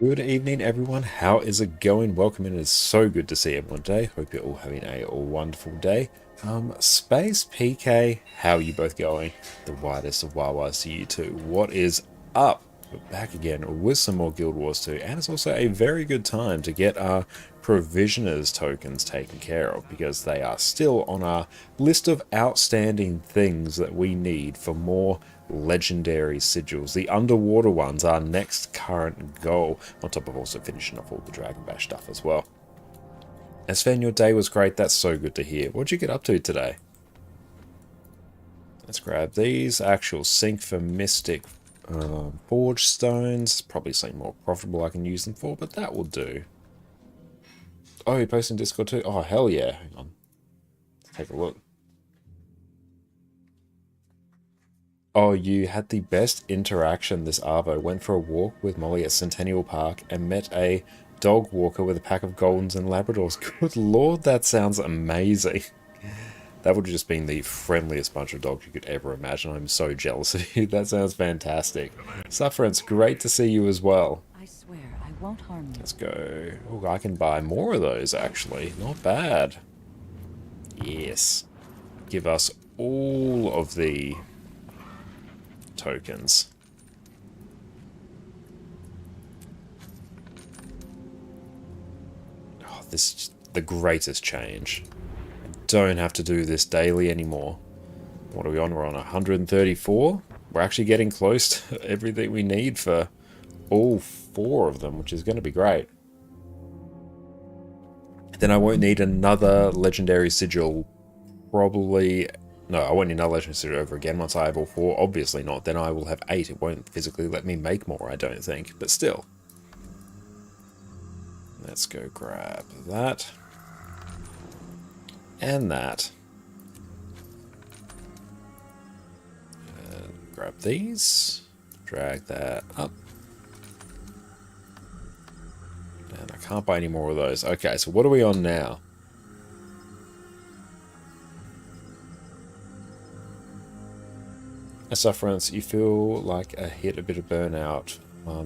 Good evening, everyone. How is it going? Welcome in. It is so good to see everyone today. Hope you're all having a wonderful day. Space PK, how are you both going? The widest of Wawas to you too. What is up? We're back again with some more Guild Wars 2, and it's also a very good time to get our provisioners tokens taken care of because they are still on our list of outstanding things that we need for more legendary sigils. The underwater ones are next current goal, on top of also finishing off all the Dragon Bash stuff as well. And Sven, your day was great. That's so good to hear. What'd you get up to today? Let's grab these. Actual sink for Mystic Forge Stones. Probably something more profitable I can use them for, but that will do. Oh, you're posting Discord too? Oh, hell yeah. Hang on. Let's take a look. Oh, you had the best interaction this Arvo. Went for a walk with Molly at Centennial Park and met a dog walker with a pack of Goldens and Labradors. Good lord, that sounds amazing. That would have just been the friendliest bunch of dogs you could ever imagine. I'm so jealous of you. That sounds fantastic. Sufferance, great to see you as well. I swear I won't harm you. Let's go. Oh, I can buy more of those, actually. Not bad. Yes. Give us all of the tokens. Oh, this is the greatest change. I don't have to do this daily anymore. What are we on? We're on 134. We're actually getting close to everything we need for all 4 of them, which is going to be great. Then I won't need another legendary sigil. Probably... No, I won't need another legendary sigil over again once I have all 4. Obviously not. Then I will have 8. It won't physically let me make more, I don't think. But still. Let's go grab that. And that. Grab these. Drag that up. And I can't buy any more of those. Okay, so what are we on now? Sufferance, you feel like I hit a bit of burnout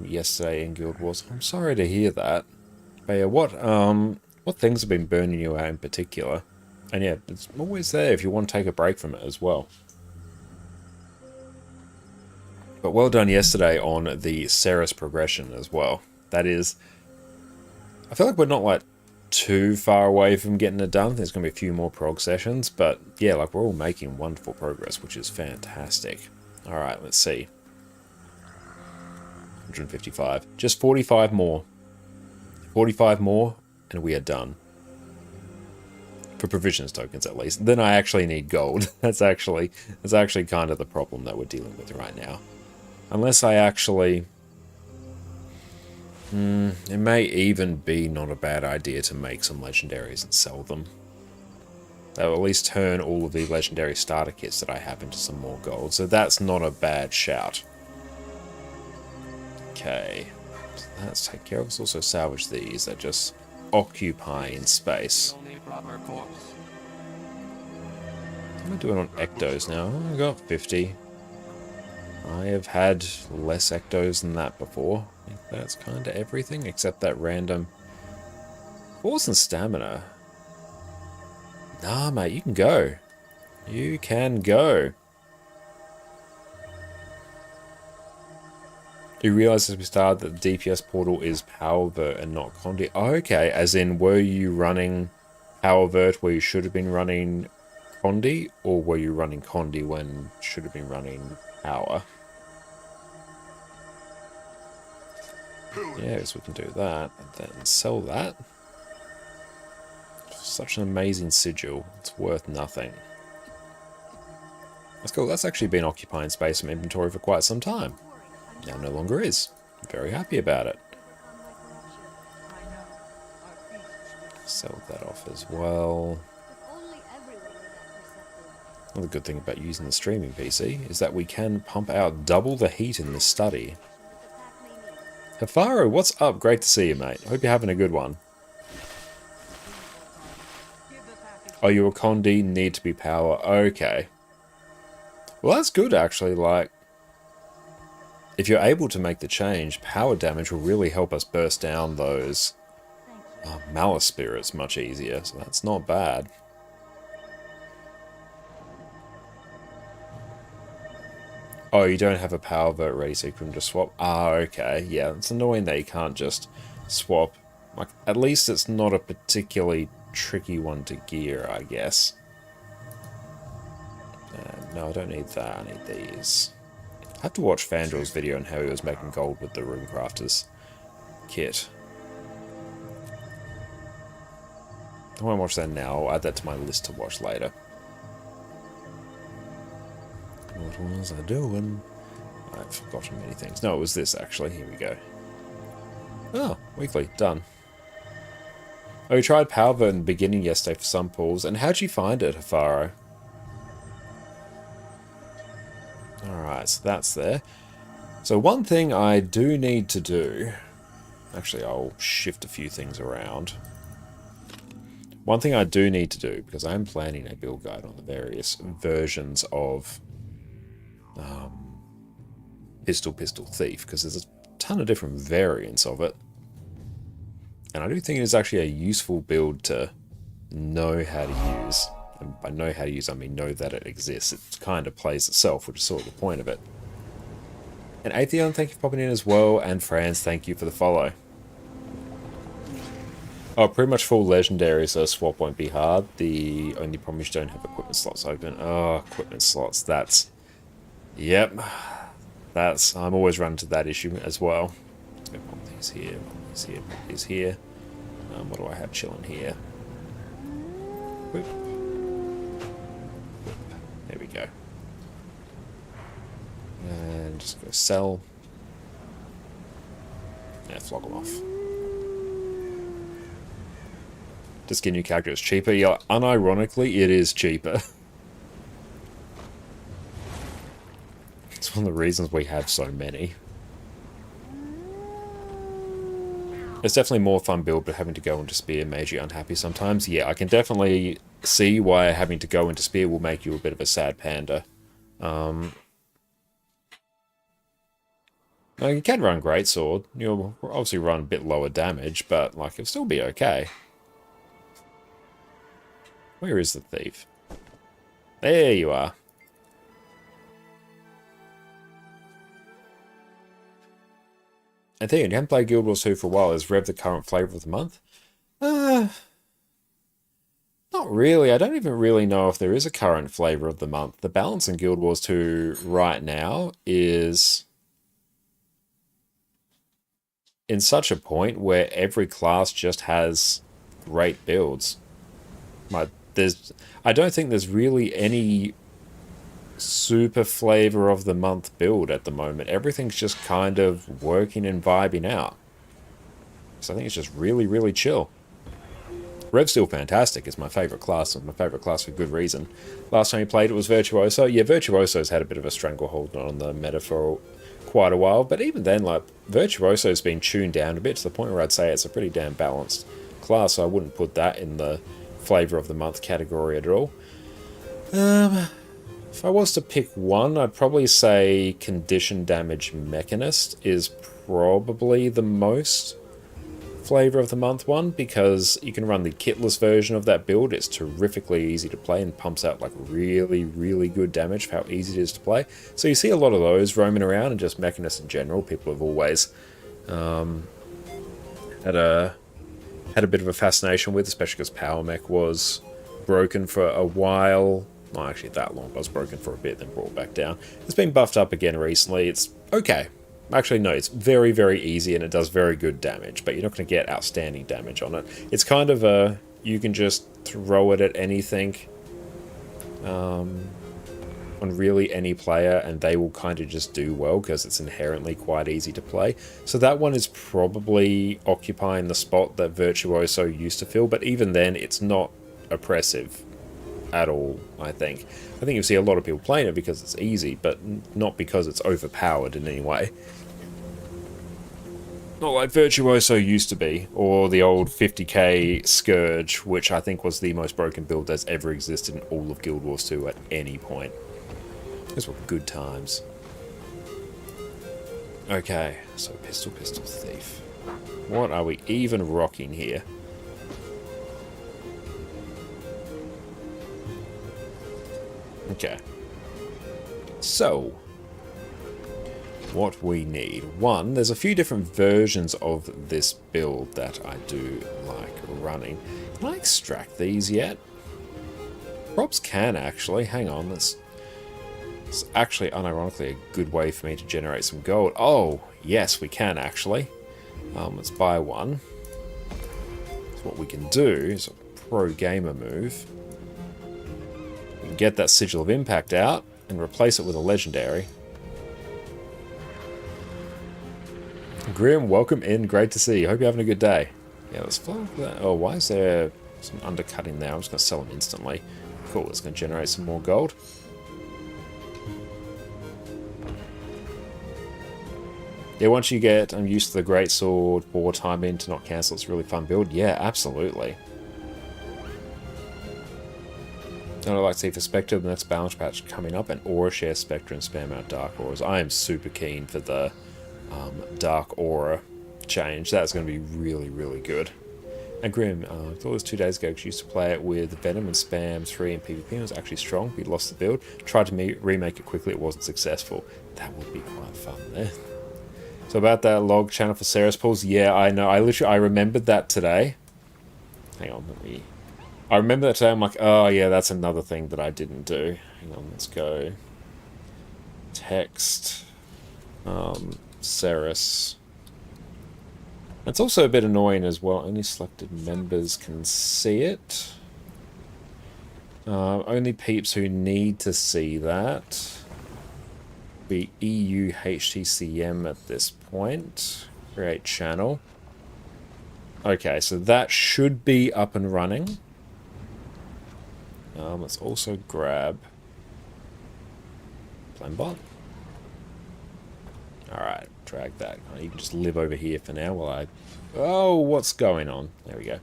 yesterday in Guild Wars. I'm sorry to hear that. But yeah, what things have been burning you out in particular? And yeah, it's always there if you want to take a break from it as well. But well done yesterday on the Ceres progression as well. That is... I feel like we're not like too far away from getting it done. There's going to be a few more prog sessions, but yeah, like we're all making wonderful progress, which is fantastic. Alright, let's see. 155. Just 45 more. 45 more, and we are done. For provisions tokens, at least. Then I actually need gold. That's actually kind of the problem that we're dealing with right now. Unless I actually... it may even be not a bad idea to make some legendaries and sell them. That will at least turn all of the legendary starter kits that I have into some more gold. So that's not a bad shout. Okay. So let's take care of us. Also salvage these that just occupy in space. What am I doing on ectos now? I got 50. I have had less ectos than that before. I think that's kind of everything except that random force and stamina. Nah, mate, you can go. You can go. You realise as we started that the DPS portal is Powervert and not Condi. Oh, okay, as in were you running Powervert where you should have been running Condi, or were you running Condi when you should have been running Power? Yes, we can do that, and then sell that. Such an amazing sigil, it's worth nothing. That's cool, that's actually been occupying space in my inventory for quite some time. Now no longer is. I'm very happy about it. Sell that off as well. Another good thing about using the streaming PC is that we can pump out double the heat in this study. Hafaro, what's up? Great to see you, mate. Hope you're having a good one. Oh, you're a Condi, need to be power. Okay. Well, that's good, actually. Like, if you're able to make the change, power damage will really help us burst down those Malice Spirits much easier, so that's not bad. Oh, you don't have a power vote ready, so you couldn't just swap? Ah, okay. Yeah, it's annoying that you can't just swap. Like, at least it's not a particularly tricky one to gear, I guess. No, I don't need that. I need these. I have to watch Fandrill's video on how he was making gold with the Runecrafters kit. I won't watch that now. I'll add that to my list to watch later. What was I doing? I've forgotten many things. No, it was this, actually. Here we go. Oh, weekly. Done. Oh, we tried Power Vote in the beginning yesterday for some pools. And how'd you find it, Hafaro? Alright, so that's there. So one thing I do need to do... Actually, I'll shift a few things around. One thing I do need to do, because I'm planning a build guide on the various versions of Pistol Thief, because there's a ton of different variants of it. And I do think it is actually a useful build to know how to use. And by know how to use, I mean know that it exists. It kind of plays itself, which is sort of the point of it. And Atheon, thank you for popping in as well. And Franz, thank you for the follow. Oh, pretty much full legendary, so swap won't be hard. The only problem is you don't have equipment slots open. Oh, equipment slots, that's... Yep. That's... I'm always running into that issue as well. Let's go pop these here, pop these here, pop these here. What do I have chilling here? Whip. There we go. And just go sell. Yeah, flog them off. Just get a new character is cheaper. Yeah, unironically, it is cheaper. It's one of the reasons we have so many. It's definitely more fun build, but having to go into Spear made you unhappy sometimes. Yeah, I can definitely see why having to go into Spear will make you a bit of a sad panda. Now, you can run Greatsword. You'll obviously run a bit lower damage, but like it'll still be okay. Where is the thief? There you are. I think you haven't played Guild Wars 2 for a while. Is Rev the current flavor of the month? Not really. I don't even really know if there is a current flavor of the month. The balance in Guild Wars 2 right now is in such a point where every class just has great builds. I don't think there's really any super flavor of the month build at the moment. Everything's just kind of working and vibing out. So I think it's just really, really chill. Rev's still fantastic. It's my favourite class, and my favourite class for good reason. Last time you played it was Virtuoso. Yeah, Virtuoso's had a bit of a stranglehold on the meta for quite a while, but even then, like, Virtuoso's been tuned down a bit to the point where I'd say it's a pretty damn balanced class, so I wouldn't put that in the flavour of the month category at all. If I was to pick one, I'd probably say Condition Damage Mechanist is probably the most flavour of the month one, because you can run the kitless version of that build. It's terrifically easy to play and pumps out like really, really good damage for how easy it is to play. So you see a lot of those roaming around, and just Mechanists in general, people have always had a bit of a fascination with, especially because Power Mech was broken for a while. Not actually that long, but it was broken for a bit, then brought back down. It's been buffed up again recently. It's okay. Actually, no, it's very, very easy, and it does very good damage, but you're not going to get outstanding damage on it. It's kind of a, you can just throw it at anything, on really any player, and they will kind of just do well, because it's inherently quite easy to play. So that one is probably occupying the spot that Virtuoso used to fill, but even then, it's not oppressive at all, I think. I think you see a lot of people playing it because it's easy, but not because it's overpowered in any way. Not like Virtuoso used to be, or the old 50k Scourge, which I think was the most broken build that's ever existed in all of Guild Wars 2 at any point. Those were good times. Okay, so pistol, pistol, thief. What are we even rocking here? Okay. So, what we need. One, there's a few different versions of this build that I do like running. Can I extract these yet? Props can actually. Hang on, it's actually unironically a good way for me to generate some gold. Oh, yes, we can actually. Let's buy one. So what we can do is a pro gamer move. We can get that Sigil of Impact out and replace it with a legendary. Grim, welcome in. Great to see you. Hope you're having a good day. Yeah, let's follow that. Oh, why is there some undercutting there? I'm just going to sell them instantly. Cool, it's going to generate some more gold. Yeah, once you get used to the greatsword, war timing to not cancel, it's a really fun build. Yeah, absolutely. And I'd like to see for Spectre, the next balance patch coming up, and Aura share Spectre and spam out Dark Auras. I am super keen for the Dark Aura change. That's going to be really, really good. And Grim, I thought it was 2 days ago because you used to play it with Venom and Spam 3 in PvP. It was actually strong, but you lost the build. Tried to remake it quickly, it wasn't successful. That would be quite fun there. So about that log channel for Ceres pulls, yeah, I know. I remembered that today. Hang on, I remember that today. I'm like, oh yeah, that's another thing that I didn't do. Hang on, let's go. Text. Ceres. It's also a bit annoying as well. Only selected members can see it. Only peeps who need to see that. Be EU HTCM at this point. Create channel. Okay, so that should be up and running. Let's also grab Plembot. Alright, drag that. You can just live over here for now while I... Oh, what's going on? There we go.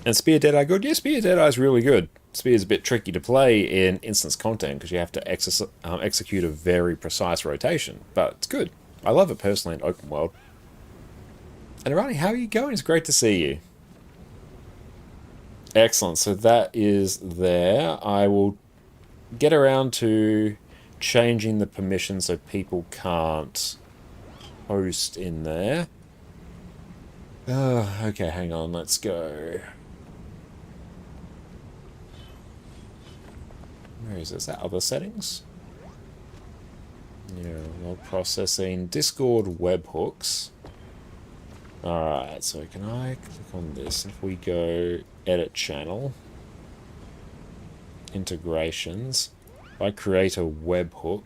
And Spear Deadeye good? Yeah, Spear Deadeye is really good. Spear's a bit tricky to play in instance content because you have to execute a very precise rotation. But it's good. I love it personally in open world. And Arani, how are you going? It's great to see you. Excellent. So that is there. I will get around to changing the permissions so people can't post in there. Okay, hang on. Let's go. Where is this? Is that other settings? Yeah, log processing. Discord webhooks. Alright, so can I click on this? If we go edit channel, integrations, if I create a webhook,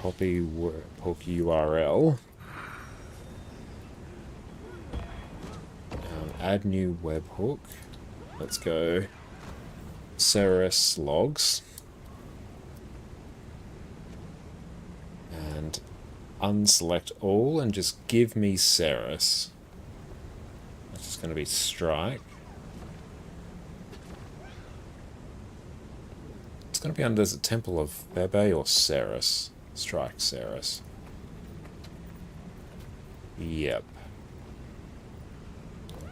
copy webhook URL, add new webhook, let's go Ceres logs, and unselect all and just give me Ceres. That's just going to be strike. It's going to be under the Temple of Bebe or Ceres. Strike Ceres. Yep.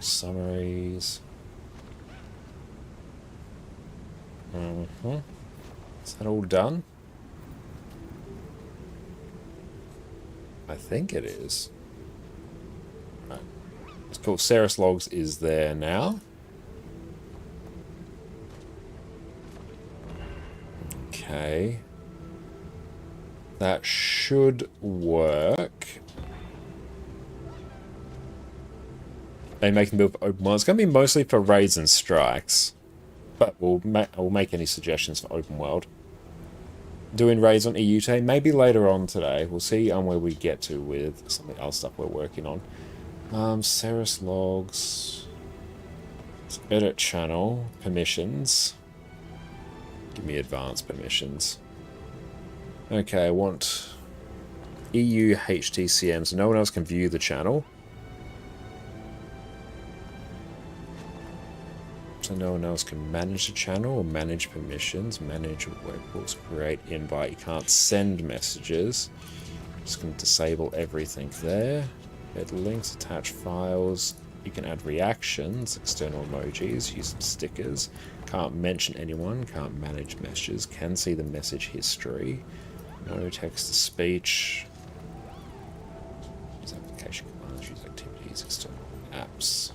Summaries. Is that all done? I think it is. Right. It's cool. Ceres logs is there now. Okay. That should work. They making build for open world. It's going to be mostly for raids and strikes, but we'll make any suggestions for open world. Doing raids on EU today, maybe later on today. We'll see where we get to with some of the other stuff we're working on. Ceres logs. Let's edit channel permissions. Give me advanced permissions. Okay, I want EU HTCM, so no one else can view the channel. So no one else can manage the channel or manage permissions, manage webhooks, create invite. You can't send messages. Just going to disable everything there. Add links, attach files. You can add reactions, external emojis, use some stickers. Can't mention anyone, can't manage messages, can see the message history. No text to speech. Use application commands, use activities, external apps.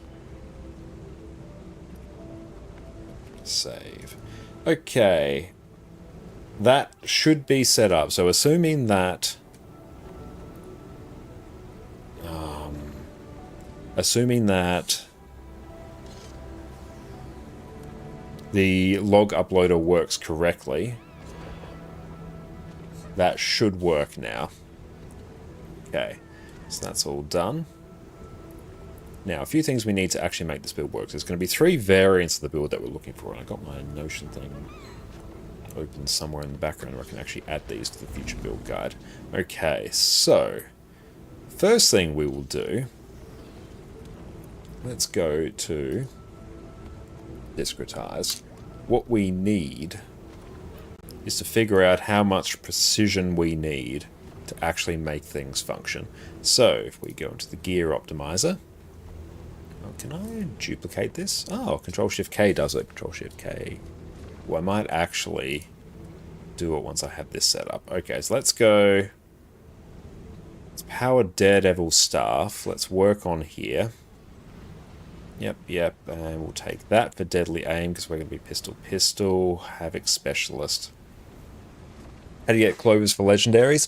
Save. Okay. That should be set up. So assuming that... the log uploader works correctly, that should work now. Okay, so that's all done. Now, a few things we need to actually make this build work. There's going to be 3 variants of the build that we're looking for, and I got my Notion thing open somewhere in the background where I can actually add these to the future build guide. Okay, so first thing we will do, let's go to discretize. What we need is to figure out how much precision we need to actually make things function. So if we go into the gear optimizer, can I duplicate this? Oh, Control-Shift-K does it. Control-Shift-K. Well, I might actually do it once I have this set up. Okay, so let's go. Let's power Daredevil Staff. Let's work on here. Yep, and we'll take that for Deadly Aim because we're going to be Pistol, Havoc Specialist. How do you get Clovers for Legendaries?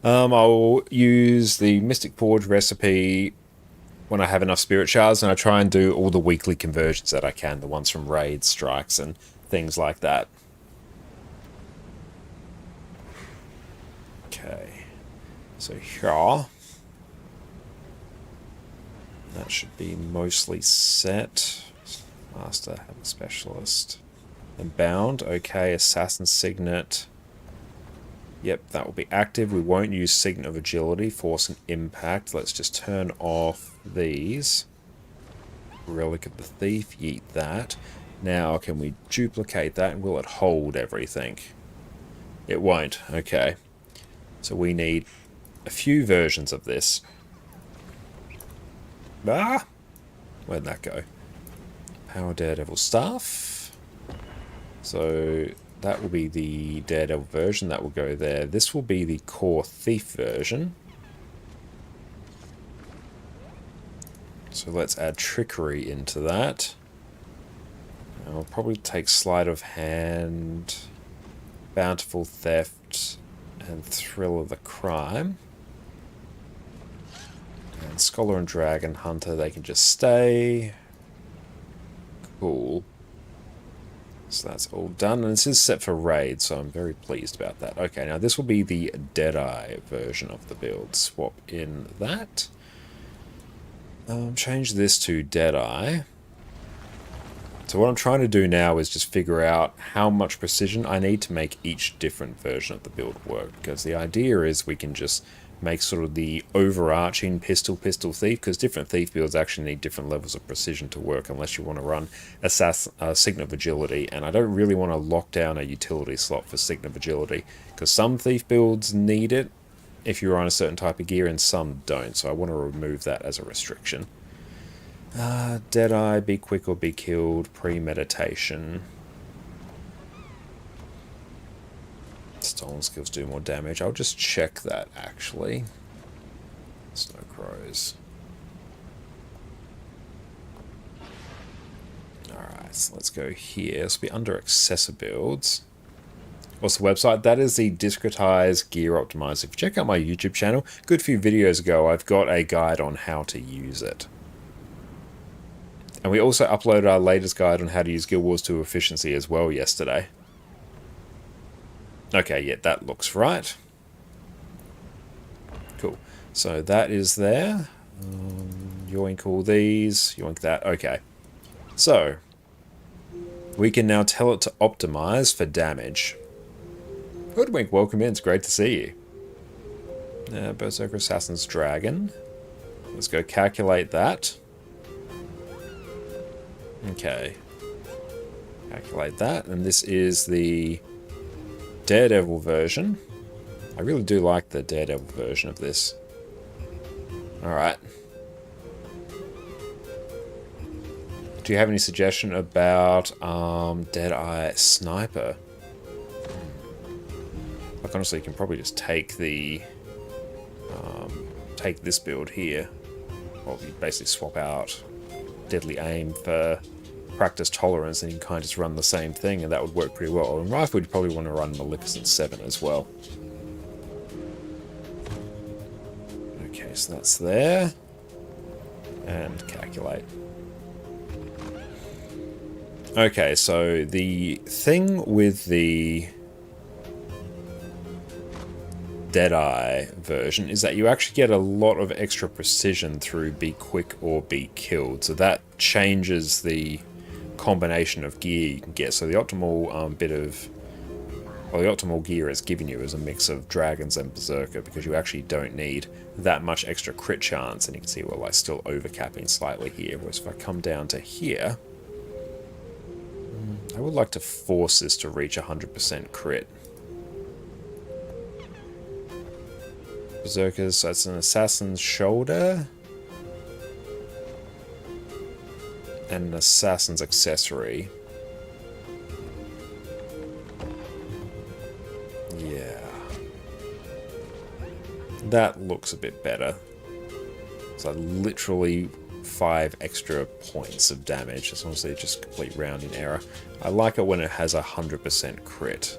I'll use the Mystic Forge recipe when I have enough Spirit Shards, and I try and do all the weekly conversions that I can, the ones from raids, strikes, and things like that. Okay, so here, that should be mostly set. Master, have a specialist. And bound, okay, Assassin Signet. Yep, that will be active. We won't use Signet of Agility, Force and Impact. Let's just turn off these. Relic of the Thief, yeet that. Now, can we duplicate that and will it hold everything? It won't, okay. So we need a few versions of this. Ah! Where'd that go? Power Daredevil Staff. So that will be the Daredevil version. That will go there. This will be the core Thief version. So let's add Trickery into that. I'll probably take Sleight of Hand, Bountiful Theft, and Thrill of the Crime. And Scholar and Dragon Hunter, they can just stay. Cool. So that's all done, and this is set for raid, so I'm very pleased about that. Okay, now this will be the Deadeye version of the build. Swap in that. Change this to Deadeye. So what I'm trying to do now is just figure out how much precision I need to make each different version of the build work, because the idea is we can just make sort of the overarching pistol thief, because different thief builds actually need different levels of precision to work unless you want to run Signet of Agility, and I don't really want to lock down a utility slot for Signet of Agility, because some thief builds need it if you're on a certain type of gear and some don't, so I want to remove that as a restriction. Deadeye, be quick or be killed, premeditation. Stolen skills do more damage. I'll just check that, actually. Snow Crows. Alright, so let's go here. This will be under Accessor Builds. What's the website? That is the Discretized Gear Optimizer. If you check out my YouTube channel, a good few videos ago, I've got a guide on how to use it. And we also uploaded our latest guide on how to use Guild Wars 2 efficiency as well yesterday. Okay, yeah, that looks right. Cool. So that is there. Yoink all these. Yoink that. Okay. So, we can now tell it to optimize for damage. Hoodwink, welcome in. It's great to see you. Berserker Assassin's Dragon. Let's go calculate that. Okay. Calculate that. And this is the Daredevil version. I really do like the Daredevil version of this. Alright. Do you have any suggestion about Deadeye Sniper? Like, honestly, you can probably just take the take this build here. Well, you basically swap out Deadly Aim for Practice Tolerance, and you can kind of just run the same thing, and that would work pretty well. Or in Rifle, you'd probably want to run Maleficent 7 as well. Okay, so that's there. And calculate. Okay, so the thing with the Deadeye version is that you actually get a lot of extra precision through be quick or be killed. So that changes the combination of gear you can get. So the optimal the optimal gear it's giving you is a mix of Dragons and Berserker, because you actually don't need that much extra crit chance. And you can see we're like still overcapping slightly here. Whereas if I come down to here, I would like to force this to reach 100% crit. Berserkers, so it's an Assassin's Shoulder and an Assassin's Accessory. Yeah. That looks a bit better. So literally 5 extra points of damage. It's honestly just complete rounding error. I like it when it has 100% crit.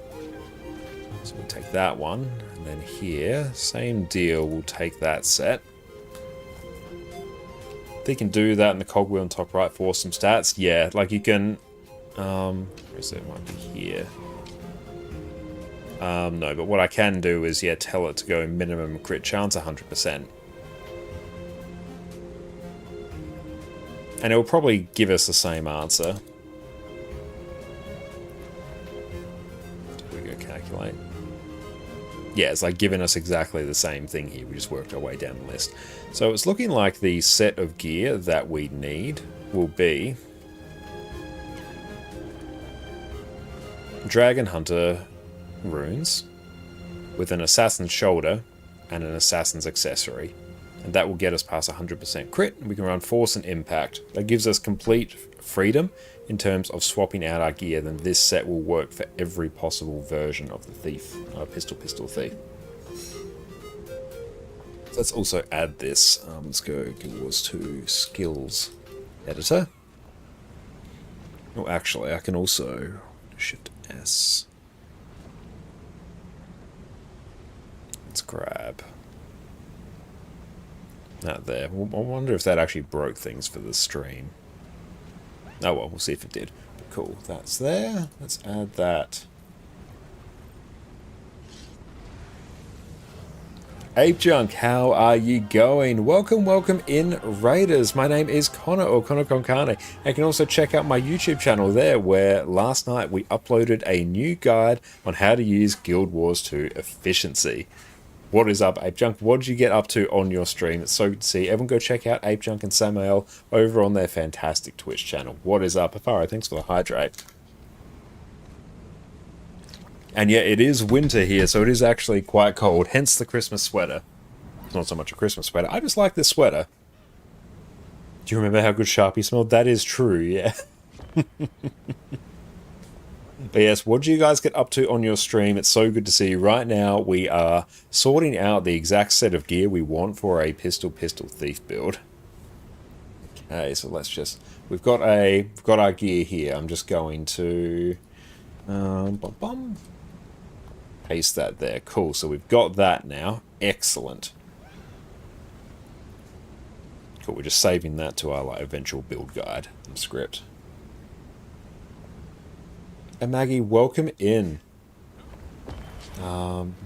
So we'll take that one, and then here, same deal, we'll take that set. They can do that in the cogwheel on top right for some stats. Yeah, like you can, where is it? It might be here. No, but what I can do is, yeah, tell it to go minimum crit chance 100%. And it will probably give us the same answer. We go calculate. Yeah, it's like giving us exactly the same thing here. We just worked our way down the list. So it's looking like the set of gear that we need will be Dragon Hunter runes with an Assassin's Shoulder and an Assassin's Accessory. And that will get us past 100% crit. We can run Force and Impact. That gives us complete freedom in terms of swapping out our gear. Then this set will work for every possible version of the Thief, Pistol Thief. So let's also add this. Let's go Guild Wars 2 Skills Editor. Oh, actually, I can also Shift S. Let's grab that there. I wonder if that actually broke things for the stream. Oh well, we'll see if it did. But cool, that's there. Let's add that. Ape Junk, how are you going? Welcome in, Raiders. My name is Connor, or ConnorConCarne. You can also check out my YouTube channel there, where last night we uploaded a new guide on how to use Guild Wars 2 efficiency. What is up, Ape Junk? What did you get up to on your stream? It's so good to see. Everyone go check out Ape Junk and Samael over on their fantastic Twitch channel. What is up? Afaro, thanks for the hydrate. And yeah, it is winter here, so it is actually quite cold, hence the Christmas sweater. It's not so much a Christmas sweater. I just like this sweater. Do you remember how good Sharpie smelled? That is true, yeah. But yes, what do you guys get up to on your stream? It's so good to see you. Right now, we are sorting out the exact set of gear we want for a Pistol Thief build. Okay, so let's just... We've got our gear here. I'm just going to... paste that there. Cool, so we've got that now. Excellent. Cool, we're just saving that to our eventual build guide and script. And Maggie, welcome in.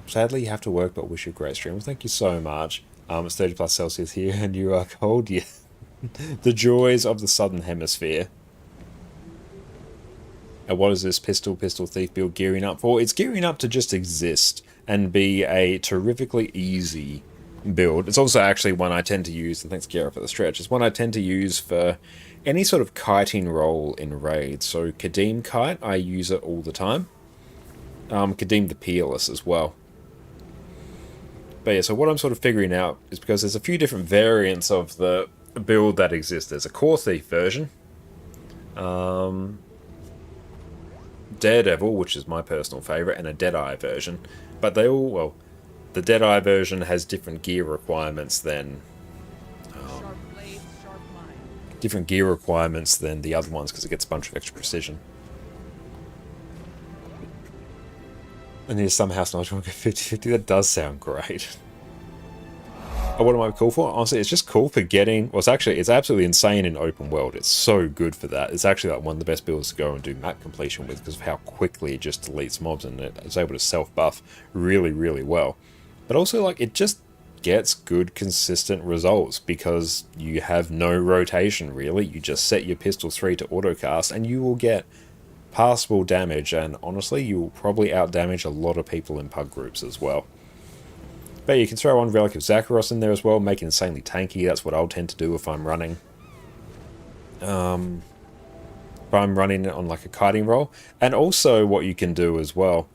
Sadly, you have to work, but wish you a great stream. Well, thank you so much. It's 30 plus Celsius here, and you are cold. Yeah. The joys of the Southern Hemisphere. And what is this Pistol Thief build gearing up for? It's gearing up to just exist and be a terrifically easy build. It's also actually one I tend to use, and thanks Gareth for the stretch, it's one I tend to use for any sort of kiting roll in raids. So Kadim Kite, I use it all the time. Kadim the Peerless as well. But yeah, so what I'm sort of figuring out is because there's a few different variants of the build that exists. There's a Core Thief version, Daredevil, which is my personal favourite, and a Deadeye version. But they all, well, the Deadeye version has different gear requirements than the other ones because it gets a bunch of extra precision. And here's some house knowledge 50-50. That does sound great. Oh, what am I cool for? Honestly, it's just cool for getting... Well, it's absolutely insane in open world. It's so good for that. It's actually like one of the best builds to go and do map completion with because of how quickly it just deletes mobs and it's able to self-buff really, really well. But also, like, it just gets good, consistent results because you have no rotation, really. You just set your pistol 3 to autocast and you will get passable damage, and honestly, you will probably outdamage a lot of people in pug groups as well. But you can throw on Relic of Zakharos in there as well, make it insanely tanky. That's what I'll tend to do if I'm running. If I'm running it on like a kiting roll. And also what you can do as well,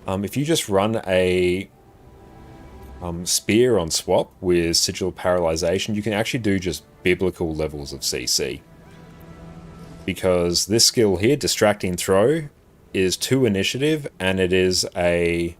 if you just run a spear on swap with Sigil Paralyzation, you can actually do just biblical levels of CC. Because this skill here, Distracting Throw, is 2 initiative, and it is a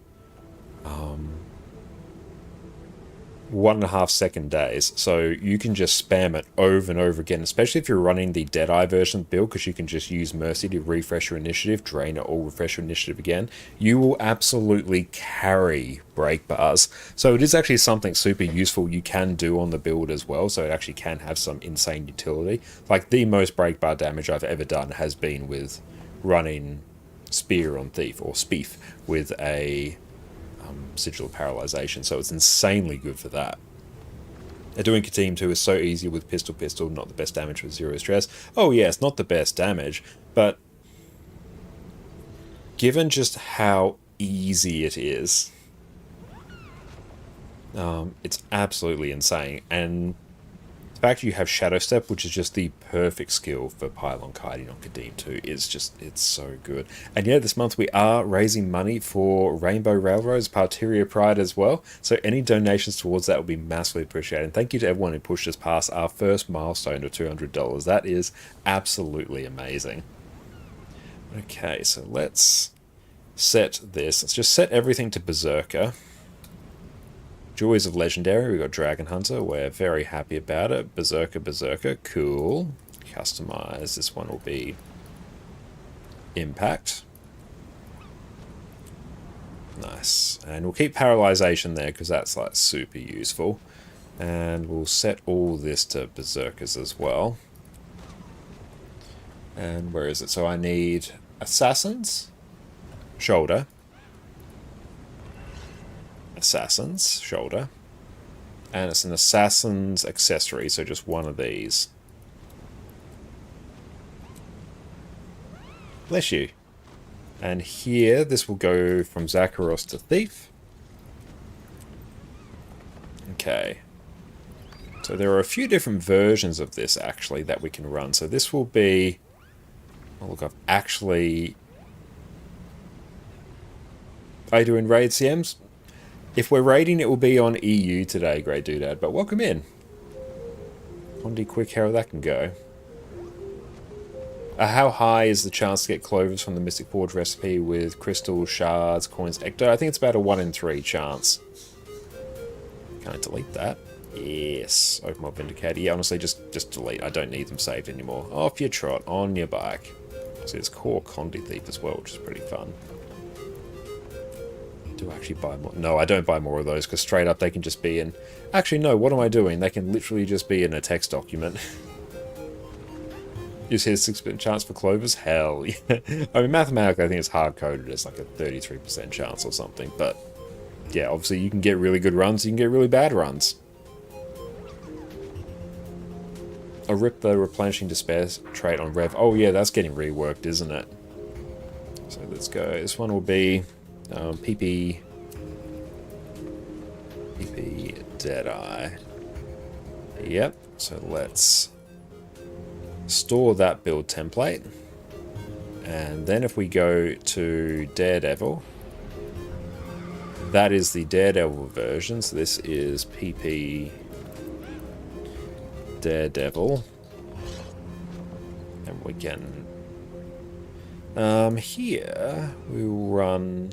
1.5 second days. So you can just spam it over and over again, especially if you're running the Deadeye version build, because you can just use Mercy to refresh your initiative, drain it, or refresh your initiative again. You will absolutely carry break bars. So it is actually something super useful you can do on the build as well, so it actually can have some insane utility. Like, the most break bar damage I've ever done has been with running Spear on Thief, or Spief, with a Sigil Paralyzation, so it's insanely good for that. Doing Katim 2 is so easy with pistol, not the best damage with 0 stress. Oh yeah, it's not the best damage, but given just how easy it is, it's absolutely insane. And the fact you have Shadow Step, which is just the perfect skill for pylon kiting on Kadim 2, is just, it's so good. And yeah, this month we are raising money for Rainbow Railroads, part of tyriapride as well. So any donations towards that will be massively appreciated. And thank you to everyone who pushed us past our first milestone of $200. That is absolutely amazing. Okay, so let's set this. Let's just set everything to Berserker. Joys of Legendary, we've got Dragon Hunter, we're very happy about it. Berserker, cool. Customize, this one will be Impact. Nice. And we'll keep Paralyzation there because that's like super useful. And we'll set all this to Berserkers as well. And where is it? So I need Assassins, Shoulder, Assassin's Shoulder, and it's an Assassin's Accessory, so just one of these. Bless you. And here, this will go from Zakharos to Thief. Okay. So there are a few different versions of this, actually, that we can run. So this will be... Oh, look, I've actually... Are you doing raid CMs? If we're raiding, it will be on EU today, Grey Doodad, but welcome in. Wonder quick how that can go. How high is the chance to get clovers from the Mystic Forge recipe with crystal, shards, coins, ecto? I think it's about a 1 in 3 chance. Can I delete that? Yes. Open Mob Vindicator. Yeah, honestly, just delete. I don't need them saved anymore. Off your trot, on your bike. So there's Core Condi Thief as well, which is pretty fun. Do I actually buy more? No, I don't buy more of those, because straight up they can just be in... Actually, no, what am I doing? They can literally just be in a text document. Just hit a 6% chance for clovers? Hell yeah. I mean, mathematically, I think it's hard-coded. It's like a 33% chance or something, but... Yeah, obviously you can get really good runs, you can get really bad runs. I'll rip the Replenishing Despair trait on Rev. Oh yeah, that's getting reworked, isn't it? So let's go. This one will be... PP Deadeye. Yep, so let's store that build template. And then if we go to Daredevil, that is the Daredevil version. So this is PP Daredevil. And we can... here, we'll run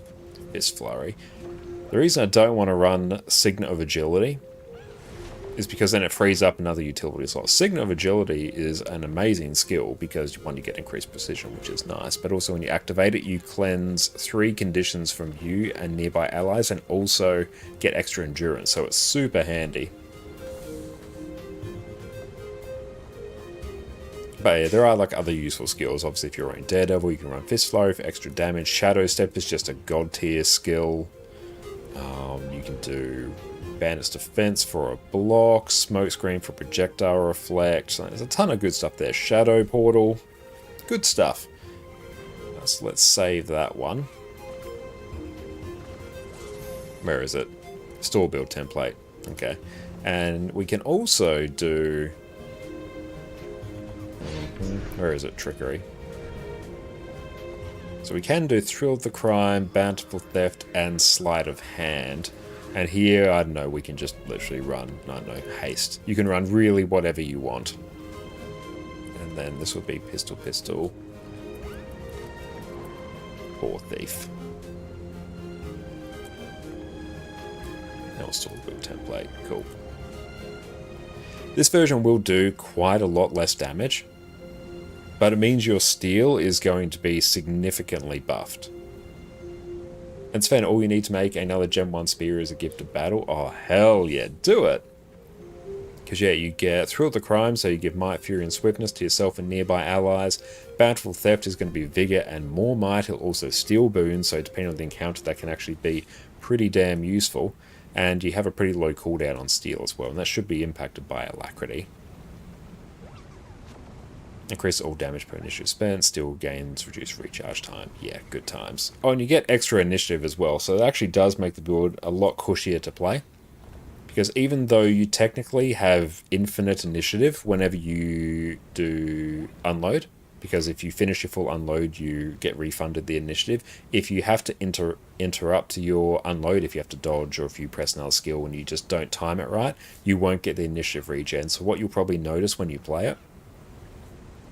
Fist Flurry. The reason I don't want to run Signet of Agility is because then it frees up another utility slot. Signet of Agility is an amazing skill because, one, you get increased precision, which is nice, but also when you activate it, you cleanse 3 conditions from you and nearby allies and also get extra endurance, so it's super handy. But yeah, there are like other useful skills. Obviously, if you're running Daredevil, you can run Fist Flurry for extra damage. Shadow Step is just a god tier skill. You can do Bandit's Defense for a block, Smokescreen for projectile reflect. So there's a ton of good stuff there. Shadow Portal, good stuff. So let's save that one. Where is it? Store build template. Okay, and we can also do. Where is it? Trickery. So we can do Thrill of the Crime, Bountiful Theft, and Sleight of Hand. And here, I don't know, we can just literally run, I don't know, Haste. You can run really whatever you want. And then this would be Pistol Pistol. Or Thief. Now we'll still build template. Cool. This version will do quite a lot less damage, but it means your steel is going to be significantly buffed. And Sven, all you need to make another Gen 1 spear is a gift of battle. Oh, hell yeah, do it! Because yeah, you get Thrill of the Crime, so you give Might, Fury, and Swiftness to yourself and nearby allies. Bountiful Theft is going to be Vigor and more Might. It'll also steal boons, so depending on the encounter, that can actually be pretty damn useful. And you have a pretty low cooldown on steel as well, and that should be impacted by Alacrity. Increase all damage per initiative spent, still gains reduced recharge time. Yeah, good times. Oh, and you get extra initiative as well, so it actually does make the build a lot cushier to play. Because even though you technically have infinite initiative whenever you do unload, because if you finish your full unload, you get refunded the initiative. If you have to interrupt your unload, if you have to dodge, or if you press another skill and you just don't time it right, you won't get the initiative regen. So what you'll probably notice when you play it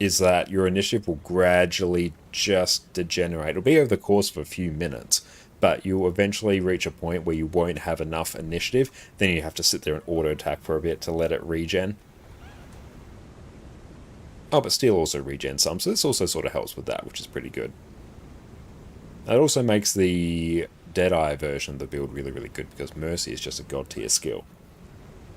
is that your initiative will gradually just degenerate. It'll be over the course of a few minutes, but you'll eventually reach a point where you won't have enough initiative. Then you have to sit there and auto-attack for a bit to let it regen. Oh, but steel also regen some, so this also sort of helps with that, which is pretty good. It also makes the Deadeye version of the build really, really good, because Mercy is just a god tier skill.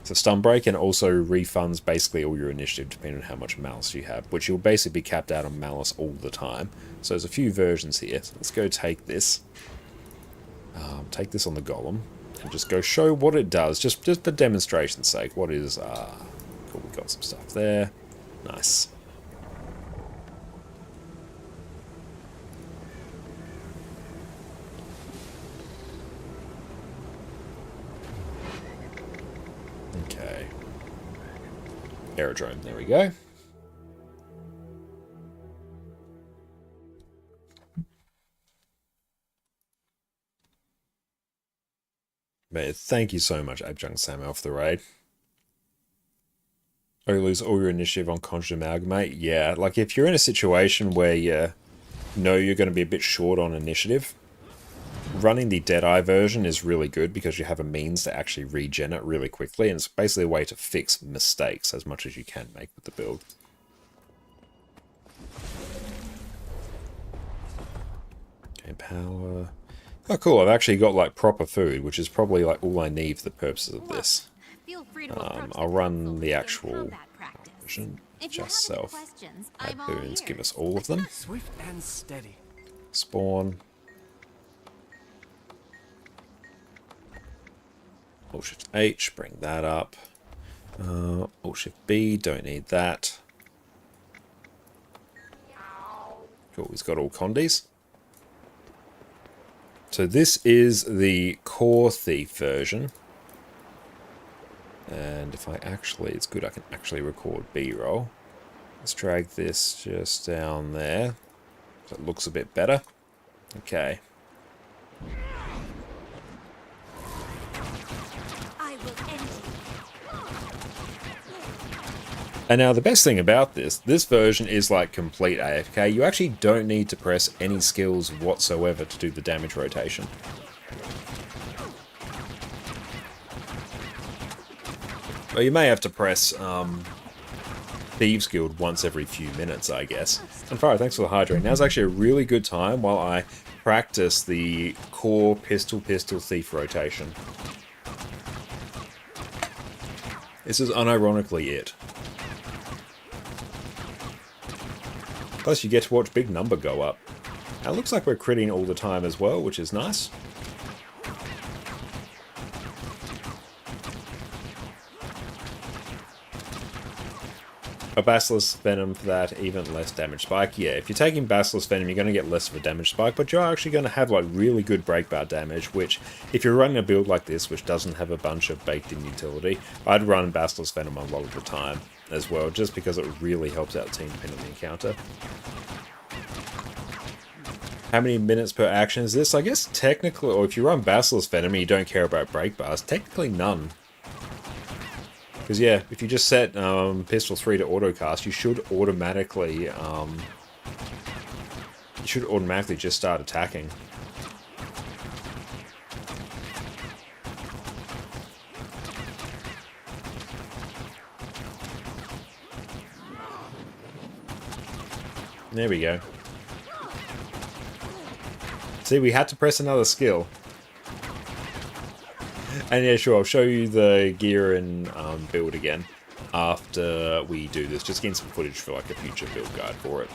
So Stun Break, and also refunds basically all your initiative depending on how much Malice you have, which you'll basically be capped out on Malice all the time. So there's a few versions here. So let's go take this. Take this on the Golem, and just go show what it does, just for demonstration's sake. What is... cool, we got some stuff there. Nice. Okay. Aerodrome, there we go. Man, thank you so much, Adjunct Samuel, for the raid. Oh, you lose all your initiative on Conscious Amalgamate? Yeah, like if you're in a situation where you know you're going to be a bit short on initiative, running the Deadeye version is really good because you have a means to actually regen it really quickly, and it's basically a way to fix mistakes as much as you can make with the build. Okay, power. Oh, cool. I've actually got like proper food, which is probably like all I need for the purposes of this. I'll run the actual version just self. Add boons, give us all of them. Swift and steady. Spawn. Alt-Shift H, bring that up. Alt-Shift B, don't need that. Cool, he's got all condies. So this is the core thief version. And if I actually, it's good I can actually record B-roll. Let's drag this just down there. So it looks a bit better. Okay. I will end you. And now the best thing about this version is like complete AFK. You actually don't need to press any skills whatsoever to do the damage rotation. Well, you may have to press Thieves Guild once every few minutes, I guess. And Fire, thanks for the hydrate. Now's actually a really good time while I practice the core pistol thief rotation. This is unironically it. Plus you get to watch big number go up. Now it looks like we're critting all the time as well, which is nice. A Basilisk Venom for that, even less damage spike. Yeah, if you're taking Basilisk Venom, you're going to get less of a damage spike, but you're actually going to have like really good break bar damage, which, if you're running a build like this, which doesn't have a bunch of baked-in utility, I'd run Basilisk Venom a lot of the time as well, just because it really helps out the team depending on the encounter. How many minutes per action is this? I guess technically, or if you run Basilisk Venom and you don't care about break bars, technically none. Because yeah, if you just set Pistol 3 to autocast, you should automatically just start attacking. There we go. See, we had to press another skill. And yeah, sure, I'll show you the gear and build again after we do this. Just getting some footage for like a future build guide for it.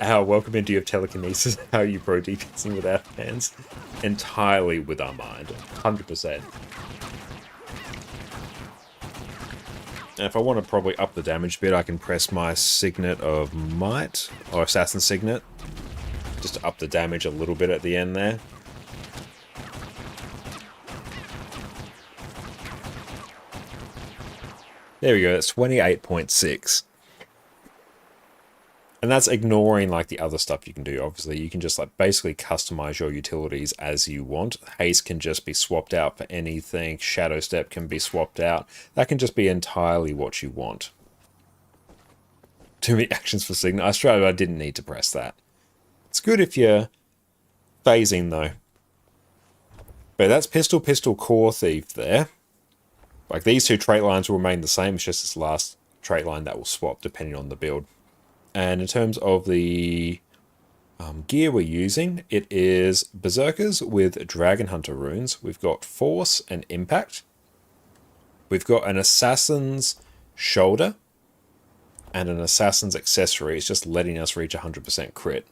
Welcome in, do you have telekinesis? How are you pro defensing without hands? Entirely with our mind. 100%. And if I want to probably up the damage a bit, I can press my Signet of Might, or Assassin Signet, just to up the damage a little bit at the end there. There we go, that's 28.6. And that's ignoring like the other stuff you can do. Obviously, you can just like basically customize your utilities as you want. Haste can just be swapped out for anything. Shadow Step can be swapped out. That can just be entirely what you want. Too many actions for Signet. I didn't need to press that. It's good if you're phasing though. But that's Pistol Core Thief there. Like these two trait lines will remain the same. It's just this last trait line that will swap depending on the build. And in terms of the gear we're using, it is Berserkers with Dragon Hunter runes. We've got Force and Impact. We've got an Assassin's Shoulder and an Assassin's Accessory. It's just letting us reach 100% crit.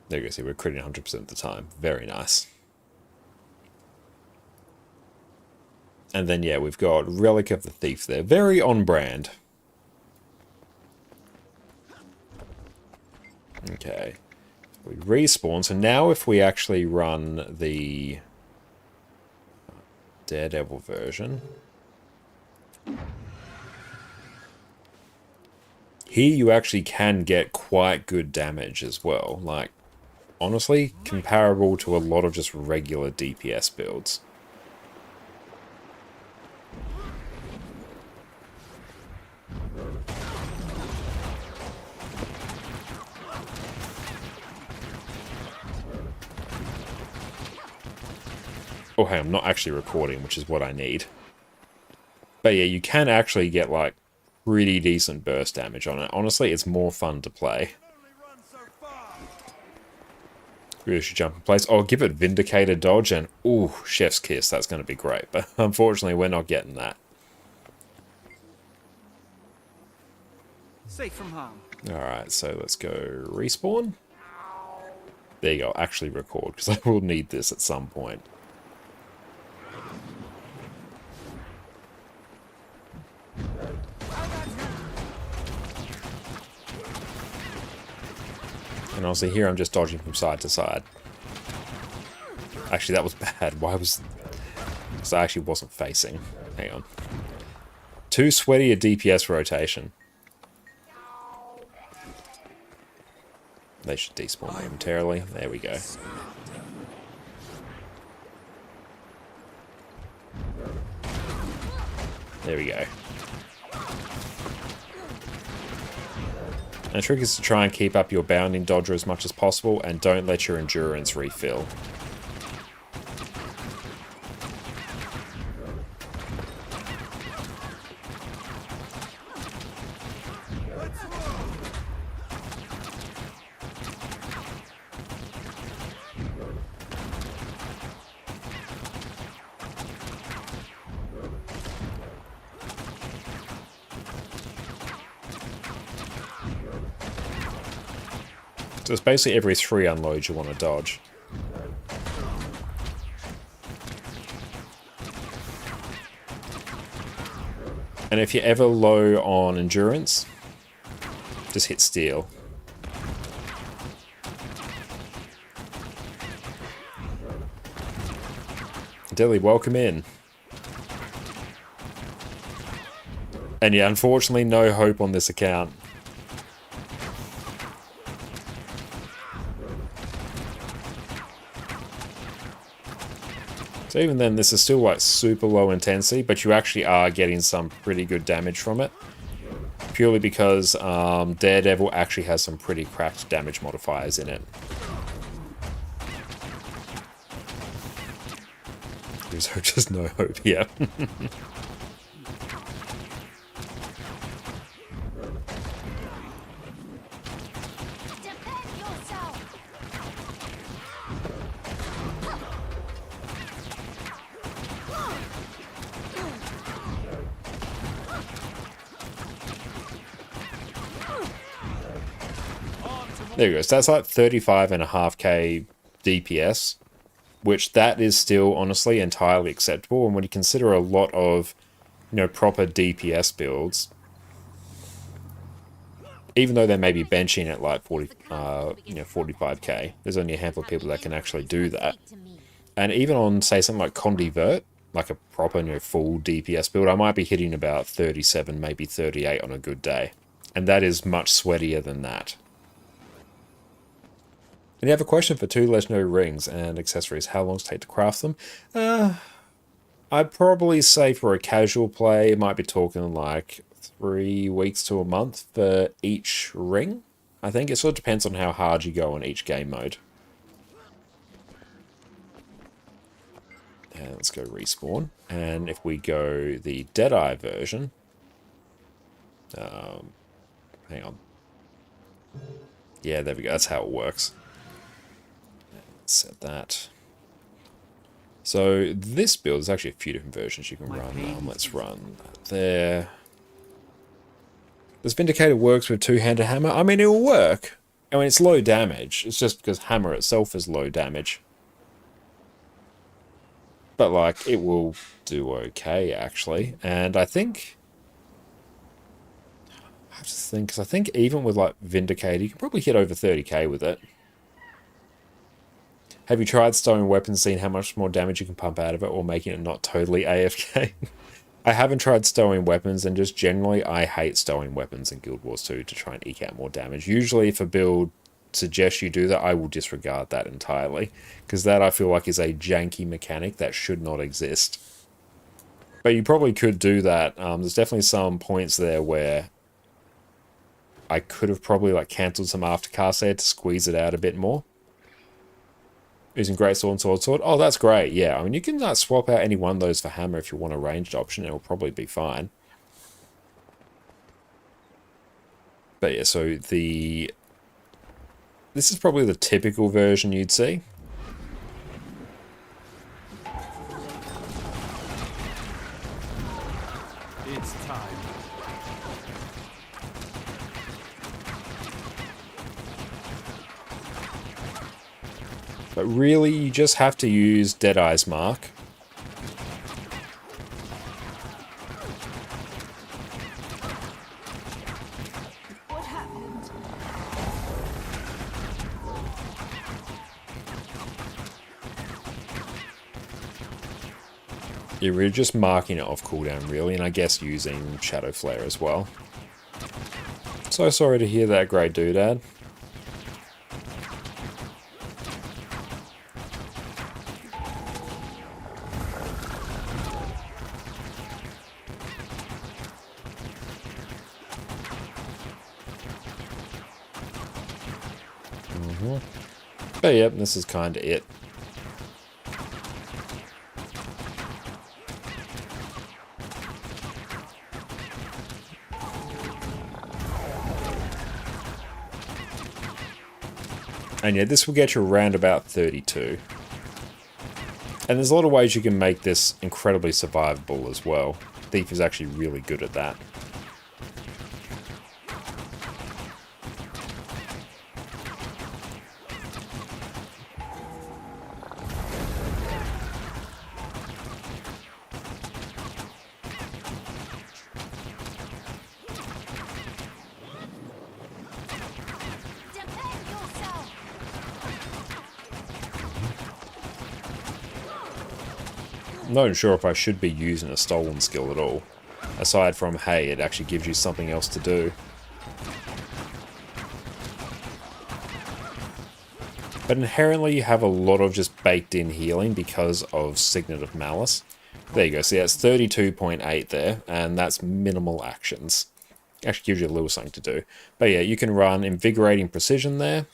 There you go, see, we're critting 100% of the time. Very nice. And then, yeah, we've got Relic of the Thief there. Very on brand. Okay. We respawn. So now if we actually run the Daredevil version. Here you actually can get quite good damage as well. Like, honestly, comparable to a lot of just regular DPS builds. Oh, hey, I'm not actually recording, which is what I need. But yeah, you can actually get, like, pretty decent burst damage on it. Honestly, it's more fun to play. Really should jump in place. Oh, give it Vindicator dodge and, ooh, Chef's Kiss. That's going to be great. But unfortunately, we're not getting that. Safe from harm. Alright, so let's go respawn. There you go, actually record, because I will need this at some point. And obviously here I'm just dodging from side to side. Actually, that was bad. Why was... Because I actually wasn't facing. Hang on. Too sweaty a DPS rotation. They should despawn momentarily. There we go. There we go. And the trick is to try and keep up your bounding dodger as much as possible and don't let your endurance refill. So it's basically every 3 unloads you want to dodge. And if you're ever low on endurance, just hit steel. Dilly, welcome in. And yeah, unfortunately, no hope on this account. So even then, this is still like super low intensity, but you actually are getting some pretty good damage from it. Purely because Daredevil actually has some pretty cracked damage modifiers in it. There's just no hope here. There you go. So that's like 35.5k DPS, which that is still honestly entirely acceptable. And when you consider a lot of, proper DPS builds, even though they may be benching at like 45k, there's only a handful of people that can actually do that. And even on, say, something like Condivert, like a proper, full DPS build, I might be hitting about 37, maybe 38 on a good day. And that is much sweatier than that. And you have a question for 2 legendary rings and accessories. How long does it take to craft them? I'd probably say for a casual play, it might be talking like 3 weeks to a month for each ring. I think it sort of depends on how hard you go on each game mode. And let's go respawn. And if we go the Deadeye version, hang on. Yeah, there we go. That's how it works. Set that. So this build, there's actually a few different versions you can run. Let's run that there. Does Vindicator works with 2-handed hammer? I mean, it will work. I mean, it's low damage. It's just because hammer itself is low damage. But, like, it will do okay, actually. And I think... I have to think, because I think even with, like, Vindicator, you can probably hit over 30k with it. Have you tried stowing weapons, seeing how much more damage you can pump out of it, or making it not totally AFK? I haven't tried stowing weapons, and just generally, I hate stowing weapons in Guild Wars 2 to try and eke out more damage. Usually, if a build suggests you do that, I will disregard that entirely, because that I feel like is a janky mechanic that should not exist. But you probably could do that. There's definitely some points there where I could have probably like cancelled some aftercast there to squeeze it out a bit more. Using Greatsword and Sword. Oh, that's great. Yeah, I mean, you can swap out any one of those for hammer if you want a ranged option. It'll probably be fine. But yeah, so this is probably the typical version you'd see. It's time. But really, you just have to use Deadeye's Mark. What happened? You're really just marking it off cooldown, really, and I guess using Shadow Flare as well. So sorry to hear that, Grey Doodad. But yep, this is kind of it. And yeah, this will get you around about 32. And there's a lot of ways you can make this incredibly survivable as well. Thief is actually really good at that. Defend yourself. Not sure if I should be using a stolen skill at all. Aside from, hey, it actually gives you something else to do. But inherently you have a lot of just baked in healing because of Signet of Malice. There you go, see that's 32.8 there, and that's minimal actions. Actually gives you a little something to do. But yeah, you can run Invigorating Precision there.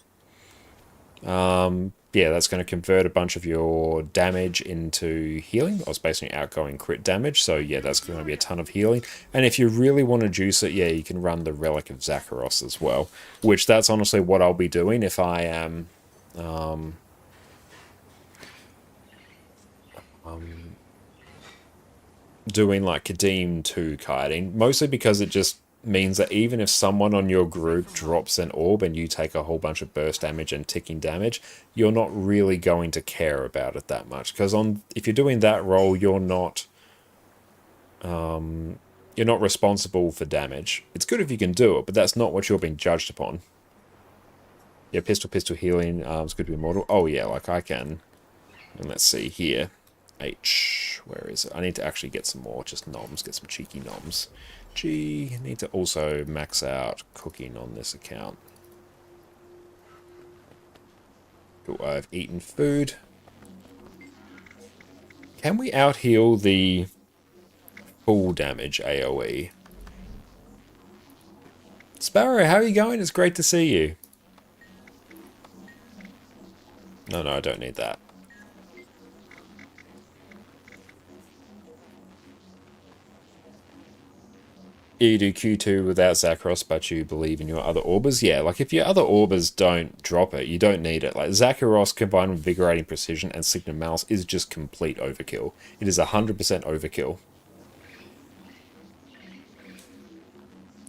Yeah, that's going to convert a bunch of your damage into healing. I was basically outgoing crit damage, so yeah, that's going to be a ton of healing. And if you really want to juice it, yeah, you can run the Relic of Zakharos as well, which that's honestly what I'll be doing if I am doing like Kadim 2 kiting, mostly because it just means that even if someone on your group drops an orb and you take a whole bunch of burst damage and ticking damage, you're not really going to care about it that much. Because if you're doing that role, you're not responsible for damage. It's good if you can do it, but that's not what you're being judged upon. Yeah, pistol healing, it's good to be immortal. Oh yeah, like I can. And let's see here. H, where is it? I need to actually get some more, just noms, get some cheeky noms. G, need to also max out cooking on this account. Cool, I've eaten food. Can we out-heal the full damage AoE? Sparrow, how are you going? It's great to see you. No, I don't need that. You do Q2 without Zakharos, but you believe in your other Orbers? Yeah, like if your other Orbers don't drop it, you don't need it. Like Zakharos combined with Invigorating Precision and Signet of Malice is just complete overkill. It is 100% overkill.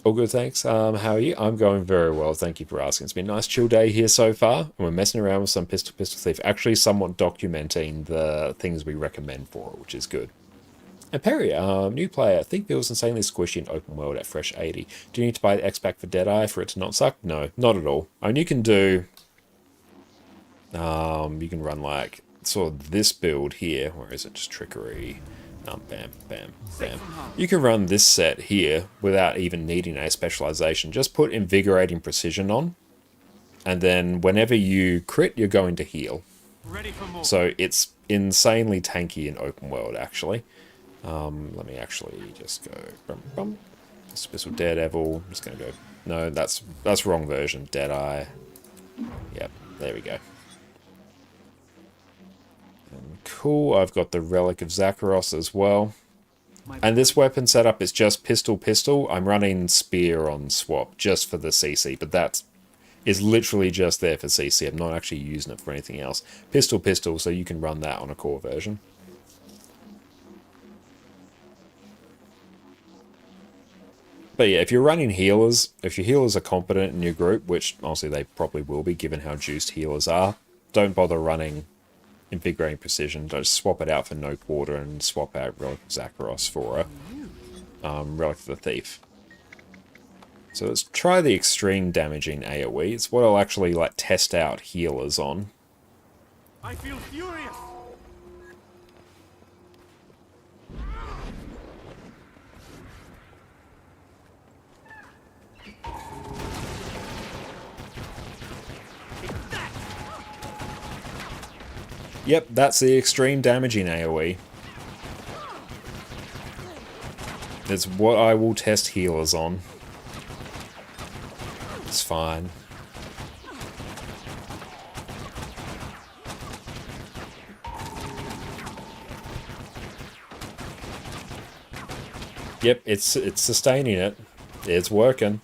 All good, thanks. How are you? I'm going very well, thank you for asking. It's been a nice chill day here so far, and we're messing around with some Pistol Thief, actually somewhat documenting the things we recommend for it, which is good. And Perry, new player. Thief feels insanely squishy in open world at fresh 80. Do you need to buy the X-Pack for Deadeye for it to not suck? No, not at all. I mean, you can do... you can run like sort of this build here. Where is it? Just Trickery. Bam, bam, bam. You can run this set here without even needing a specialization. Just put Invigorating Precision on. And then whenever you crit, you're going to heal. Ready for more. So it's insanely tanky in open world, actually. Let me actually just go bum, bum. Special Daredevil. I'm just gonna go. No, that's wrong version. Deadeye. Yep, there we go. And cool. I've got the Relic of Zakharos as well. And this weapon setup is just pistol. I'm running spear on swap just for the CC, but that is literally just there for CC. I'm not actually using it for anything else. Pistol, so you can run that on a core version. But yeah, if you're running healers, if your healers are competent in your group, which honestly they probably will be given how juiced healers are, don't bother running Invigorating Precision. Just swap it out for No Quarter and swap out Relic of Zakharos for Relic of the Thief. So let's try the extreme damaging AoE. It's what I'll actually like test out healers on. I feel furious. Yep, that's the extreme damaging AoE. It's what I will test healers on. It's fine. Yep, it's sustaining it. It's working.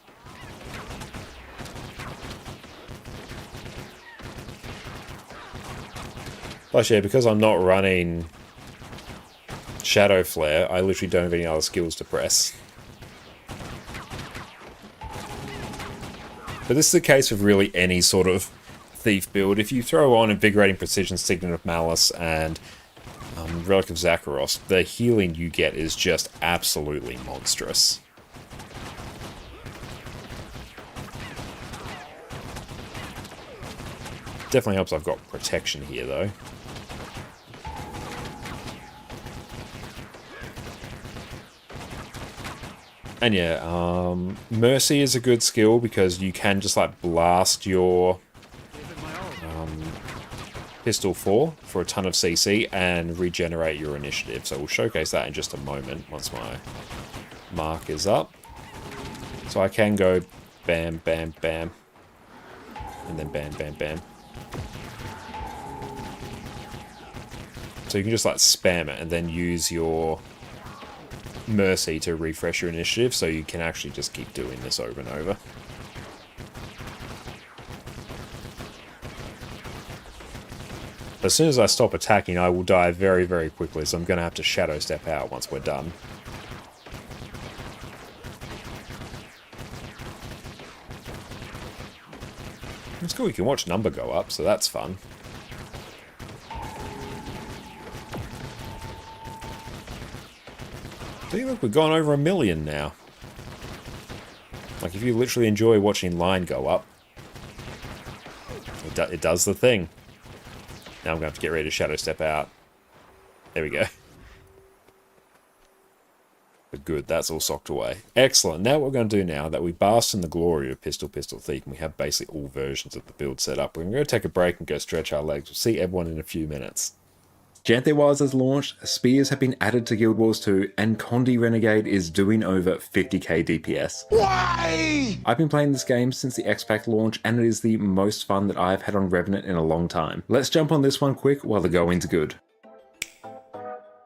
Plus, yeah, because I'm not running Shadow Flare, I literally don't have any other skills to press. But this is the case with really any sort of thief build. If you throw on Invigorating Precision, Signet of Malice, and Relic of Zakharos, the healing you get is just absolutely monstrous. Definitely helps I've got protection here, though. And yeah, Mercy is a good skill because you can just like blast your Pistol 4 for a ton of CC and regenerate your initiative. So we'll showcase that in just a moment once my mark is up. So I can go bam, bam, bam, and then bam, bam, bam. So you can just like spam it and then use your Mercy to refresh your initiative, so you can actually just keep doing this over and over. As soon as I stop attacking, I will die very, very quickly, so I'm going to have to shadow step out once we're done. It's cool, you can watch number go up, so that's fun. See, look, we've gone over 1 million now. Like, if you literally enjoy watching line go up, it does the thing. Now I'm going to have to get ready to shadow step out. There we go. But good, that's all socked away. Excellent. Now what we're going to do now that we bask in the glory of Pistol Thief, and we have basically all versions of the build set up, we're going to go take a break and go stretch our legs. We'll see everyone in a few minutes. Janthe Wilds has launched, spears have been added to Guild Wars 2, and Condi Renegade is doing over 50k DPS. Why? I've been playing this game since the X-Pack launch, and it is the most fun that I've had on Revenant in a long time. Let's jump on this one quick while the going's good.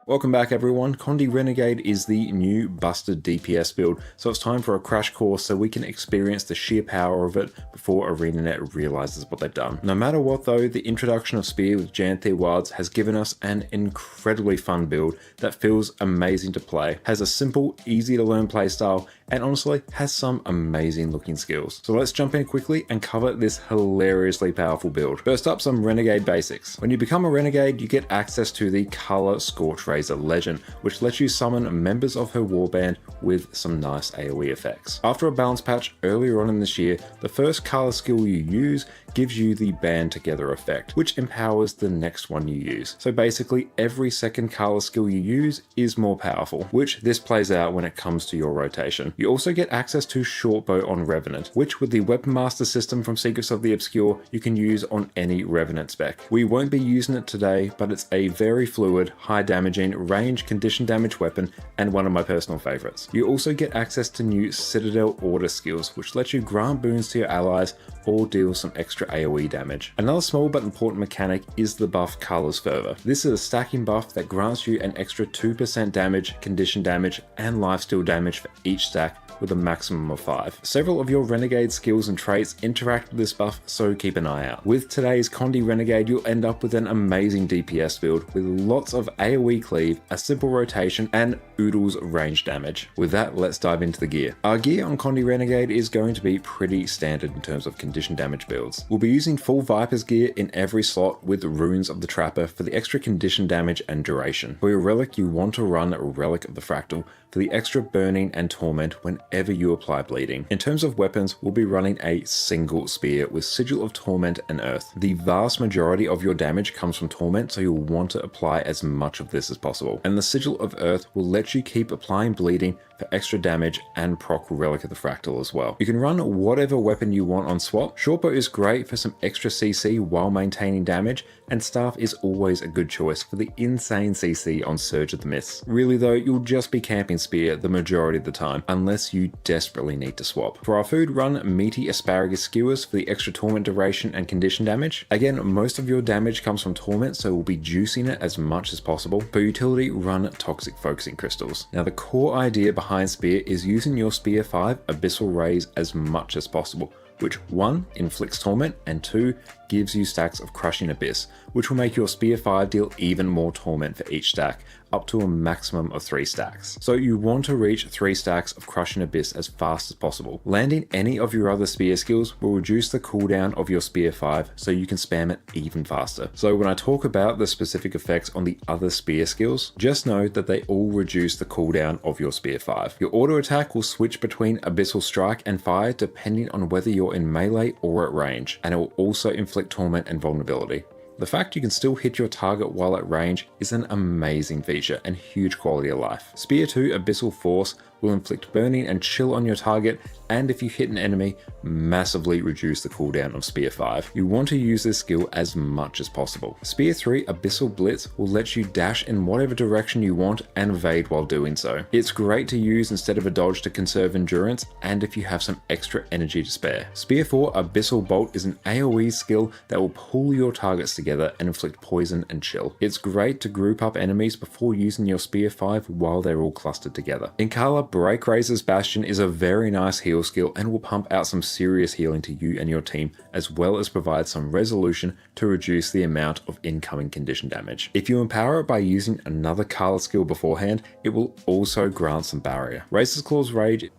Welcome back everyone. Condi Renegade is the new busted DPS build, so it's time for a crash course so we can experience the sheer power of it before ArenaNet realizes what they've done. No matter what though, the introduction of Spear with Janthe Wilds has given us an incredibly fun build that feels amazing to play, has a simple, easy to learn playstyle, and honestly has some amazing looking skills. So let's jump in quickly and cover this hilariously powerful build. First up, some Renegade basics. When you become a Renegade, you get access to the Color Scorch Razor Legend, which lets you summon members of her warband with some nice AoE effects. After a balance patch earlier on in this year, the first color skill you use gives you the band together effect, which empowers the next one you use. So basically every second color skill you use is more powerful, which this plays out when it comes to your rotation. You also get access to Shortbow on Revenant, which with the Weapon Master system from Secrets of the Obscure, you can use on any Revenant spec. We won't be using it today, but it's a very fluid, high damaging, range condition damage weapon, and one of my personal favorites. You also get access to new Citadel Order skills, which let you grant boons to your allies or deal some extra AoE damage. Another small but important mechanic is the buff Color's Fervor. This is a stacking buff that grants you an extra 2% damage, condition damage, and lifesteal damage for each stack with a maximum of 5. Several of your Renegade skills and traits interact with this buff, so keep an eye out. With today's Condi Renegade, you'll end up with an amazing DPS build with lots of AoE cleave, a simple rotation, and oodles range damage. With that, let's dive into the gear. Our gear on Condi Renegade is going to be pretty standard in terms of condition damage builds. We'll be using full Viper's gear in every slot with Runes of the Trapper for the extra condition damage and duration. For your relic, you want to run a Relic of the Fractal for the extra burning and torment whenever you apply bleeding. In terms of weapons, we'll be running a single spear with Sigil of Torment and Earth. The vast majority of your damage comes from torment, so you'll want to apply as much of this as possible. And the Sigil of Earth will let lets you keep applying bleeding for extra damage and proc Relic of the Fractal as well. You can run whatever weapon you want on swap. Shortbow is great for some extra CC while maintaining damage, and Staff is always a good choice for the insane CC on Surge of the Mists. Really though, you'll just be camping Spear the majority of the time, unless you desperately need to swap. For our food, run Meaty Asparagus Skewers for the extra torment duration and condition damage. Again, most of your damage comes from torment, so we'll be juicing it as much as possible. For utility, run Toxic Focusing Crystals. Now the core idea behind Spear is using your Spear 5 Abyssal Rays as much as possible, which 1 inflicts torment and 2 gives you stacks of Crushing Abyss, which will make your Spear 5 deal even more torment for each stack, up to a maximum of 3 stacks. So you want to reach 3 stacks of Crushing Abyss as fast as possible. Landing any of your other Spear skills will reduce the cooldown of your Spear 5 so you can spam it even faster. So when I talk about the specific effects on the other Spear skills, just know that they all reduce the cooldown of your Spear 5. Your auto attack will switch between Abyssal Strike and Fire depending on whether you're in melee or at range, and it will also inflict torment and vulnerability. The fact you can still hit your target while at range is an amazing feature and huge quality of life. Spear 2 Abyssal Force will inflict burning and chill on your target, and if you hit an enemy, massively reduce the cooldown of Spear 5. You want to use this skill as much as possible. Spear 3 Abyssal Blitz will let you dash in whatever direction you want and evade while doing so. It's great to use instead of a dodge to conserve endurance, and if you have some extra energy to spare. Spear 4 Abyssal Bolt is an AoE skill that will pull your targets together and inflict poison and chill. It's great to group up enemies before using your Spear 5 while they're all clustered together. Inkala Break Razor's Bastion is a very nice heal skill and will pump out some serious healing to you and your team, as well as provide some resolution to reduce the amount of incoming condition damage. If you empower it by using another Kala skill beforehand, it will also grant some barrier. Razor's Claw's Rage.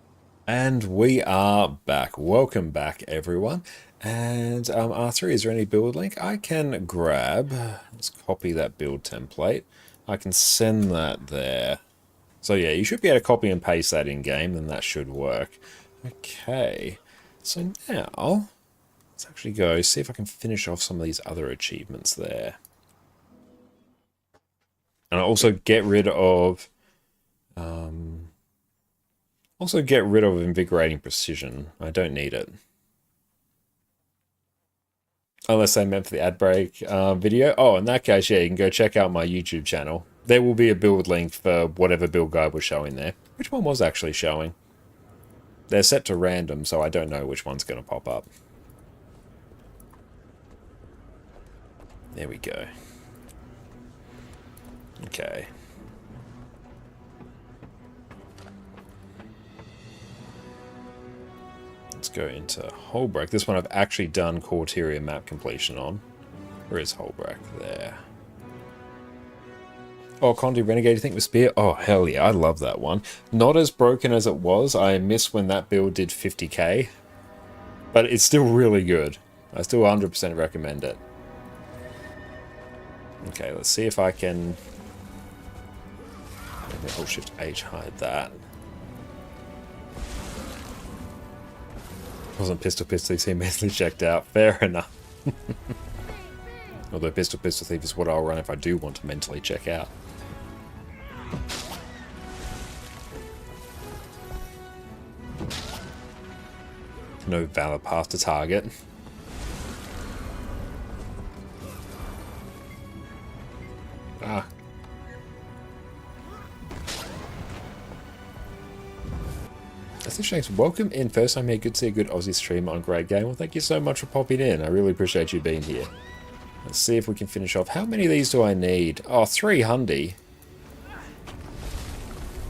And we are back. Welcome back, everyone. And R3, is there any build link? I can grab, let's copy that build template. I can send that there. So yeah, you should be able to copy and paste that in game, then that should work. Okay, so now let's actually go see if I can finish off some of these other achievements there. And I'll also get rid of Invigorating Precision. I don't need it. Unless they meant for the ad break video. Oh, in that case, yeah, you can go check out my YouTube channel. There will be a build link for whatever build guide was showing there. Which one was actually showing? They're set to random, so I don't know which one's going to pop up. There we go. Okay. Let's go into Holbrook. This one I've actually done Corteria map completion on. Where is Holbrook? There. Oh, Condi Renegade, you think with Spear? Oh, hell yeah, I love that one. Not as broken as it was. I miss when that build did 50k. But it's still really good. I still 100% recommend it. Okay, let's see if I can... Hold Shift H, hide that. Wasn't Pistol Thief, he mentally checked out. Fair enough. Although Pistol Thief is what I'll run if I do want to mentally check out. No valid path to target. Ah. That's interesting. Welcome in. First time here. Good to see a good Aussie stream on Great Game. Well, thank you so much for popping in. I really appreciate you being here. Let's see if we can finish off. How many of these do I need? Oh, 300.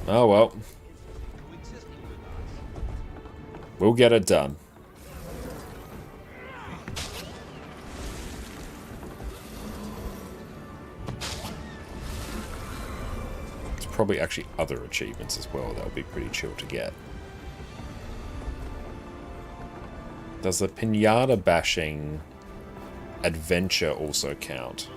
Oh, well. We'll get it done. There's probably actually other achievements as well that would be pretty chill to get. Does the pinata bashing adventure also count?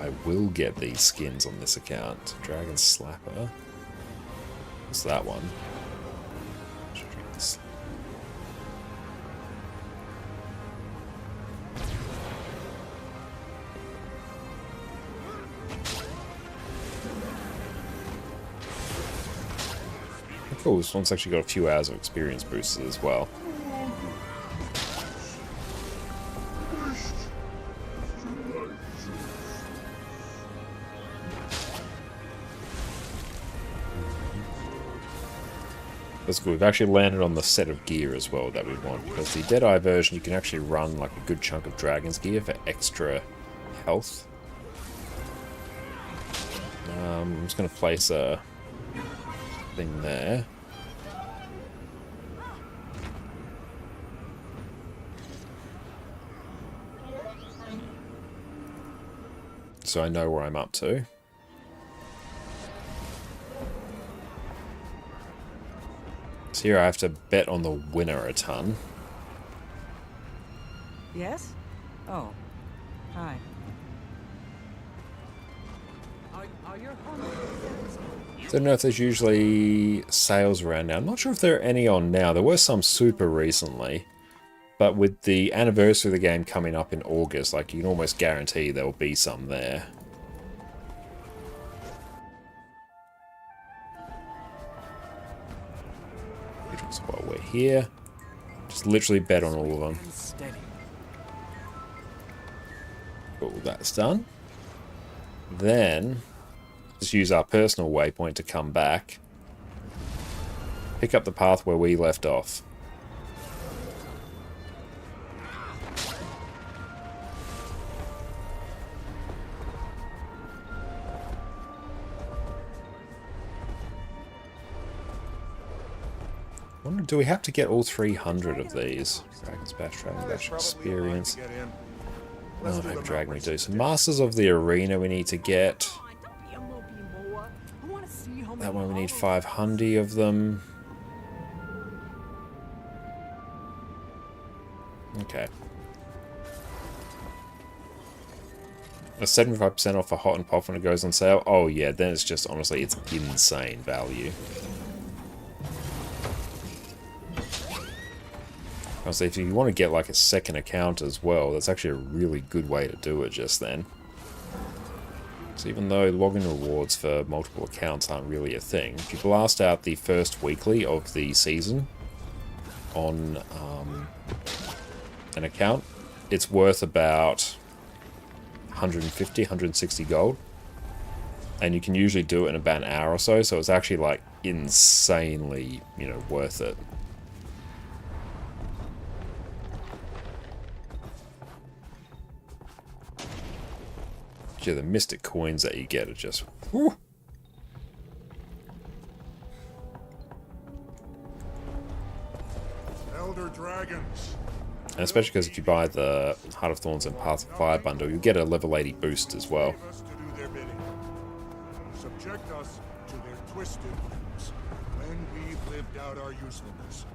I will get these skins on this account. Dragon Slapper. What's that one? Cool, this one's actually got a few hours of experience boosters as well. That's good. We've actually landed on the set of gear as well that we want, because the Deadeye version you can actually run like a good chunk of Dragon's gear for extra health. I'm just going to place a thing there. So I know where I'm up to. So here I have to bet on the winner a ton. Yes? Oh. Hi. Are your Don't know if there's usually sales around now. I'm not sure if there are any on now. There were some super recently. But with the anniversary of the game coming up in August, like, you can almost guarantee there will be some there. While we're here, just literally bet on all of them. Cool, that's done. Then, just use our personal waypoint to come back. Pick up the path where we left off. Do we have to get all 300 of these? Dragon's Bash, Dragon's Bash experience. Oh, maybe Dragon we do. So Masters of the Arena we need to get. That one we need 500 of them. Okay. A 75% off for Hot and Pop when it goes on sale. Oh yeah, then it's just, honestly, it's insane value. Honestly, if you want to get like a second account as well, that's actually a really good way to do it just then. So even though login rewards for multiple accounts aren't really a thing, if you blast out the first weekly of the season on an account, it's worth about 150, 160 gold. And you can usually do it in about an hour or so, so it's actually like insanely, you know, worth it. Yeah, the mystic coins that you get are just... Whew. Elder Dragons. And especially because if you buy the Heart of Thorns and Path of Fire bundle, you get a level 80 boost as well. Subject us to their twisted whims. When we've lived out our usefulness,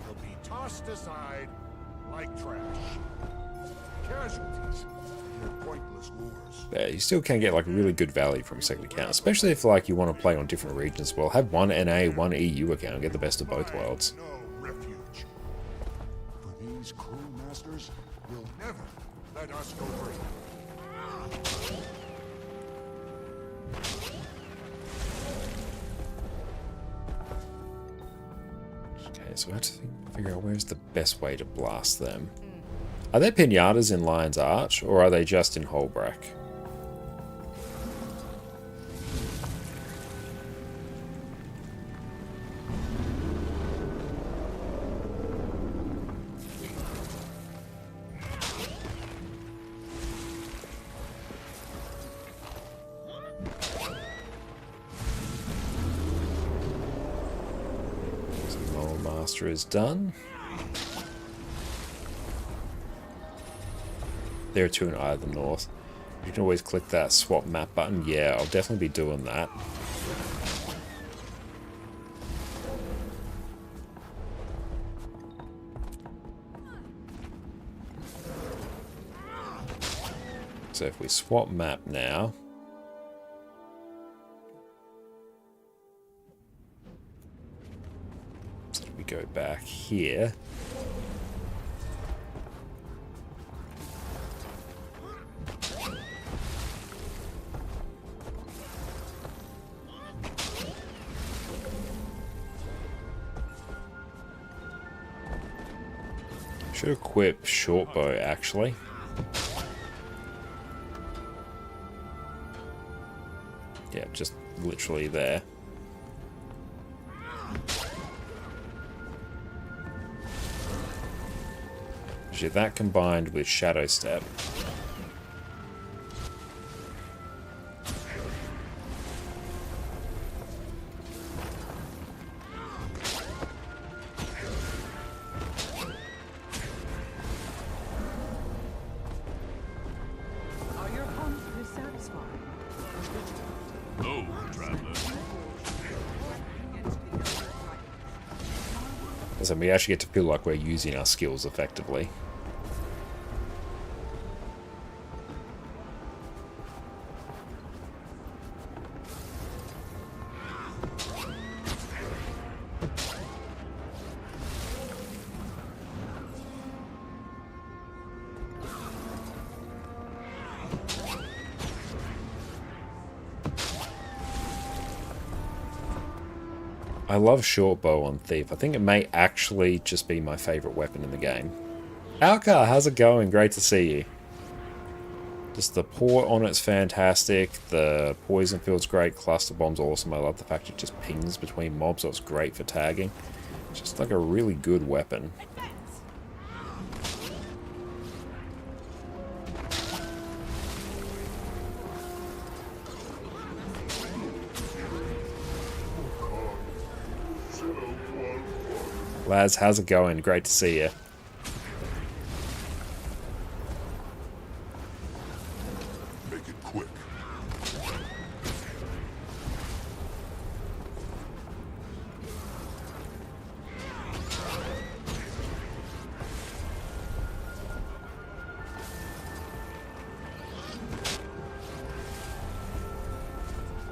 we'll be tossed aside like trash. Casualties in their pointless wars. Yeah, you still can get like a really good value from a second account, especially if like you want to play on different regions as well. Have one NA, one EU account and get the best of both worlds. No refuge. For these crew masters will never let us go free. Okay, so I have to figure out where's the best way to blast them. Are there pinatas in Lion's Arch, or are they just in Holbrack? Master is done. There are two in either north. You can always click that swap map button. Yeah, I'll definitely be doing that. So if we swap map now. So we go back here. Should equip short bow actually. Yeah, just literally there. Actually, that combined with Shadow Step. Are your homes dissatisfied? No, traveler. So we actually get to feel like we're using our skills effectively. I love short bow on Thief. I think it may actually just be my favorite weapon in the game. Alka, how's it going? Great to see you. Just the port on it's fantastic. The poison field's great. Cluster bomb's awesome. I love the fact it just pings between mobs, so it's great for tagging. It's just like a really good weapon. Laz, how's it going? Great to see you. Make it quick.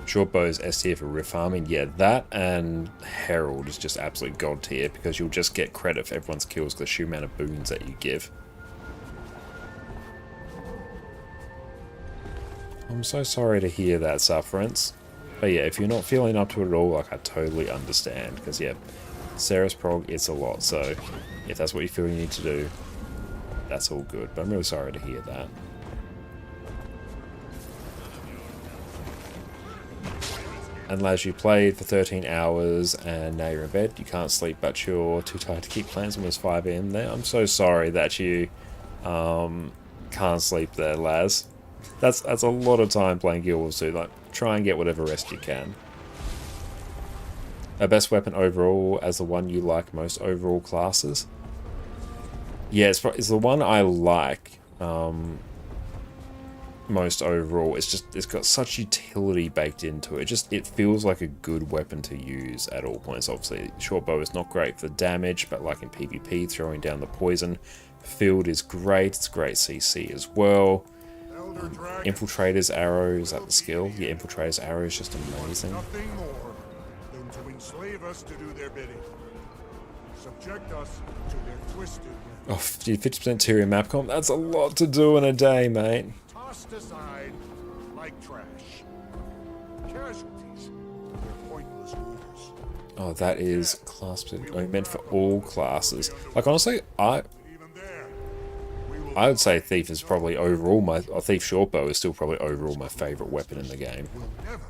Short bow's S tier for riff farming. Yeah, that and Herald is just absolute god tier because you'll just get credit for everyone's kills because the sheer amount of boons that you give. I'm so sorry to hear that, Sufferance. But yeah, if you're not feeling up to it at all, like, I totally understand. Because yeah, Sarah's prog, it's a lot. So if that's what you feel you need to do, that's all good. But I'm really sorry to hear that. Unless you played for 13 hours and now you're in bed, you can't sleep, but you're too tired to keep plans when it's 5 AM there. I'm so sorry that you can't sleep there, Laz. That's a lot of time playing Guild Wars 2. Like, try and get whatever rest you can. A best weapon overall as the one you like most overall classes? Yeah, it's the one I like most overall. It's got such utility baked into it. It feels like a good weapon to use at all points. Obviously, short bow is not great for damage, but like in PvP, throwing down the poison field is great. It's great CC as well. Infiltrator's arrow, is that the skill? Yeah, Infiltrator's arrow is just amazing. Nothing more than to enslave us to do their bidding. Subject us to their twisted Oh, 50% Tyrion map comp. That's a lot to do in a day, mate. tossed aside like trash. Casualties to their pointless wars. Oh, that is class specific. Oh, meant for all classes. Like, honestly, I Even there, would say Thief is probably overall Thief Shortbow is still probably overall my favorite weapon in the game. will never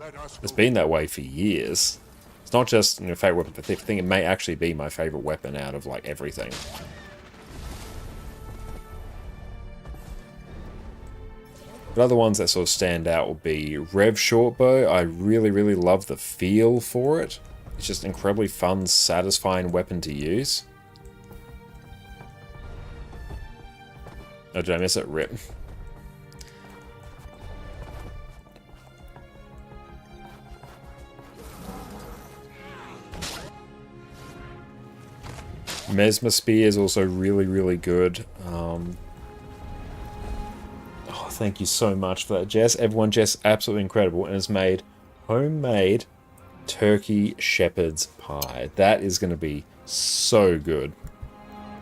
let us It's go. been that way for years. It's not just my favorite weapon for Thief. I think it may actually be my favorite weapon out of like everything. But other ones that sort of stand out will be Rev Shortbow. I really, really love the feel for it. It's just an incredibly fun, satisfying weapon to use. Oh, did I miss it? Rip. Mesmer Spear is also really, really good. Oh, thank you so much for that, Jess. Everyone, Jess, absolutely incredible, and has made homemade turkey shepherd's pie. That is going to be so good.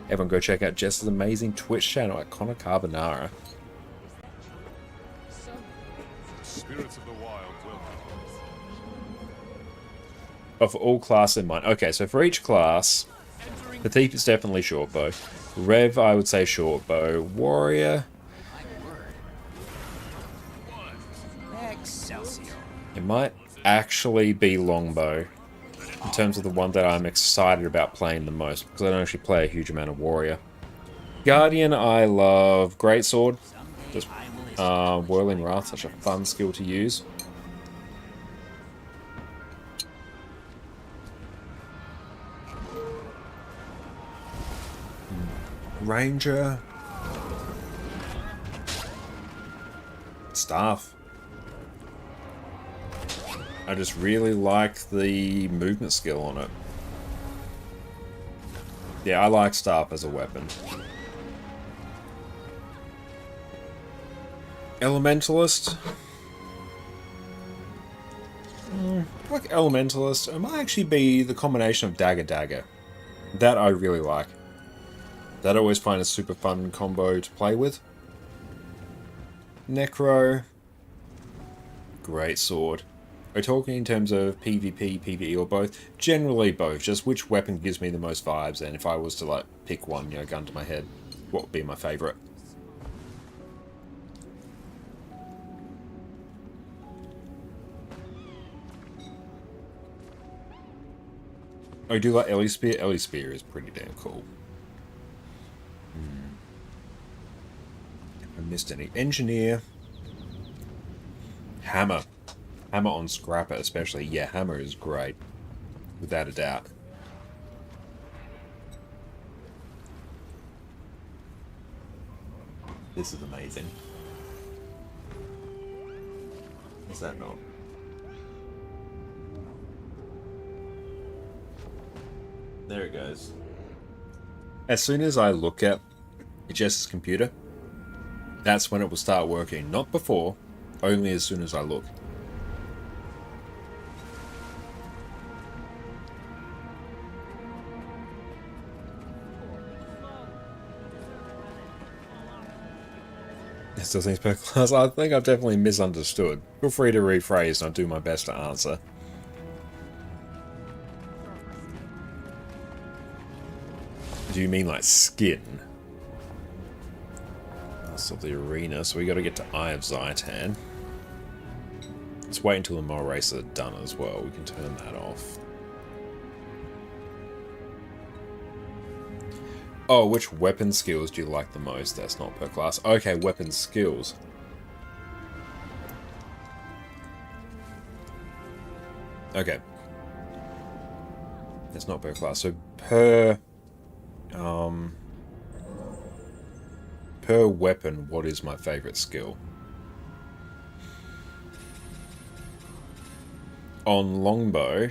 Everyone go check out Jess's amazing Twitch channel at ConnorConCarne. Spirits of the wild will. Oh, for all classes in mind. Okay, so for each class, the thief is definitely short bow. Rev, I would say short bow. Warrior, it might actually be longbow in terms of the one that I'm excited about playing the most, because I don't actually play a huge amount of warrior. Guardian, I love greatsword. Just whirling wrath, such a fun skill to use. Ranger, staff. I just really like the movement skill on it. Yeah, I like staff as a weapon. Elementalist. I like Elementalist. It might actually be the combination of Dagger. That I really like. That I always find a super fun combo to play with. Necro. Great sword. We're talking in terms of PvP, PvE, or both. Generally both. Just which weapon gives me the most vibes, and if I was to like pick one, you know, gun to my head, what would be my favourite? I do like Ellie Spear. Ellie Spear is pretty damn cool. Have I missed any? Engineer. Hammer. Hammer on Scrapper especially. Yeah, Hammer is great. Without a doubt. This is amazing. Is that not? There it goes. As soon as I look at Jess's computer, that's when it will start working. Not before, only as soon as I look. It still seems per class. I think I've definitely misunderstood. Feel free to rephrase and I'll do my best to answer. Do you mean like skin? That's of the arena, so we got to get to Eye of Zaitan. Let's wait until the Mole Racer are done as well. We can turn that off. Oh, which weapon skills do you like the most? That's not per class. Okay, weapon skills. Okay. That's not per class. So per weapon, what is my favorite skill? On longbow,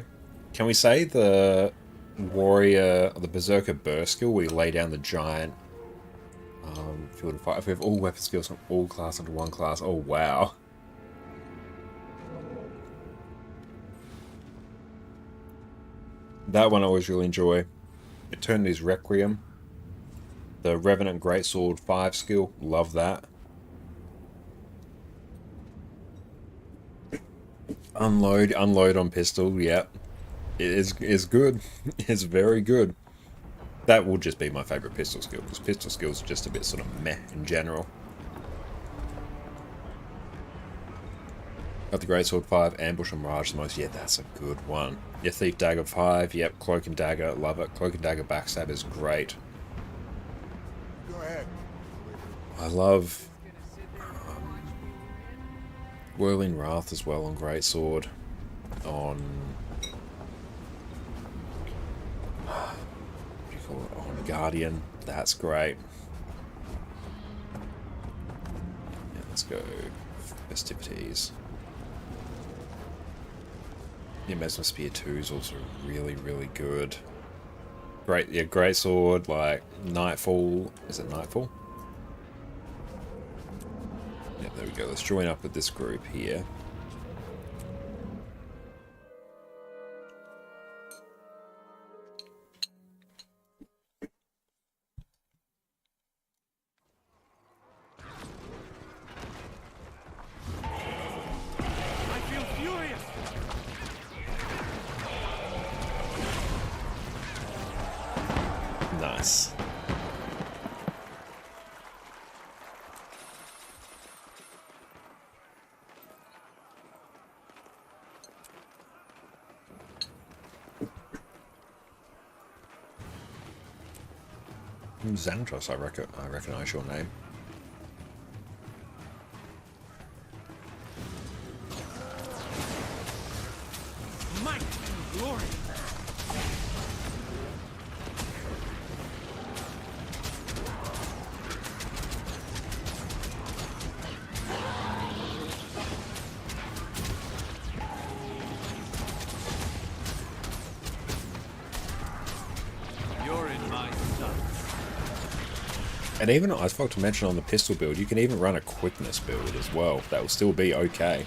can we say the warrior, the berserker burst skill, where you lay down the giant field of fire? If we have all weapon skills from all class under one class, oh wow. That one I always really enjoy. Eternity's Requiem. The Revenant Greatsword 5 skill, love that. Unload on pistol, yep. It is good. It's very good. That will just be my favourite pistol skill, because pistol skills are just a bit sort of meh in general. Got the Greatsword 5, Ambush and Mirage the most. Yeah, that's a good one. Yeah, Thief Dagger 5, yep, Cloak and Dagger, love it. Cloak and Dagger Backstab is great. Go ahead. I love Whirling Wrath as well on Greatsword. On what do you call it? On Guardian. That's great. Yeah, let's go Festivities. Yeah, Mesmer Spear 2 is also really, really good. Great, yeah, Greatsword, like Nightfall. Is it Nightfall? Yep, There we go. Let's join up with this group here. I feel furious. Nice. Xanatos, I recognize your name. Might and glory. You're in my sight. And even, I forgot to mention on the pistol build, you can even run a quickness build as well. That will still be okay.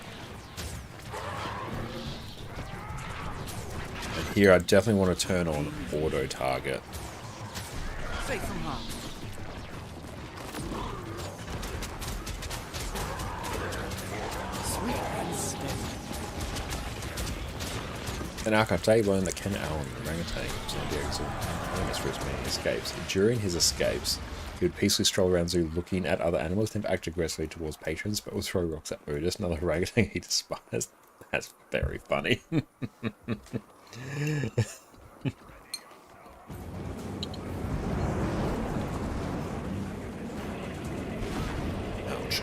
And here I definitely want to turn on auto target. Safe from harm. Sweet and steady. An archive table learned that Ken Allen, the orangutan, was many escapes. During his escapes, he would peacefully stroll around zoo looking at other animals, then act aggressively towards patrons, but would throw rocks at Otis, another orangutan he despised. That's very funny. Ouch.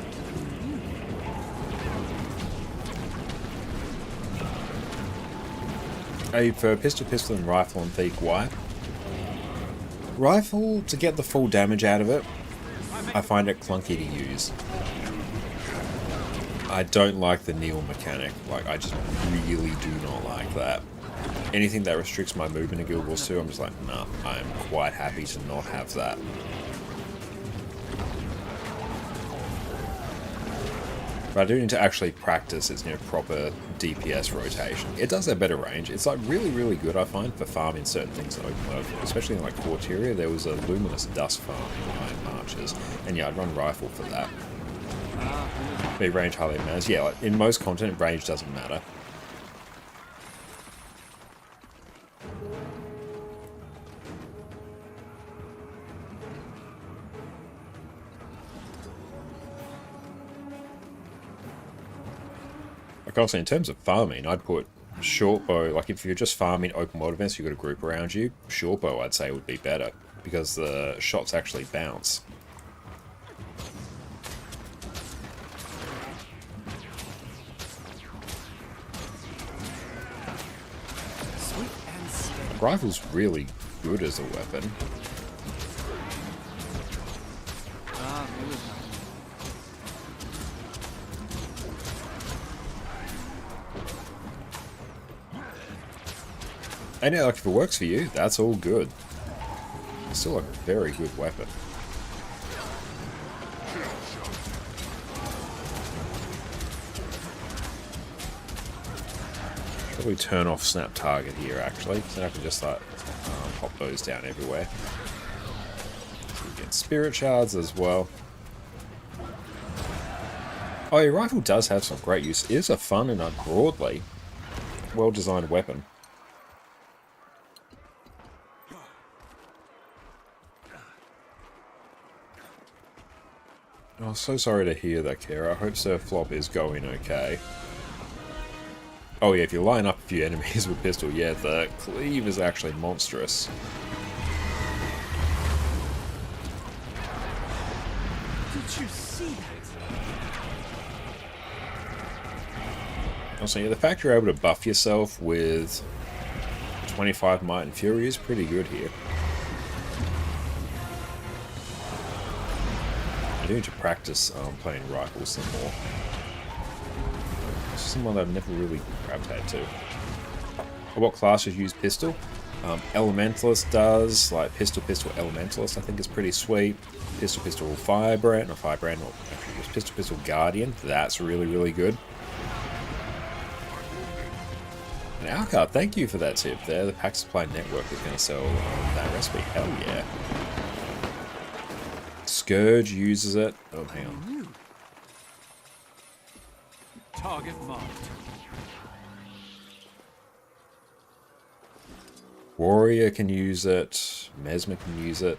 For pistol, and rifle and thick white. Rifle, to get the full damage out of it, I find it clunky to use. I don't like the kneel mechanic. Like, I just really do not like that. Anything that restricts my movement in Guild Wars 2, I'm just like, nah, I'm quite happy to not have that. But I do need to actually practice its proper DPS rotation. It does have better range. It's like really, really good, I find, for farming certain things in open world. Especially in like Quarteria, there was a luminous dust farm in Iron Marches. And yeah, I'd run rifle for that. But range hardly matters. Yeah, like in most content, range doesn't matter. Like also in terms of farming, I'd put short bow, like if you're just farming open world events, you've got a group around you, short bow I'd say would be better, because the shots actually bounce. Sweet and steady. Rifle's really good as a weapon. Ah, really. And yeah, like if it works for you, that's all good. It's still a very good weapon. Probably turn off snap target here actually, so I can just like pop those down everywhere. So you get spirit shards as well. Oh, your rifle does have some great use. It is a fun and a broadly well-designed weapon. Oh, so sorry to hear that, Kara. I hope Sir Flop is going okay. Oh yeah, if you line up a few enemies with pistol, yeah, the cleave is actually monstrous. Did you see that? Also, yeah, the fact you're able to buff yourself with 25 Might and Fury is pretty good here. I do need to practice playing rifles some more. It's someone that I've never really gravitated to. What classes use pistol? Elementalist does, like pistol Elementalist I think is pretty sweet. Pistol Firebrand, or Firebrand, or actually just Pistol Guardian. That's really, really good. And Alcard, thank you for that tip there. The Pack Supply Network is going to sell that recipe. Hell yeah. Scourge uses it. Oh, hang on. Target marked. Warrior can use it. Mesmer can use it.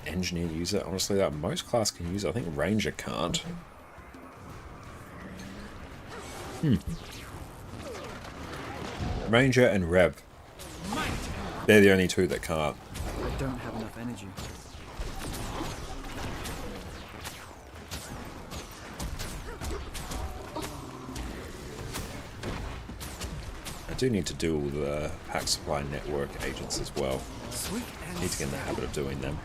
Engineer use it. Honestly, that most class can use it. I think Ranger can't. Ranger and Rev. They're the only two that can't. I don't have enough energy. I do need to do all the Pack Supply Network agents as well. Sweet and Need to get in the habit of doing them.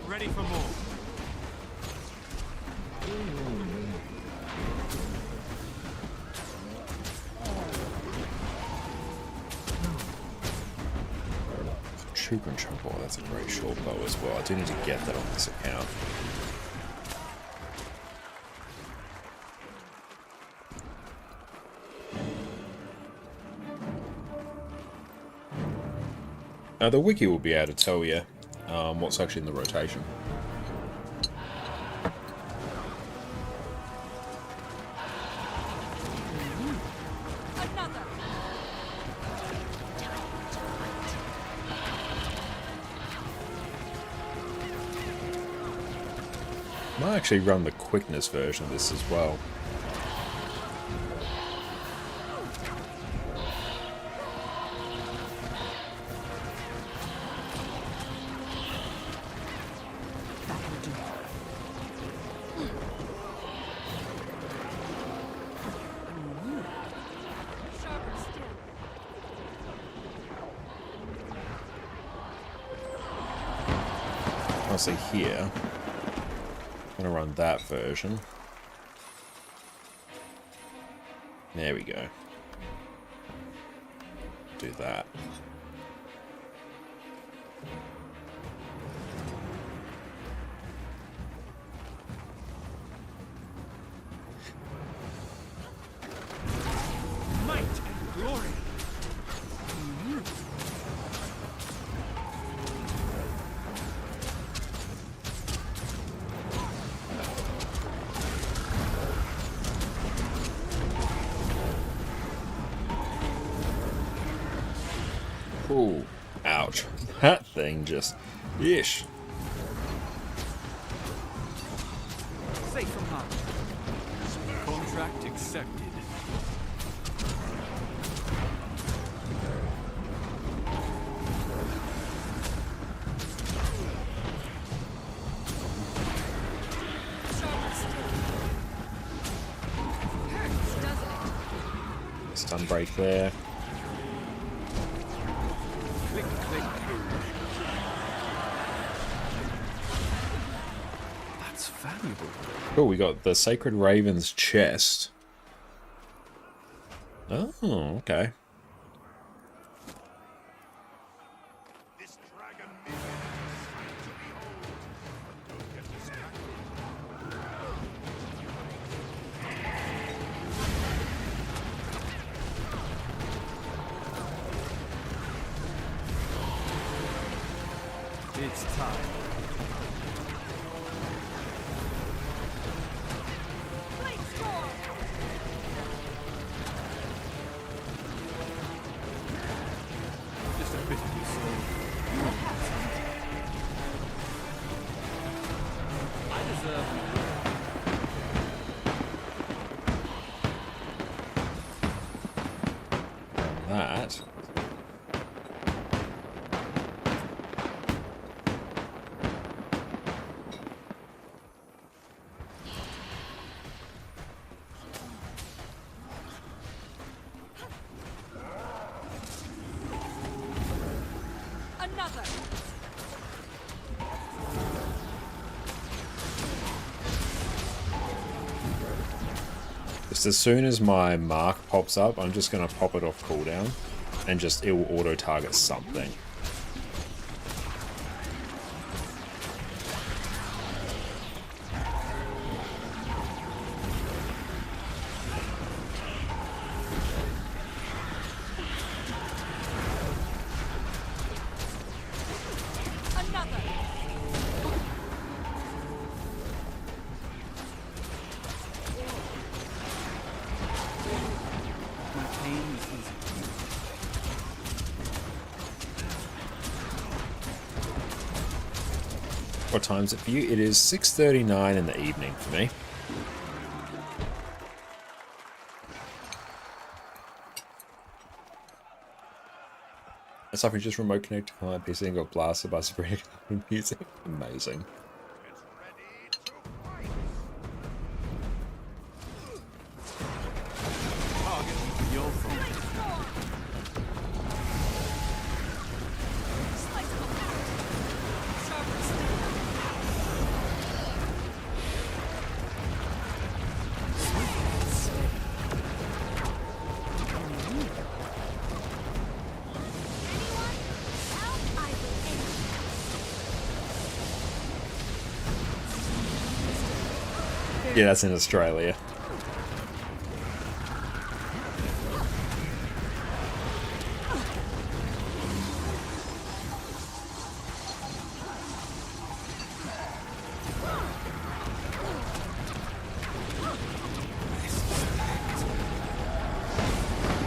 Ready for more. True Control Ball, that's a great short bow as well. I do need to get that on this account. The wiki will be able to tell you what's actually in the rotation. Another. Might actually run the quickness version of this as well. Sharper still. Honestly, here, I'm gonna run that version. There we go. Do that. Might and glory. Ooh, ouch. That thing just... Ish. safe from harm. Contract accepted. Sharper still. Hurts, doesn't it? Stun break there. Click, click. That's valuable. Oh, we got the Sacred Raven's chest. Oh, okay. This dragon minion is sight to behold. Don't get distracted. It's time. Blade storm. Just a bit of your soul. I deserve That. Another. Just as soon as my mark pops up, I'm just going to pop it off cooldown, and just it will auto-target something. Another. My pain is easy. What time is it for you? It is 6:39 in the evening for me. It's like we just remote connected to my PC and got blasted by Sabrina Carpenter music. Amazing. It's ready to fight. Target. You're from. Blade storm. Slice them apart. Sharper steel. Anyone? Help! I will end. Yeah, that's in Australia.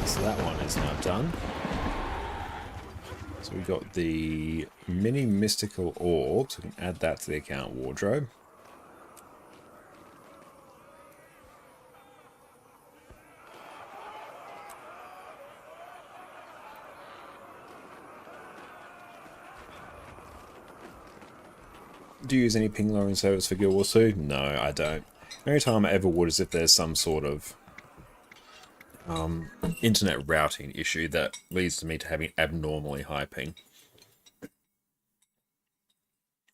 So that one is now done. So we got the mini mystical orb, so we can add that to the account wardrobe. Do you use any ping lowering service for Guild Wars 2? No, I don't. The only time I ever would is if there's some sort of internet routing issue that leads to me to having abnormally high ping.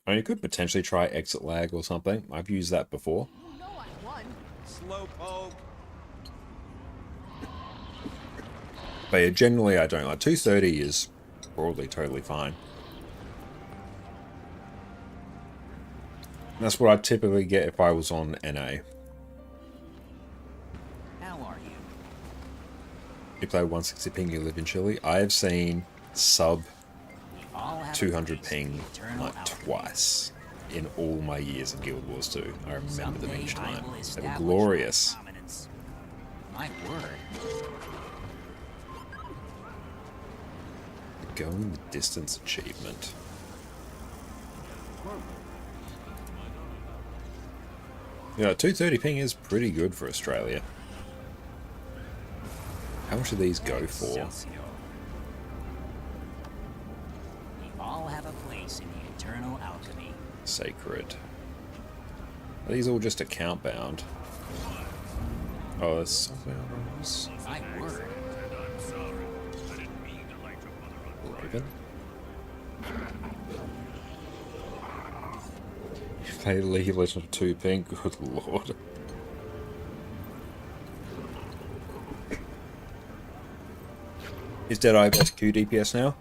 I mean, you could potentially try exit lag or something. I've used that before. You know I won. Slowpoke. But yeah, generally I don't. Like 230 is broadly totally fine. That's what I'd typically get if I was on NA. How are you? You play 160 ping, you live in Chile. I have seen sub 200 ping like twice in all my years of Guild Wars 2. I remember them each time. They were glorious. My word. The Going the Distance achievement. Yeah, 230 ping is pretty good for Australia. How much do these go for? Excelsior. We all have a place in the eternal alchemy. Sacred. Are these all just account bound? Oh, there's something else. My word. Raven? If they League of Legends 2 ping, good lord. Is Deadeye best Q DPS now?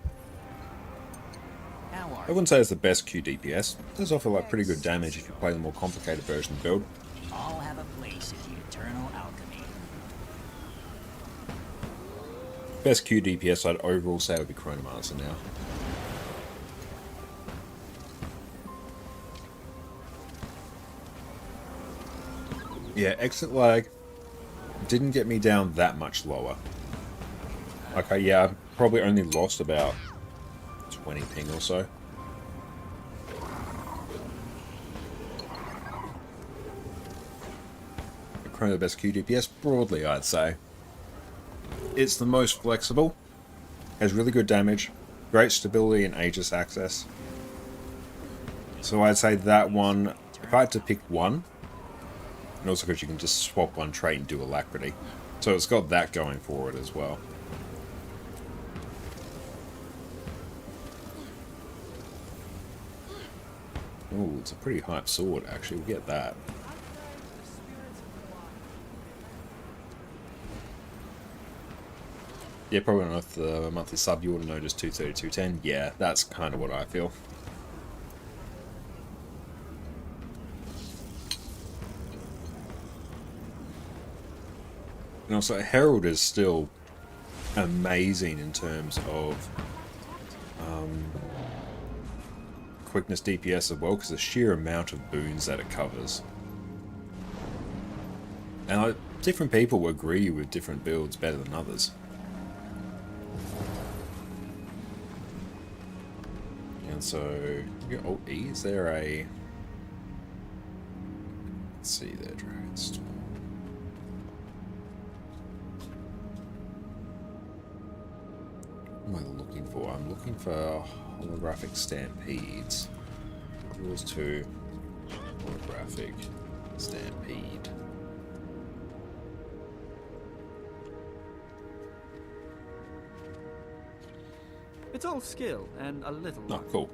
How are I wouldn't say it's the best Q DPS. It does offer like pretty good damage if you play the more complicated version of the build. we all have a place in the eternal alchemy. Best Q DPS I'd overall say would be Chronomancer now. Yeah, exit lag didn't get me down that much lower. Okay, yeah, I've probably only lost about 20 ping or so. Chrono the best Q DPS, broadly I'd say. It's the most flexible, has really good damage, great stability and Aegis access. So I'd say that one, if I had to pick one, and also because you can just swap one trait and do Alacrity. So it's got that going for it as well. Ooh, it's a pretty hype sword actually, we'll get that. Yeah, probably not with the monthly sub, you ought to know just 230, 210. Yeah, that's kind of what I feel. And also, Herald is still amazing in terms of quickness DPS as well, because the sheer amount of boons that it covers. And different people agree with different builds better than others. And so, oh, is there a... Let's see there, Dragonstorm. What am I looking for? I'm looking for holographic stampedes. Rules 2, holographic stampede. It's all skill and a little Oh, luck. cool.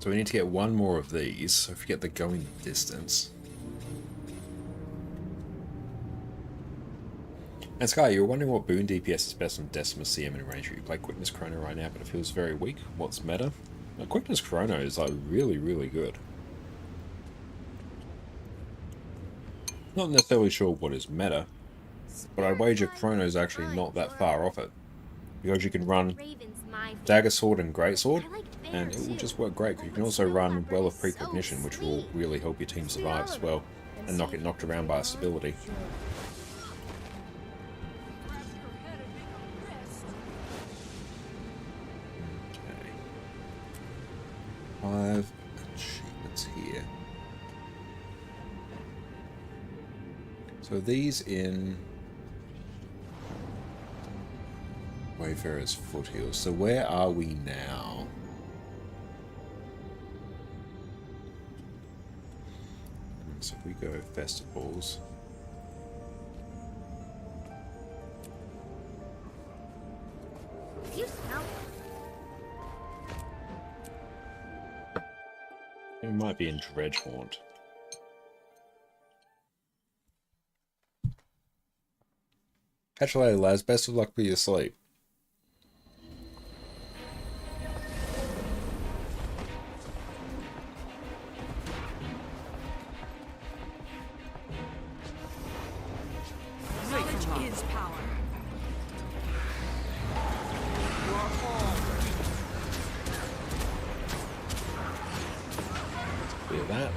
So we need to get one more of these, so if you get the going distance. And Sky, you were wondering what boon DPS is best on Decimus CM and range. You play Quickness Chrono right now, but it feels very weak. What's meta? Now, Quickness Chrono is like really, really good. Not necessarily sure what is meta, but I wager Chrono is actually not that far off it. Because you can run Dagger Sword and Great Sword, and it will just work great, because you can also run Well of Precognition, which will really help your team survive as well, and not get knocked around by stability. Okay. 5 achievements here. So these in Wayfarer's Foothills. So where are we now? So if we go festivals. You smell It might be in Dredgehaunt. Catch you later, lads. Best of luck with your sleep. knowledge is power. Clear that.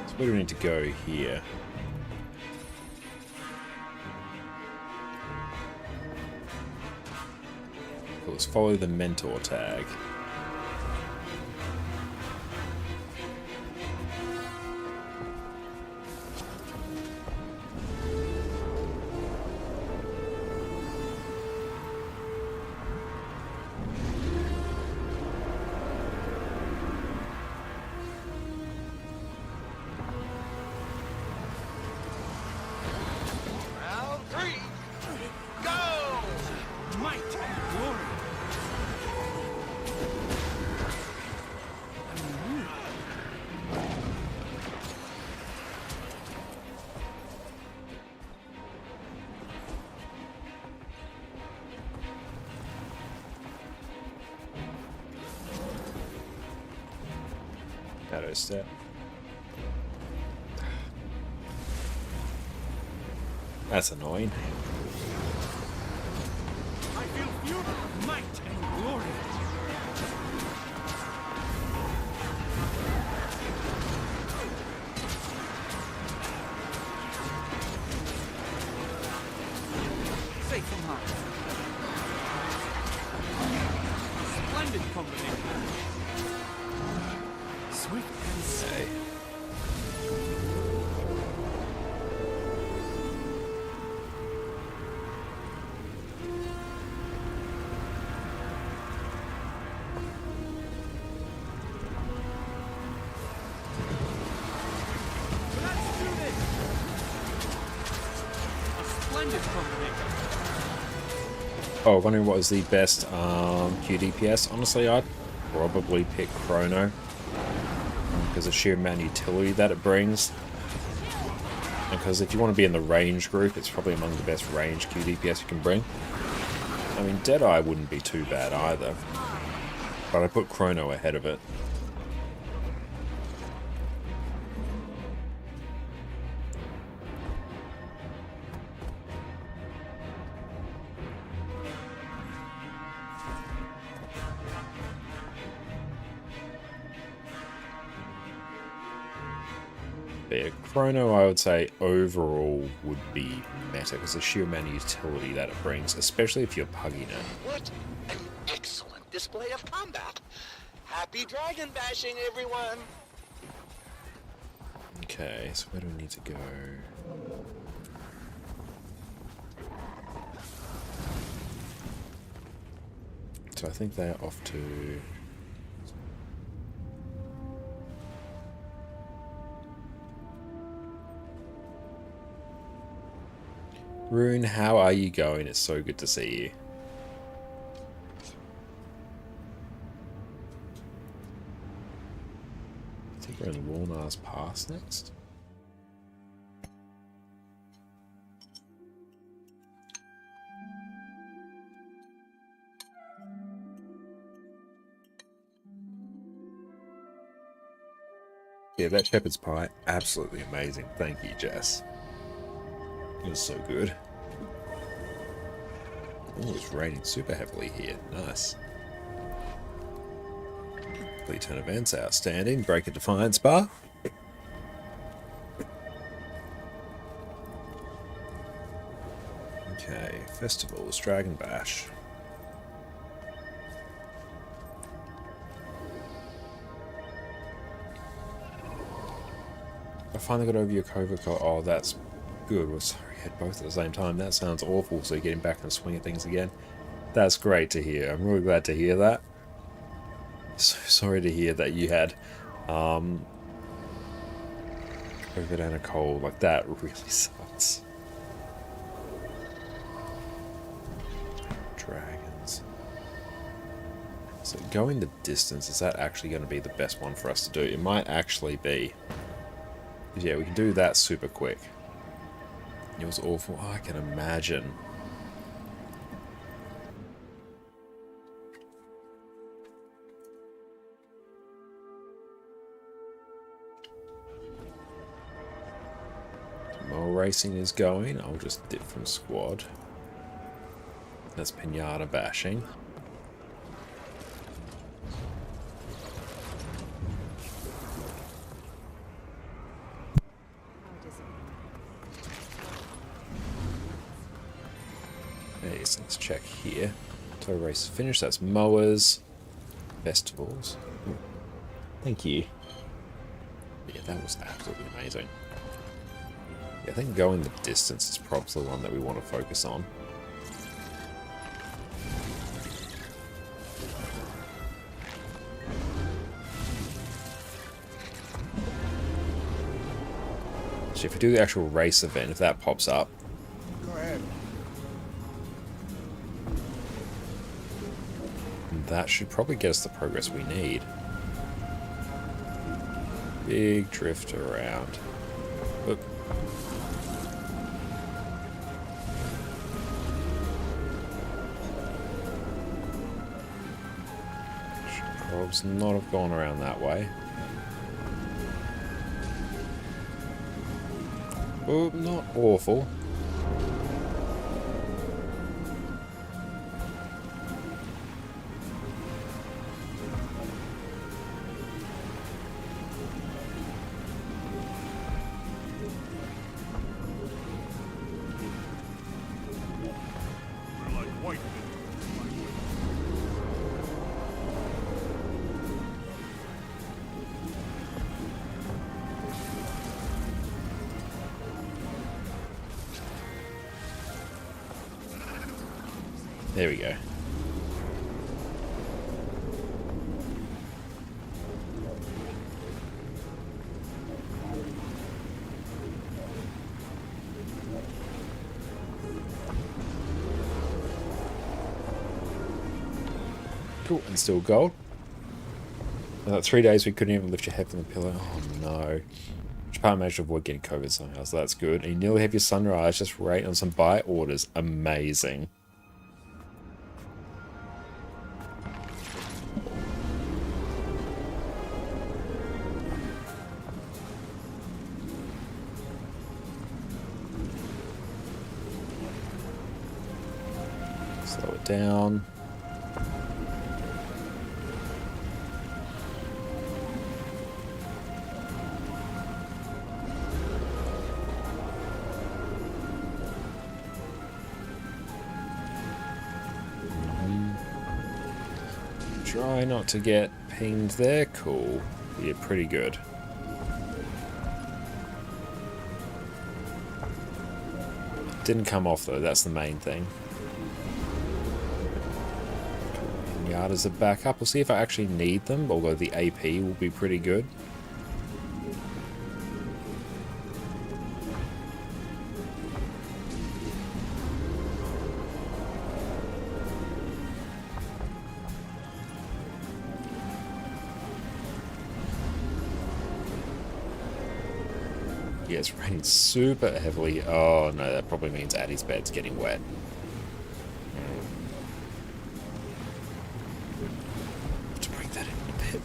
So where do we need to go here? Cool, let's follow the mentor tag. Round 3, go! Might and glory. Shadow step. That's annoying. I feel fury, might and glory. Safe from harm. Splendid combination. Swift and Okay. let's do this. A splendid combination. Oh, wondering what is the best QDPS? Honestly, I'd probably pick Chrono. because of sheer amount of utility that it brings. And because if you want to be in the range group, it's probably among the best range QDPS you can bring. I mean, Deadeye wouldn't be too bad either, but I put Chrono ahead of it. Yeah, Chrono, I would say, overall would be meta because the sheer amount of utility that it brings, especially if you're pugging it. What an excellent display of combat. Happy dragon bashing, everyone. Okay, so where do we need to go? So I think they're off to... Rune, how are you going? It's so good to see you. I think we're in Warnar's Pass next. Yeah, that shepherd's pie, absolutely amazing. Thank you, Jess. It was so good. Oh, it's raining super heavily here. Nice. Complete turn events, outstanding. Break a Defiance bar. Okay, festivals, Dragon Bash. I finally got over your COVID cold. Oh, that's good. We're sorry we had both at the same time. That sounds awful, so you're getting back in the swing of things again. That's great to hear. I'm really glad to hear that. So sorry to hear that you had COVID and a cold. Like, that really sucks. Dragons. So going the distance, is that actually going to be the best one for us to do? It might actually be. Yeah, we can do that super quick. It was awful. Oh, I can imagine. Mole racing is going. I'll just dip from squad. That's pinata bashing. Okay, so let's check here. Toy race finished. That's mowers. Festivals. Ooh. Thank you. Yeah, that was absolutely amazing. Yeah, I think going the distance is probably the one that we want to focus on. So if we do the actual race event, if that pops up, Go ahead. that should probably get us the progress we need. Big drift around. Oop. Should probs not have gone around that way. Oh, not awful. We're like white men. There we go. Cool, and still gold. Like 3 days we couldn't even lift your head from the pillow. Oh no. Japan managed to avoid getting COVID somehow, so that's good. And you nearly have your sunrise just waiting on some buy orders. Amazing. Slow it down. Try not to get pinged there. Cool. Yeah, pretty good. Didn't come off though, that's the main thing. Yadas are back up. We'll see if I actually need them, although the AP will be pretty good. Yeah, it's raining super heavily. Oh no, that probably means Addie's bed's getting wet. To bring that in a bit.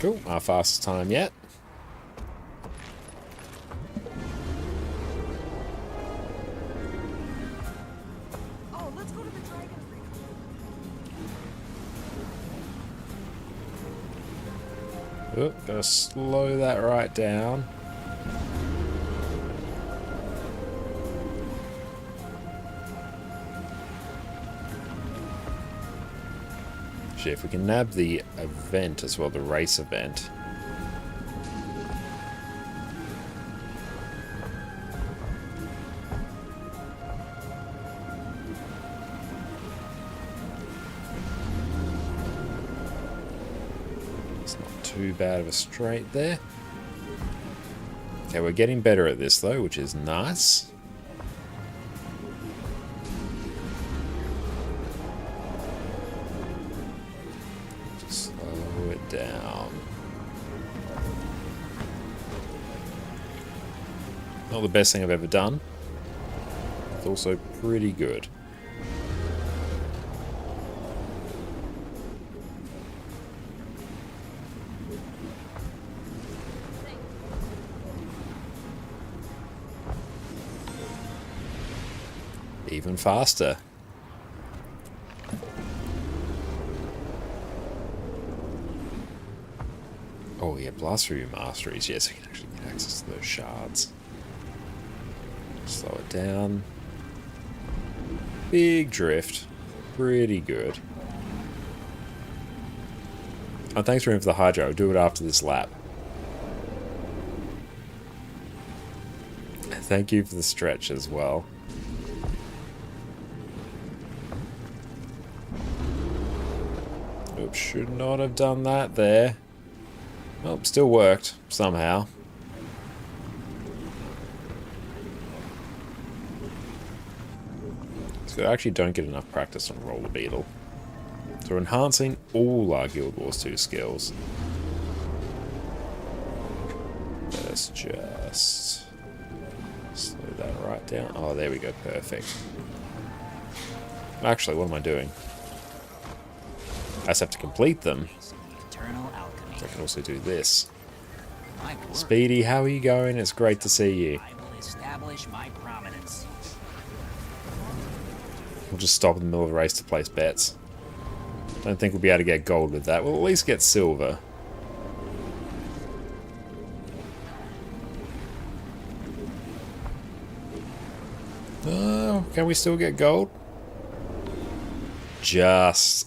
Cool, our fastest time yet. Oh, let's go to the dragon arena. Oop, gotta slow that right down. Shit, if we can nab the event as well, the race event. It's not too bad of a straight there. Okay, we're getting better at this though, which is nice. Slow it down. Not the best thing I've ever done. It's also pretty good. Even faster. Oh yeah, blast through your masteries. Yes, we can actually get access to those shards. Slow it down. Big drift. Pretty good. Oh, thanks for the hydro. I'll do it after this lap. Thank you for the stretch as well. Oops, should not have done that there. Well, still worked, somehow. So I actually don't get enough practice on Roller Beetle. So we're enhancing all our Guild Wars 2 skills. Let's just slow that right down. Oh, there we go, perfect. Actually, what am I doing? I just have to complete them. Eternal alchemy. I can also do this. My word, Speedy, how are you going? It's great to see you. I will establish my prominence. We'll just stop in the middle of the race to place bets. Don't think we'll be able to get gold with that. We'll at least get silver. Oh, can we still get gold? Just.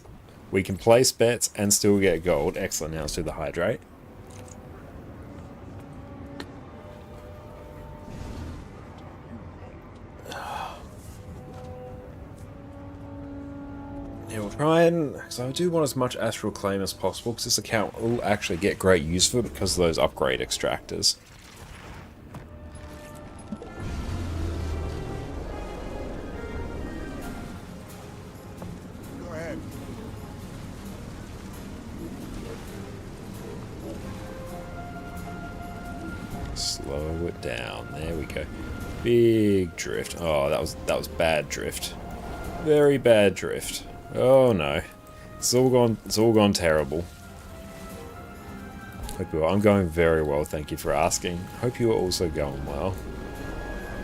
We can place bets and still get gold. Excellent. Now let's do the hydrate. Yeah, we'll try and... So I do want as much Astral Claim as possible, because this account will actually get great use for it because of those upgrade extractors. Go ahead. Slow it down. There we go. Big drift. Oh, that was bad drift. Very bad drift. Oh no. It's all gone terrible. Hope you are. I'm going very well, thank you for asking. Hope you are also going well.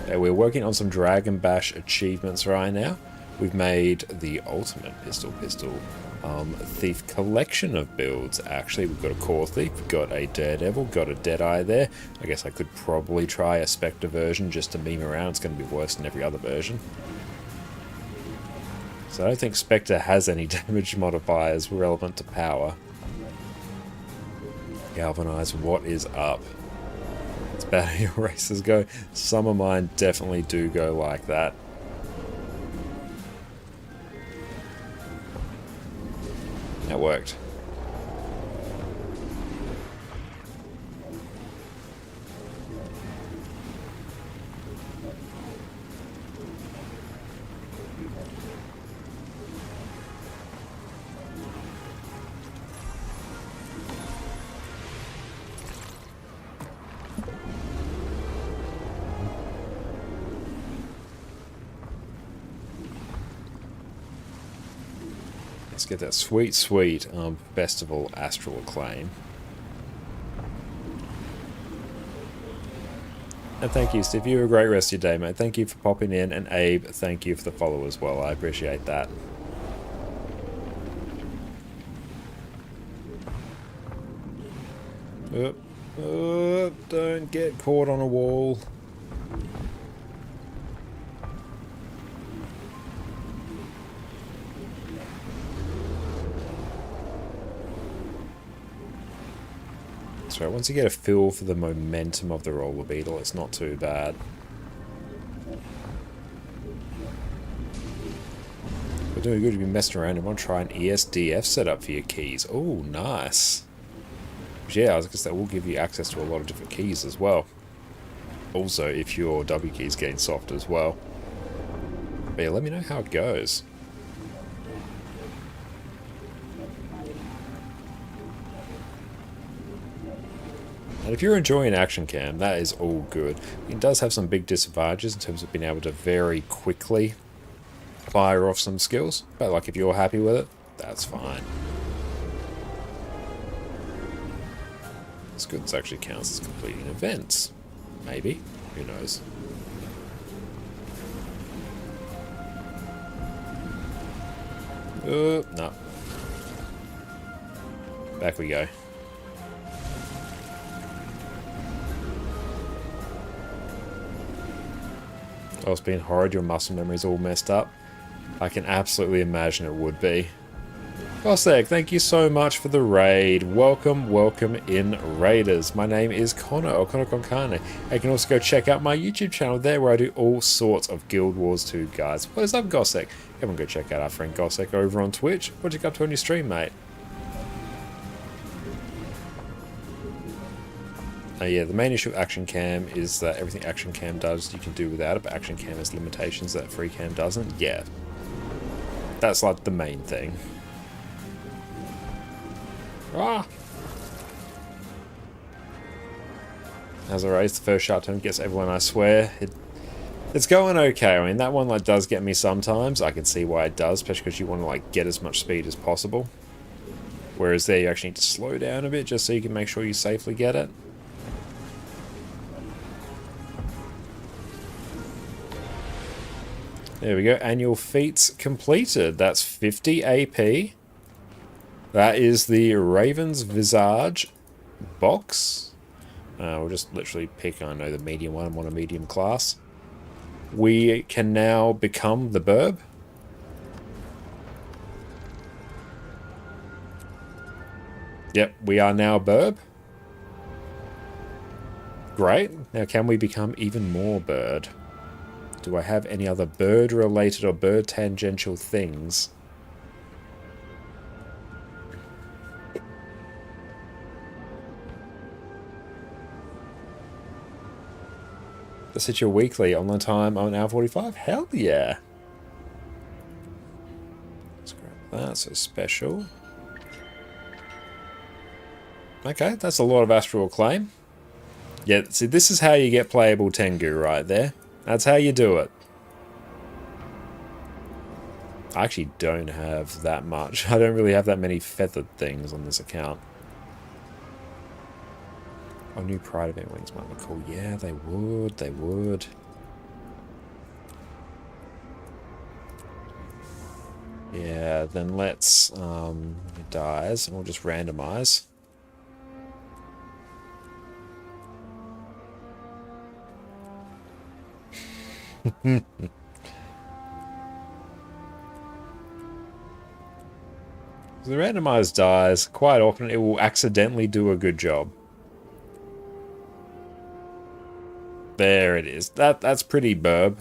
Okay, we're working on some Dragon Bash achievements right now. We've made the ultimate pistol thief collection of builds. Actually, we've got a core thief, we've got a daredevil, got a deadeye there. I guess I could probably try a Spectre version just to meme around. It's going to be worse than every other version. So I don't think Spectre has any damage modifiers relevant to power. Galvanize, what is up? It's bad how your races go. Some of mine definitely do go like that. That worked. Let's get that sweet Festival Astral Acclaim. And thank you, Steve. You have a great rest of your day, mate. Thank you for popping in. And Abe, thank you for the follow as well. I appreciate that. Don't get caught on a wall. That's right, once you get a feel for the momentum of the roller beetle, it's not too bad. We're doing good to be messing around and want to try an ESDF setup for your keys. Oh, nice. Yeah, I guess that will give you access to a lot of different keys as well. Also, if your W key is getting soft as well. But yeah, let me know how it goes. And if you're enjoying Action Cam, that is all good. It does have some big disadvantages in terms of being able to very quickly fire off some skills. But like if you're happy with it, that's fine. It's good. This actually counts as completing events. Maybe. Who knows? No. Back we go. Oh, it's been horrid. Your muscle memory's all messed up. I can absolutely imagine it would be. Cossack, thank you so much for the raid. Welcome, welcome in Raiders. My name is Connor, or ConnorConCarne. You can also go check out my YouTube channel there where I do all sorts of Guild Wars 2 guides. What is up, Cossack? Everyone go check out our friend Cossack over on Twitch. What did you get up to on your stream, mate? Yeah, the main issue with Action Cam is that everything Action Cam does you can do without it, but Action Cam has limitations that Free Cam doesn't. Yeah. That's like the main thing. Ah! As I raise the first shot to him, gets everyone, I swear. It's going okay. I mean, that one like does get me sometimes. I can see why it does, especially because you want to like get as much speed as possible. Whereas there you actually need to slow down a bit just so you can make sure you safely get it. There we go. Annual feats completed. That's 50 AP. That is the Raven's Visage box. We'll just literally pick, I know, the medium one. I want a medium class. We can now become the Burb. Yep, we are now Burb. Great. Now can we become even more bird? Do I have any other bird-related or bird-tangential things? That's it, your weekly online time on hour 45? Hell yeah! Let's grab that, so special. Okay, that's a lot of Astral Acclaim. Yeah, see, this is how you get playable Tengu right there. That's how you do it. I actually don't have that much. I don't really have that many feathered things on this account. Oh, new Pride event wings might be cool. Yeah, they would. They would. Yeah, then let's it dies and we'll just randomize. The randomized dies, quite often it will accidentally do a good job. There it is. That's pretty burb.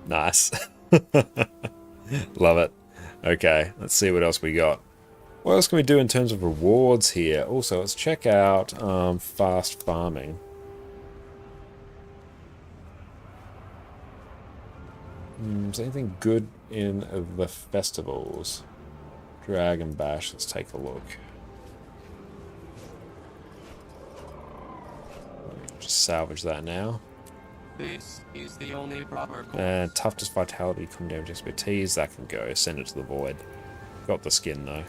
Nice. Love it. Okay, let's see what else we got. What else can we do in terms of rewards here? Also, let's check out fast farming. Is anything good in the festivals? Dragon Bash, let's take a look. Just salvage that now. This is the only proper course. And toughness, vitality, come damage, expertise, that can go. Send it to the void. Got the skin though.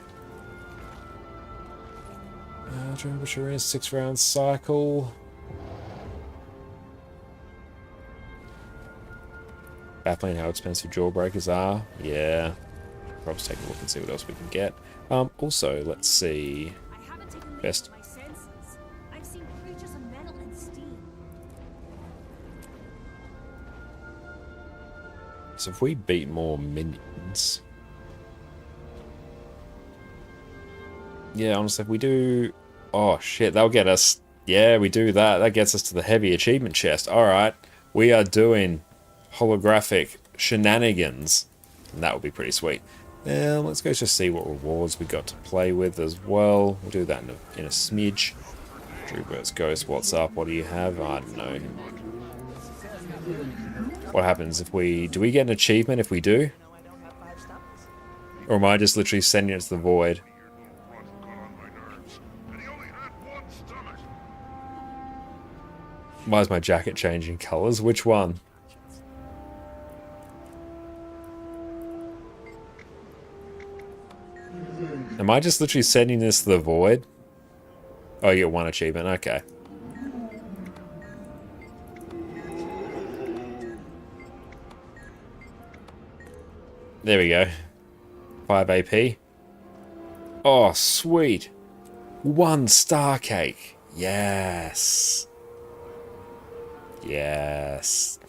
Dragon Arena 6-round cycle. Battling how expensive jawbreakers are. Yeah. Probably take a look and see what else we can get. Also, let's see. I haven't taken Best. my senses. I've seen creatures of metal and steam. So if we beat more minions. Yeah, honestly, if we do... Oh, shit, that'll get us... Yeah, we do that. That gets us to the heavy achievement chest. Alright, we are doing holographic shenanigans. And that would be pretty sweet. Let's go just see what rewards we got to play with as well. We'll do that in a smidge. Drewbert's Ghost, what's up? What do you have? I don't know. What happens if we... Do we get an achievement if we do? Or am I just literally sending it to the void? Why is my jacket changing colours? Which one? Am I just literally sending this to the void? Oh, you get one achievement. Okay. There we go. 5 AP. Oh, sweet. 1 star cake. Yes. Yes.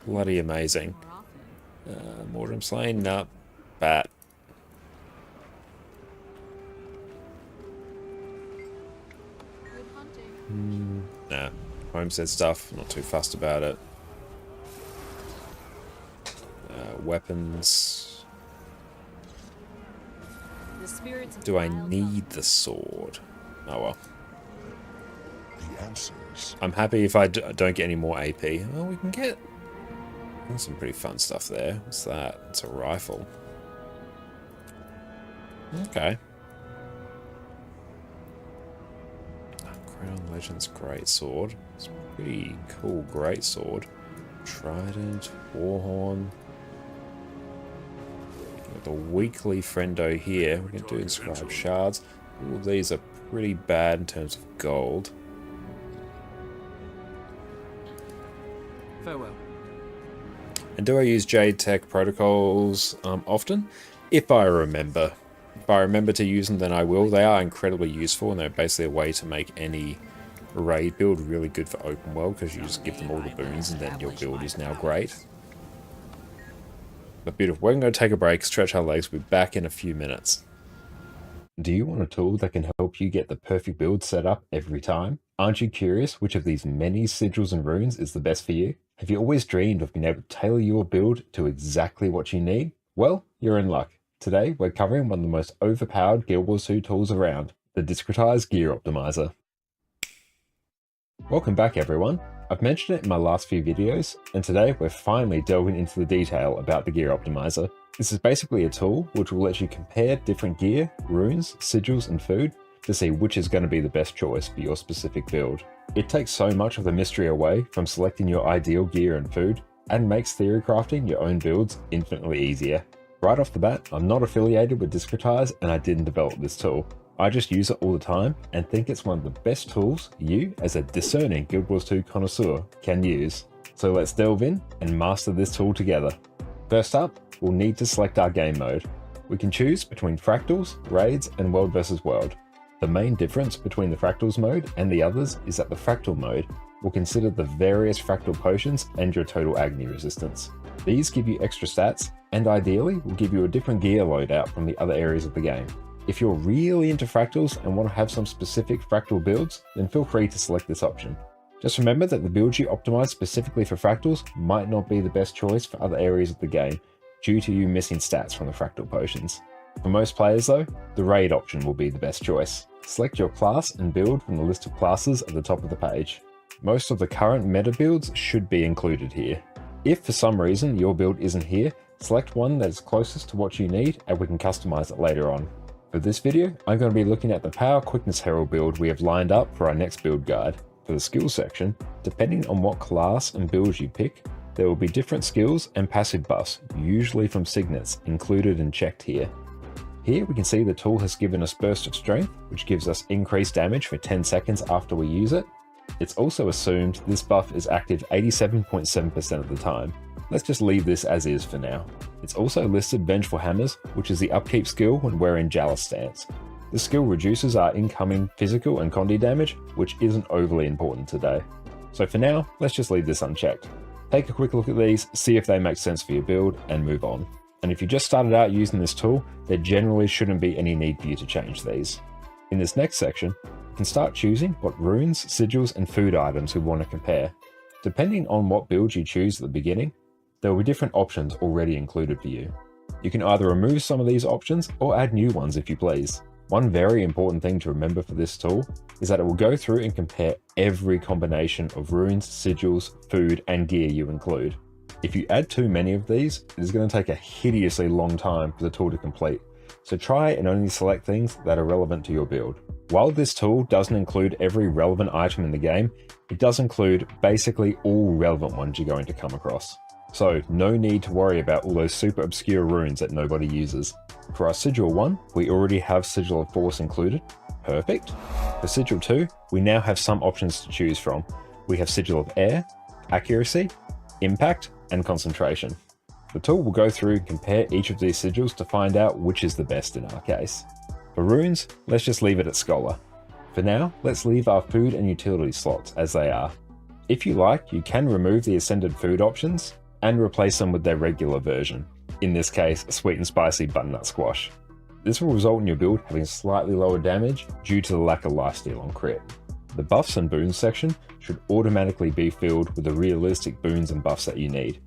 Bloody amazing. Mortem Slain? Nah. Bat. Nah. Homestead stuff. Not too fussed about it. Weapons. Do I need the sword? Oh well. The answers. I'm happy if I don't get any more AP. Oh, we can get some pretty fun stuff there. What's that? It's a rifle. Okay. Crown Legends Greatsword. It's a pretty cool greatsword. Trident, Warhorn. Got the weekly friendo here. We're going to do inscribed shards. All of these are pretty bad in terms of gold. Farewell. And do I use Jade Tech protocols often? If I remember. If I remember to use them, then I will. They are incredibly useful, and they're basically a way to make any raid build really good for open world, because you just give them all the boons, and then your build is now great. But beautiful. We're going to take a break, stretch our legs. We'll be back in a few minutes. Do you want a tool that can help you get the perfect build set up every time? Aren't you curious which of these many sigils and runes is the best for you? Have you always dreamed of being able to tailor your build to exactly what you need? Well, you're in luck. Today, we're covering one of the most overpowered Guild Wars 2 tools around, the Discretized Gear Optimizer. Welcome back, everyone. I've mentioned it in my last few videos, and today we're finally delving into the detail about the Gear Optimizer. This is basically a tool which will let you compare different gear, runes, sigils, and food to see which is going to be the best choice for your specific build. It takes so much of the mystery away from selecting your ideal gear and food, and makes theory crafting your own builds infinitely easier. Right off the bat, I'm not affiliated with Discretize and I didn't develop this tool. I just use it all the time and think it's one of the best tools you, as a discerning Guild Wars 2 connoisseur, can use. So let's delve in and master this tool together. First up, we'll need to select our game mode. We can choose between fractals, raids, and world versus world. The main difference between the fractals mode and the others is that the fractal mode will consider the various fractal potions and your total agony resistance. These give you extra stats and ideally will give you a different gear loadout from the other areas of the game. If you're really into fractals and want to have some specific fractal builds, then feel free to select this option. Just remember that the builds you optimize specifically for fractals might not be the best choice for other areas of the game, due to you missing stats from the fractal potions. For most players though, the raid option will be the best choice. Select your class and build from the list of classes at the top of the page. Most of the current meta builds should be included here. If for some reason your build isn't here, select one that is closest to what you need and we can customize it later on. For this video, I'm going to be looking at the Power Quickness Herald build we have lined up for our next build guide. For the skills section, depending on what class and builds you pick, there will be different skills and passive buffs, usually from signets, included and checked here. Here we can see the tool has given us Burst of Strength, which gives us increased damage for 10 seconds after we use it. It's also assumed this buff is active 87.7% of the time. Let's just leave this as is for now. It's also listed Vengeful Hammers, which is the upkeep skill when we're in Jalis stance. This skill reduces our incoming physical and condi damage, which isn't overly important today. So for now, let's just leave this unchecked. Take a quick look at these, see if they make sense for your build, and move on. And if you just started out using this tool, there generally shouldn't be any need for you to change these. In this next section, you can start choosing what runes, sigils, and food items we want to compare. Depending on what build you choose at the beginning, there will be different options already included for you. You can either remove some of these options or add new ones if you please. One very important thing to remember for this tool is that it will go through and compare every combination of runes, sigils, food, and gear you include. If you add too many of these, it is going to take a hideously long time for the tool to complete, so try and only select things that are relevant to your build. While this tool doesn't include every relevant item in the game, it does include basically all relevant ones you're going to come across. So no need to worry about all those super obscure runes that nobody uses. For our Sigil 1, we already have Sigil of Force included. Perfect. For Sigil 2, we now have some options to choose from. We have Sigil of Air, Accuracy, Impact, and Concentration. The tool will go through and compare each of these sigils to find out which is the best in our case. For runes, let's just leave it at Scholar. For now, let's leave our food and utility slots as they are. If you like, you can remove the Ascended food options and replace them with their regular version. In this case, a sweet and spicy butternut squash. This will result in your build having slightly lower damage due to the lack of lifesteal on crit. The buffs and boons section should automatically be filled with the realistic boons and buffs that you need.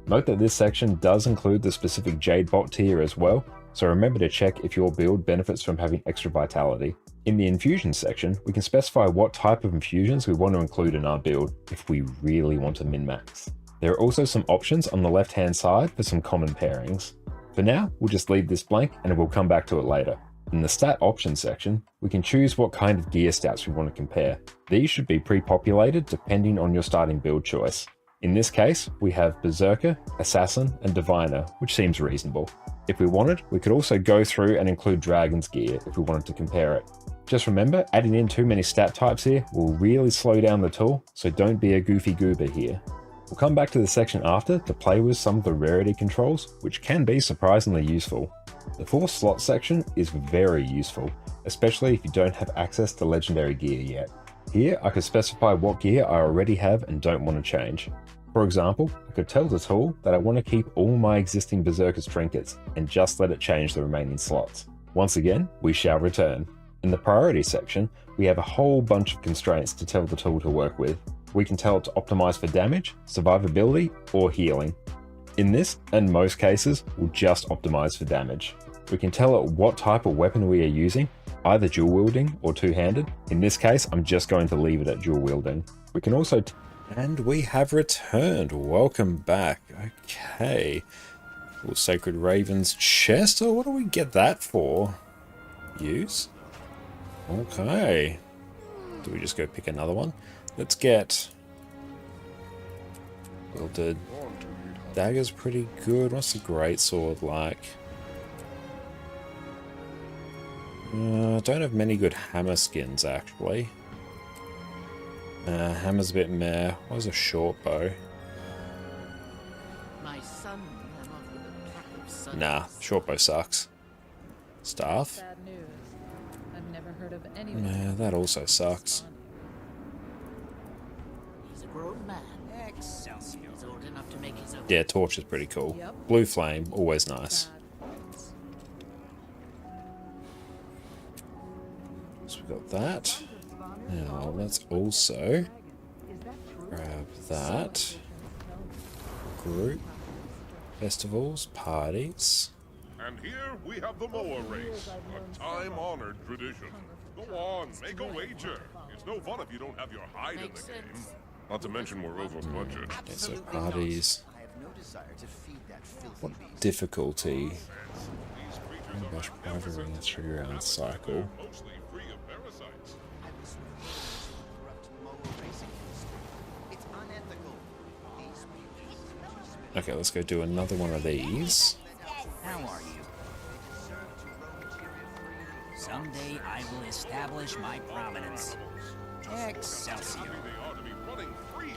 Note that this section does include the specific Jade Bolt tier as well, so remember to check if your build benefits from having extra vitality. In the infusion section, we can specify what type of infusions we want to include in our build if we really want to min-max. There are also some options on the left-hand side for some common pairings. For now, we'll just leave this blank and we'll come back to it later. In the stat options section, we can choose what kind of gear stats we want to compare. These should be pre-populated depending on your starting build choice. In this case, we have Berserker, Assassin, and Diviner, which seems reasonable. If we wanted, we could also go through and include Dragon's gear if we wanted to compare it. Just remember, adding in too many stat types here will really slow down the tool, so don't be a goofy goober here. We'll come back to the section after to play with some of the rarity controls, which can be surprisingly useful. The Force slot section is very useful, especially if you don't have access to legendary gear yet. Here I could specify what gear I already have and don't want to change. For example, I could tell the tool that I want to keep all my existing Berserker's trinkets and just let it change the remaining slots. Once again, we shall return. In the priority section, we have a whole bunch of constraints to tell the tool to work with. We can tell it to optimize for damage, survivability, or healing. In this, and most cases, we'll just optimize for damage. We can tell it what type of weapon we are using, either dual wielding or two-handed. In this case, I'm just going to leave it at dual wielding. We can also And we have returned. Welcome back. Okay. Little Sacred Raven's chest. Oh, what do we get that for? Use? Okay. Do we just go pick another one? Let's get... Wielded dagger's pretty good. What's the greatsword like? Don't have many good hammer skins, actually. Hammer's a bit meh. What was a short bow? My son ran off with a pack of sons. Nah, short bow sucks. Staff? Bad news. I've never heard of anyone. Yeah, that also sucks. He's a grown man. Excelsior. He's old enough to make his own. Yeah, torch is pretty cool. Yep. Blue flame, always nice. So we got that. Now let's also grab that. Group. Festivals, parties. And here we have the mower race, a time-honored tradition. Go on, make a wager. It's no fun if you don't have your hide in the Makes game. sense. Not to mention we're over budget. Okay, so parties. I have no desire to feed that filthy What beast. difficulty? These creatures are Bash rivalry and trigger round cycle. mostly free of parasites. I was forced to corrupt mower racing industry. It's unethical. These people Okay, let's go do another one of these. How are you? deserve to roam tyria-free. Someday I will establish my prominence. Excelsior. They ought to be running free.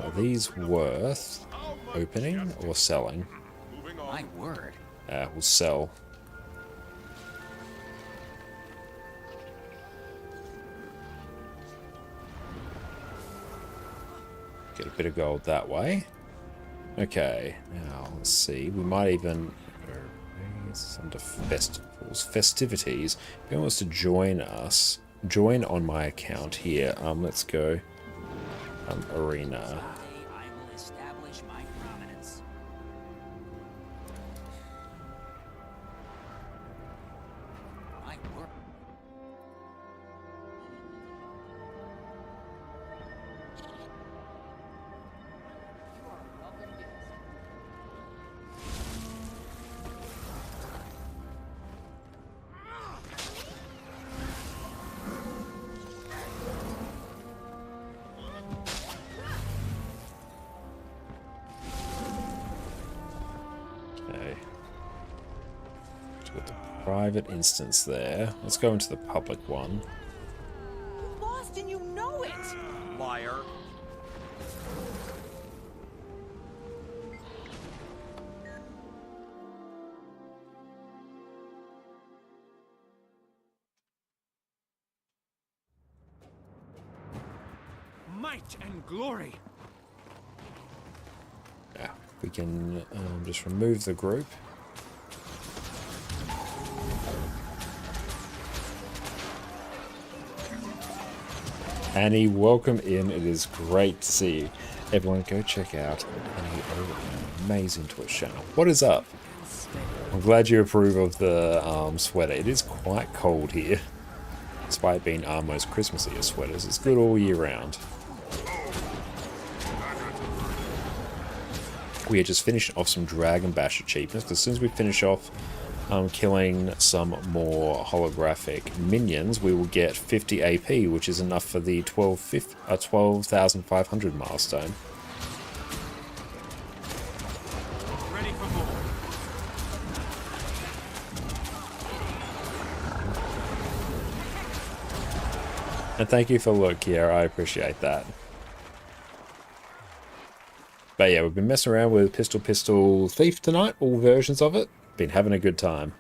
Are these worth opening or selling? Moving on. My word. We'll sell. Get a bit of gold that way. Okay, now let's see. We might even... It's under festivals. Festivities. If anyone wants to join us, join on my account here. Let's go. Arena. Someday I will establish my prominence. My word. Okay. So we've got the private instance there. Let's go into the public one. You lost and you know it! Liar. Might and glory. Yeah, we can just remove the group. Annie, welcome in. It is great to see you. Everyone, go check out Annie amazing Twitch channel. What is up? I'm glad you approve of the sweater. It is quite cold here, despite being our most Christmassy of sweaters. It's good all year round. We are just finishing off some Dragon Bash achievements, because as soon as we finish off killing some more holographic minions, we will get 50 AP, which is enough for the 12,500 milestone. Ready for more. And thank you for the look, Kiera, I appreciate that. But yeah, we've been messing around with Pistol Thief tonight, all versions of it. Been having a good time.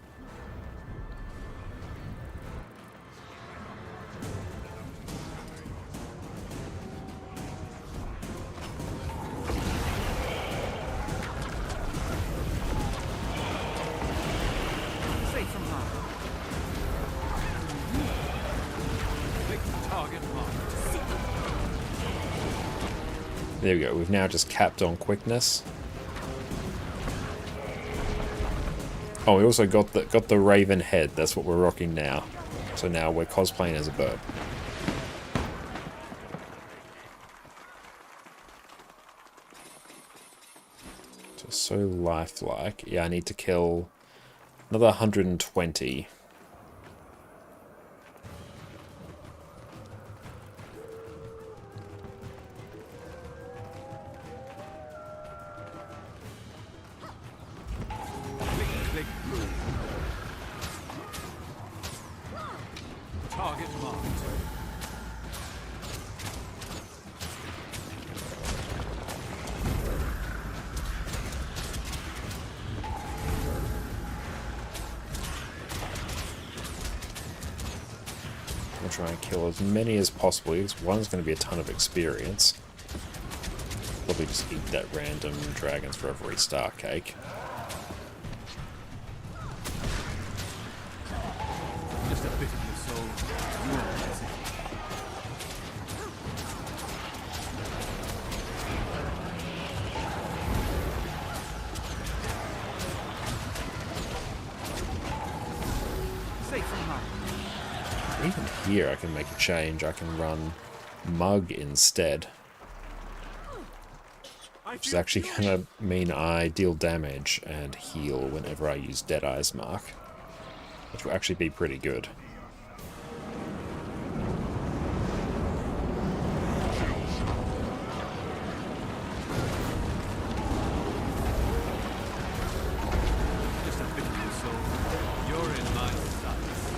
Safe from harm. Big target marked. There we go, we've now just capped on quickness. Oh, we also got the Raven head. That's what we're rocking now. So now we're cosplaying as a bird. Just so lifelike. Yeah, I need to kill another 120. Click, click, move. Target marked. I'll try and kill as many as possible, because one's going to be a ton of experience. Probably just eat that random Dragons for every star cake. Just a bit of your soul. You are amazing. Safe from harm. Even here I can make a change. I can run Mug instead. Which is actually going to mean I deal damage and heal whenever I use Deadeye's Mark. Which will actually be pretty good. Just a bit of your soul. You're in my sights.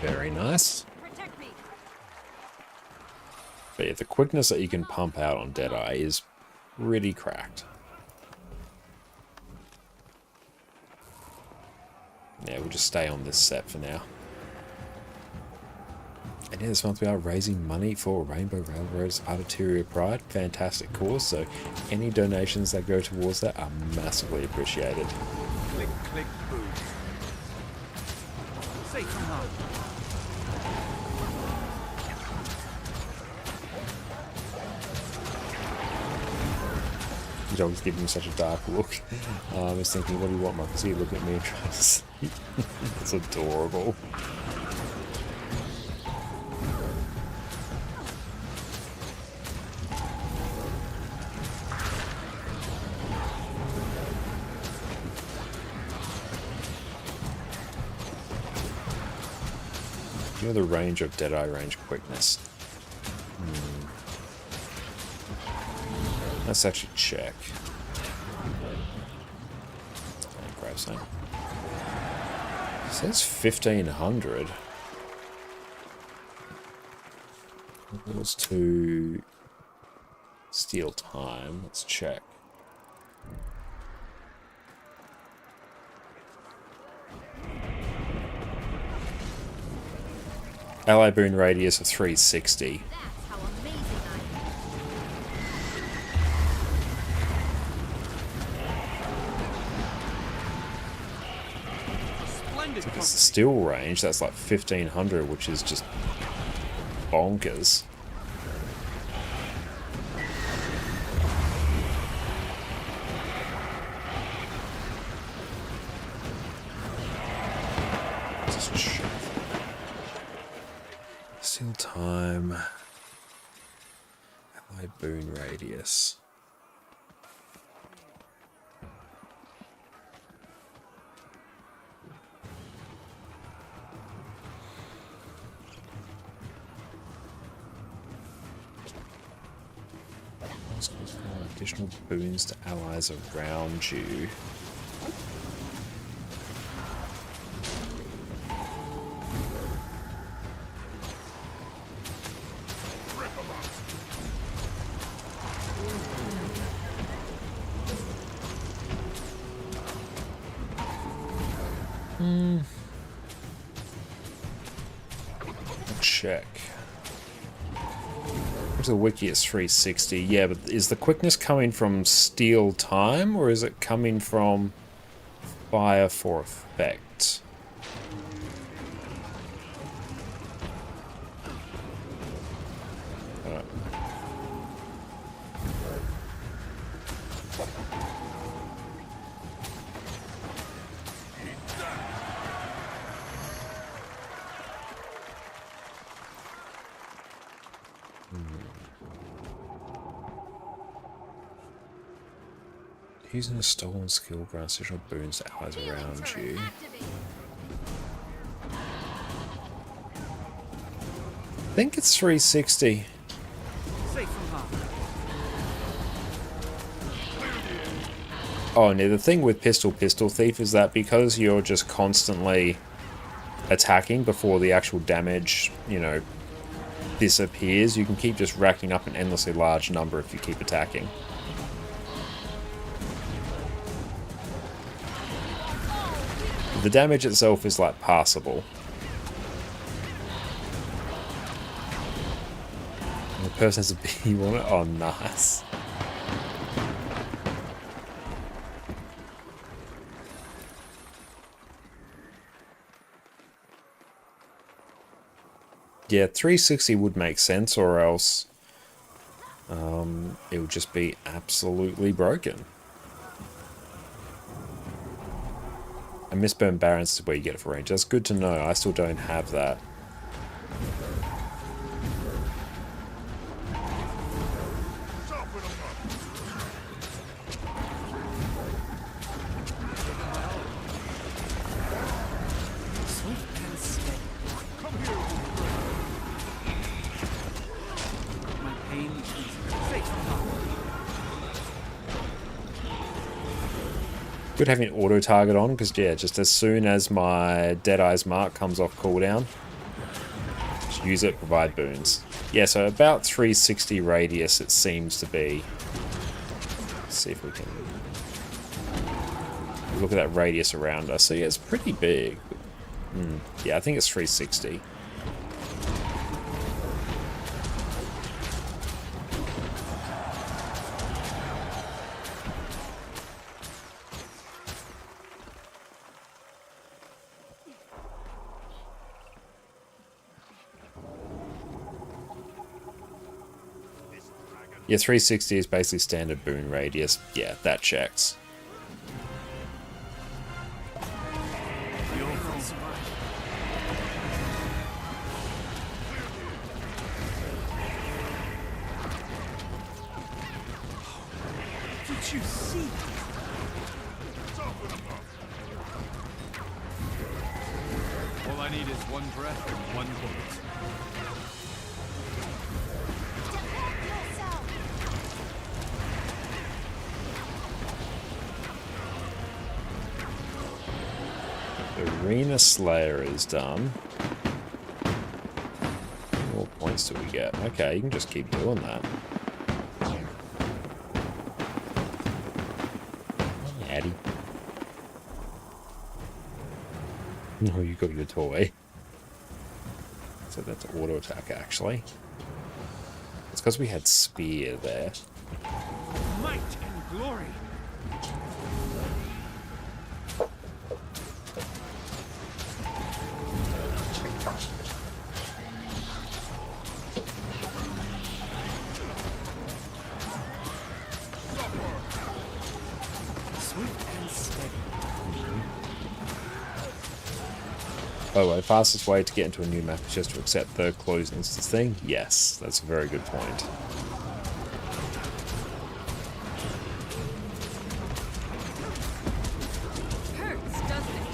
Very nice. Protect me. But yeah, the quickness that you can pump out on Deadeye is pretty cracked. Yeah, we'll just stay on this set for now. And yeah, this month we are raising money for Rainbow Railroad as part of tyriapride. Fantastic cause, so any donations that go towards that are massively appreciated. Click, click, boom. Safe from harm. The dog's giving me such a dark look. I was thinking, what do you want, Mark? See, look at me and try to sleep. It's adorable. You know the range of Deadeye range quickness. Let's actually check. Grab some. It says 1500. It was to steal time. Let's check. Ally boon radius of 360. That's how amazing I am. Splendid It's the company. steel range, that's like 1500, which is just bonkers. Just check. Steel time. Ally boon radius. Additional boons to allies around you. Check. The wiki is 360. Yeah, but is the quickness coming from steel time or is it coming from fire for effect? Using a stolen skill grants additional boons to allies around you. I think it's 360. Safe from harm. Oh, no, the thing with Pistol Thief is that because you're just constantly attacking before the actual damage, you know, disappears, you can keep just racking up an endlessly large number if you keep attacking. The damage itself is, like, passable. And the person has a bee on it? Oh, nice. Yeah, 360 would make sense, or else it would just be absolutely broken. And Mistburn Barrens is where you get it for range. That's good to know. I still don't have that. My pain is safe from harm. Good having auto target on, because yeah, just as soon as my Deadeye's Mark comes off cooldown, just use it, provide boons. Yeah, so about 360 radius it seems to be. Let's see if we can look at that radius around us. So yeah, it's pretty big. Yeah, I think it's 360. Yeah, 360 is basically standard boon radius. Yeah, that checks. Did you see that? All I need is one breath and one bullet. Arena Slayer is done. What more points do we get? Okay, you can just keep doing that. Addy. No, you got your toy. So that's auto attack, actually. It's because we had Spear there. Might and glory. By the way, the fastest way to get into a new map is just to accept the closed instance thing? Yes, that's a very good point. Hurts, doesn't it?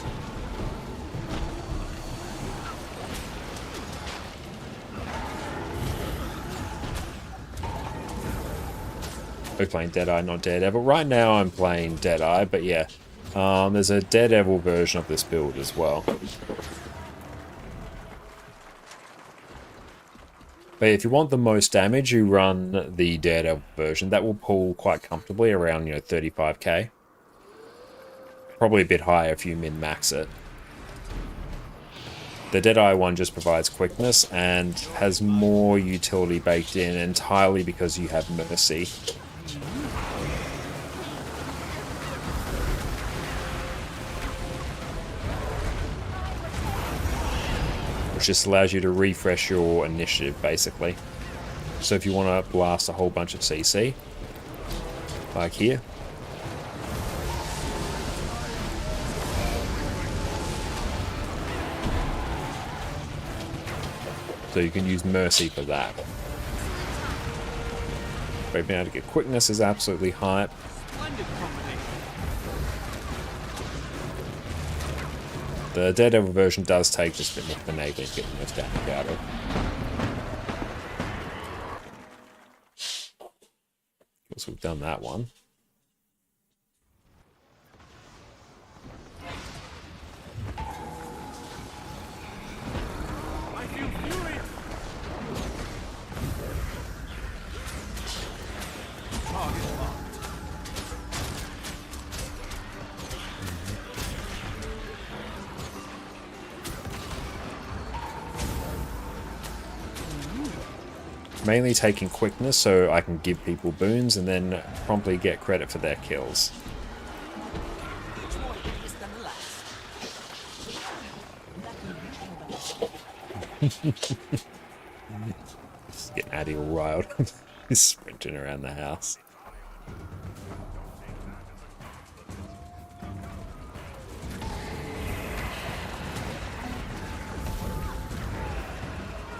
We're playing Deadeye, not Daredevil. Right now I'm playing Deadeye, but yeah. There's a Daredevil version of this build as well. But if you want the most damage, you run the Daredevil version. That will pull quite comfortably around, 35k. Probably a bit higher if you min-max it. The Deadeye one just provides quickness and has more utility baked in entirely because you have Mercy. Which just allows you to refresh your initiative, basically. So if you want to blast a whole bunch of CC, like here, so you can use Mercy for that. But being able to get quickness is absolutely hype. Splendid combination. The Daredevil version does take just a bit more finagling to get the most damage out of. So we've done that one. I feel furious. Target marked. Mainly taking quickness so I can give people boons and then promptly get credit for their kills. Each more hideous than the last. Just getting Addy all riled. He's sprinting around the house.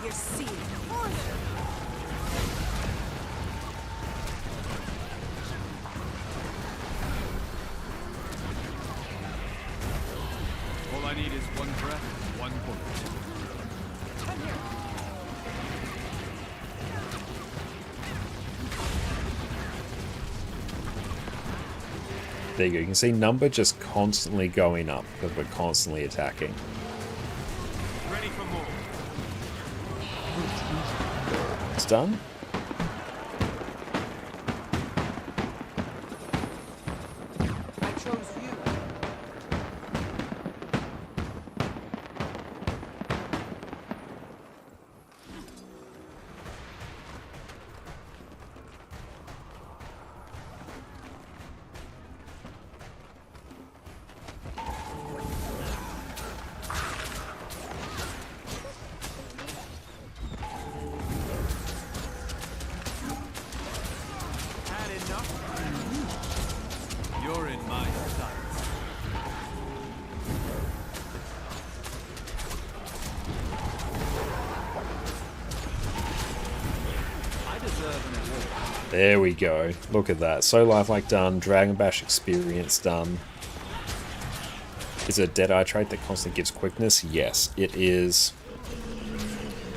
You see, All I need is one breath, one bullet. There you go. You can see number just constantly going up because we're constantly attacking. Ready for more. It's done. I chose you. Had enough? You're in my sights. I deserve an award. There we go. Look at that. So lifelike done. Dragon Bash experience done. Is it a Deadeye trait that constantly gives quickness? Yes, it is.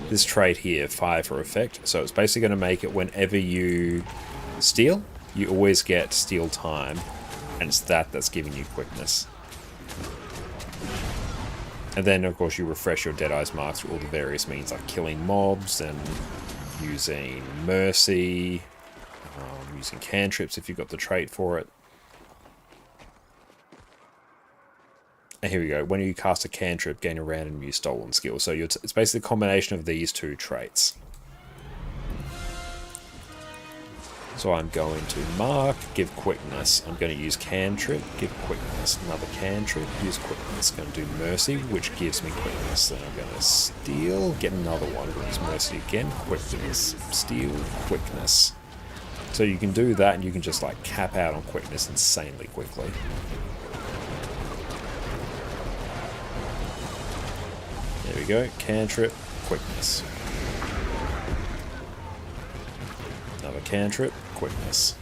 This trait here, fire for effect. So it's basically going to make it whenever you steal, you always get steal time. And it's that's giving you quickness. And then, of course, you refresh your Deadeye's marks through all the various means, like killing mobs and using mercy, using cantrips if you've got the trait for it. And here we go. When you cast a cantrip, gain a random new stolen skill. So it's basically a combination of these two traits. So I'm going to mark, give quickness. I'm going to use cantrip, give quickness. Another cantrip, use quickness. Going to do mercy, which gives me quickness. Then I'm going to steal, get another one. Use mercy again, quickness, steal, quickness. So you can do that, and you can just like cap out on quickness insanely quickly. There we go, cantrip, quickness. Another cantrip, quickness.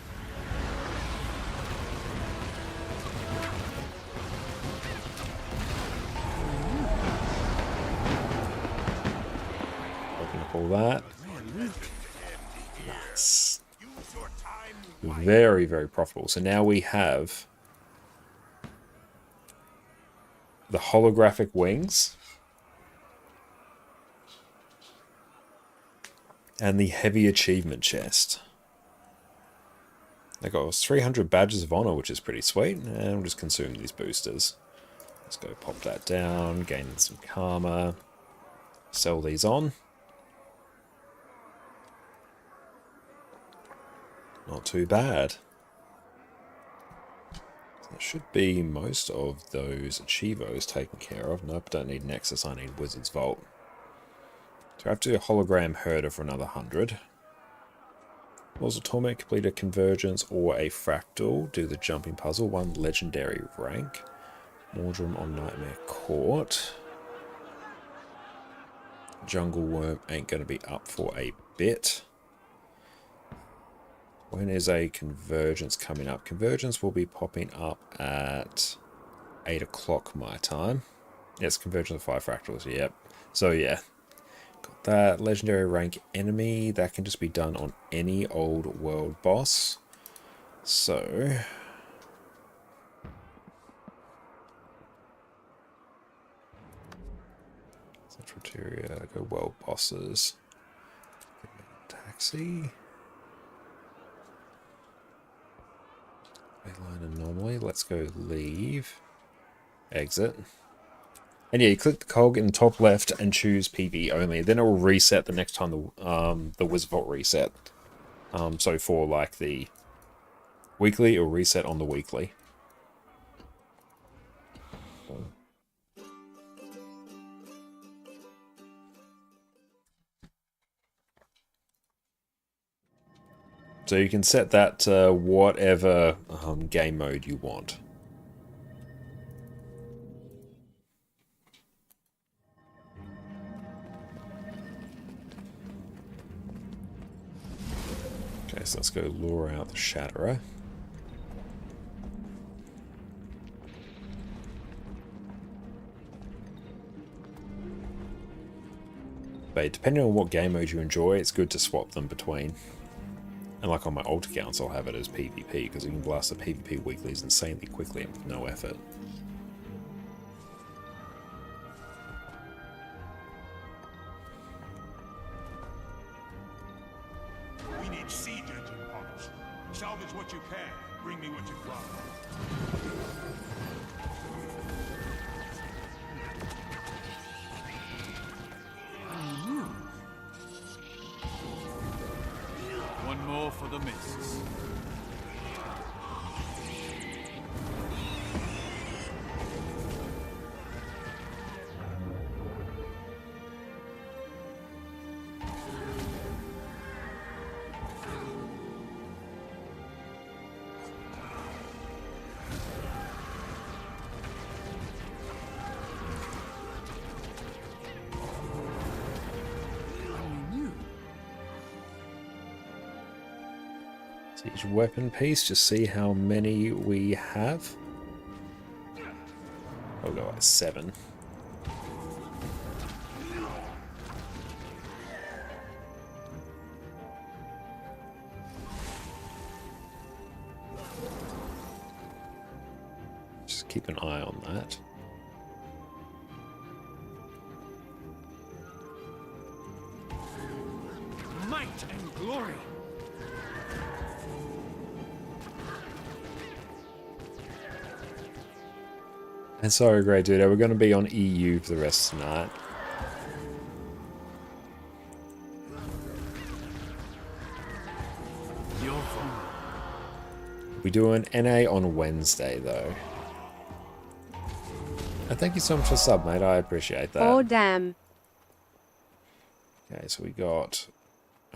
Open up all that. Nice. Very, very profitable. So now we have the holographic wings and the heavy achievement chest. They got us 300 badges of honor, which is pretty sweet, and we'll just consume these boosters. Let's go pop that down, gain some karma, sell these on. Not too bad. That should be most of those achievos taken care of. Nope, don't need Nexus, I need Wizard's Vault. So I have to do a hologram herder for another 100. Laws of Torment, complete a convergence or a fractal. Do the jumping puzzle, 1 legendary rank. Mordrum on Nightmare Court. Jungle Worm ain't going to be up for a bit. When is a convergence coming up? Convergence will be popping up at 8 o'clock my time. Yes, convergence of 5 fractals, yep. So yeah, got that. Legendary rank enemy, that can just be done on any old world boss. So... Central Tyria, go world bosses. Taxi. Line anomaly. Let's go leave. Exit. And yeah, you click the cog in the top left and choose PB only. Then it will reset the next time the Wizard Vault reset. So for like the weekly, it will reset on the weekly. So you can set that to whatever game mode you want. Okay, so let's go lure out the Shatterer. But depending on what game mode you enjoy, it's good to swap them between. And like on my alt accounts, I'll have it as PvP, because you can blast the PvP weeklies insanely quickly and with no effort. We need siege engine parts. Salvage what you can. Bring me what you brought. One more for the mists. Each weapon piece, just see how many we have. I'll go like 7. Just keep an eye on that. Might and glory. And sorry, Grey Dude, we're going to be on EU for the rest of tonight. We do an NA on Wednesday, though. And thank you so much for sub, mate. I appreciate that. Oh, damn. Okay, so we got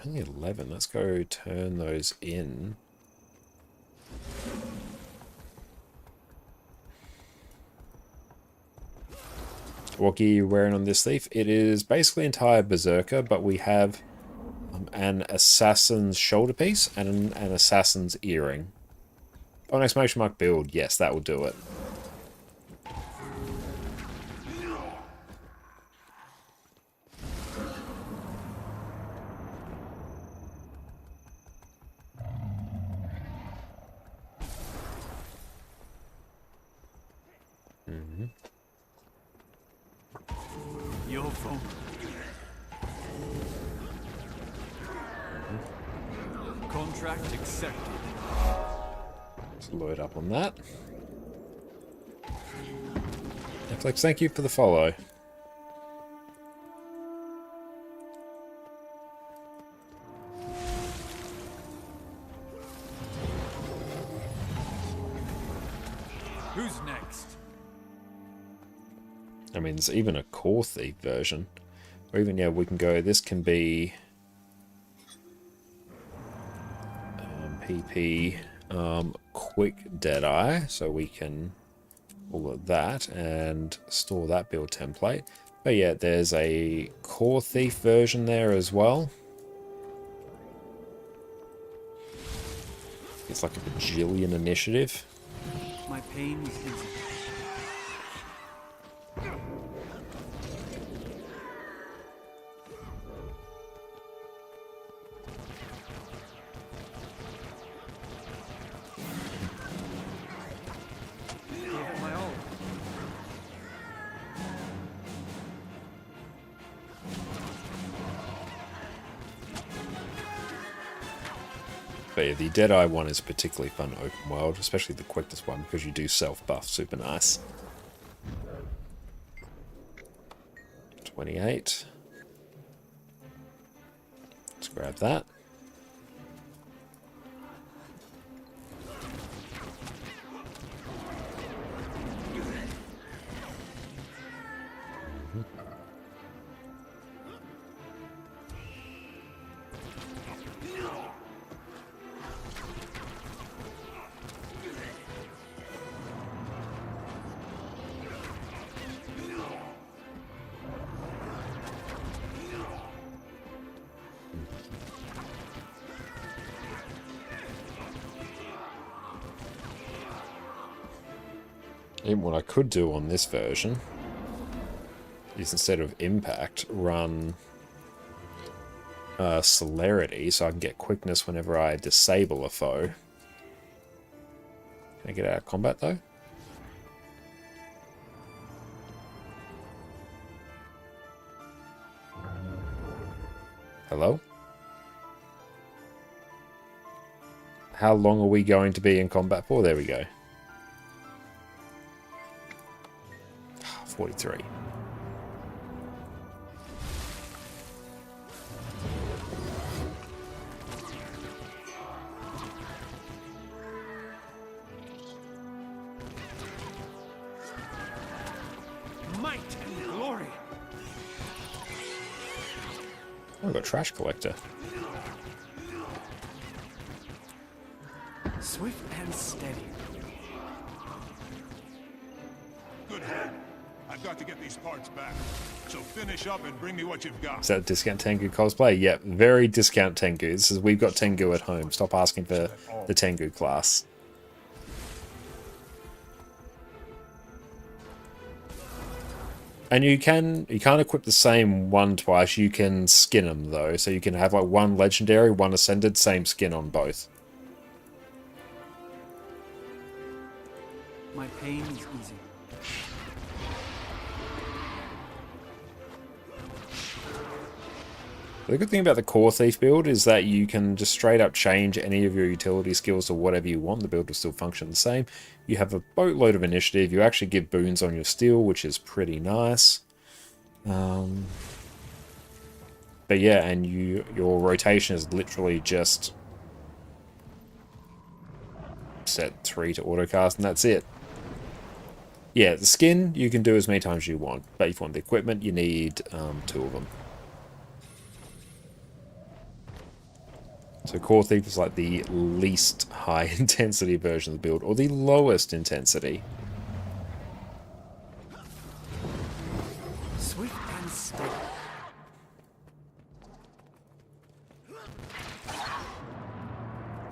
only 11. Let's go turn those in. What gear are you wearing on this thief? It is basically entire berserker, but we have an assassin's shoulder piece and an assassin's earring. Oh, an exclamation mark build. Yes, that will do it. Your phone. Contract accepted. Let's load up on that. Netflix, thank you for the follow. Who's next? I mean, there's even a core thief version. Or even, yeah, we can go, this can be PP quick Deadeye, so we can all of that and store that build template. But yeah, there's a core thief version there as well. It's like a bajillion initiative. My pain is easy. Gave it my all. But yeah, the Deadeye one is particularly fun open world, especially the quickest one because you do self-buff, super nice. 28. Let's grab that. Even what I could do on this version is instead of impact, run celerity so I can get quickness whenever I disable a foe. Can I get out of combat though? Hello? How long are we going to be in combat for? There we go. 43. Might and glory. Oh, I've got trash collector. Swift and steady. Good head. I've got to get these parts back. So finish up and bring me what you've got. Is that Discount Tengu cosplay? Yep, very Discount Tengu. This is, we've got Tengu at home. Stop asking for the Tengu class. And you can't equip the same one twice. You can skin them though, so you can have like one legendary, one ascended, same skin on both. My pain is easy. The good thing about the Core Thief build is that you can just straight up change any of your utility skills to whatever you want. The build will still function the same. You have a boatload of initiative. You actually give boons on your steel, which is pretty nice. But yeah, and your rotation is literally just set 3 to autocast, and that's it. Yeah, the skin you can do as many times as you want, but if you want the equipment, you need 2 of them. So Core Thief is like the least high intensity version of the build, or the lowest intensity. Swift and steady.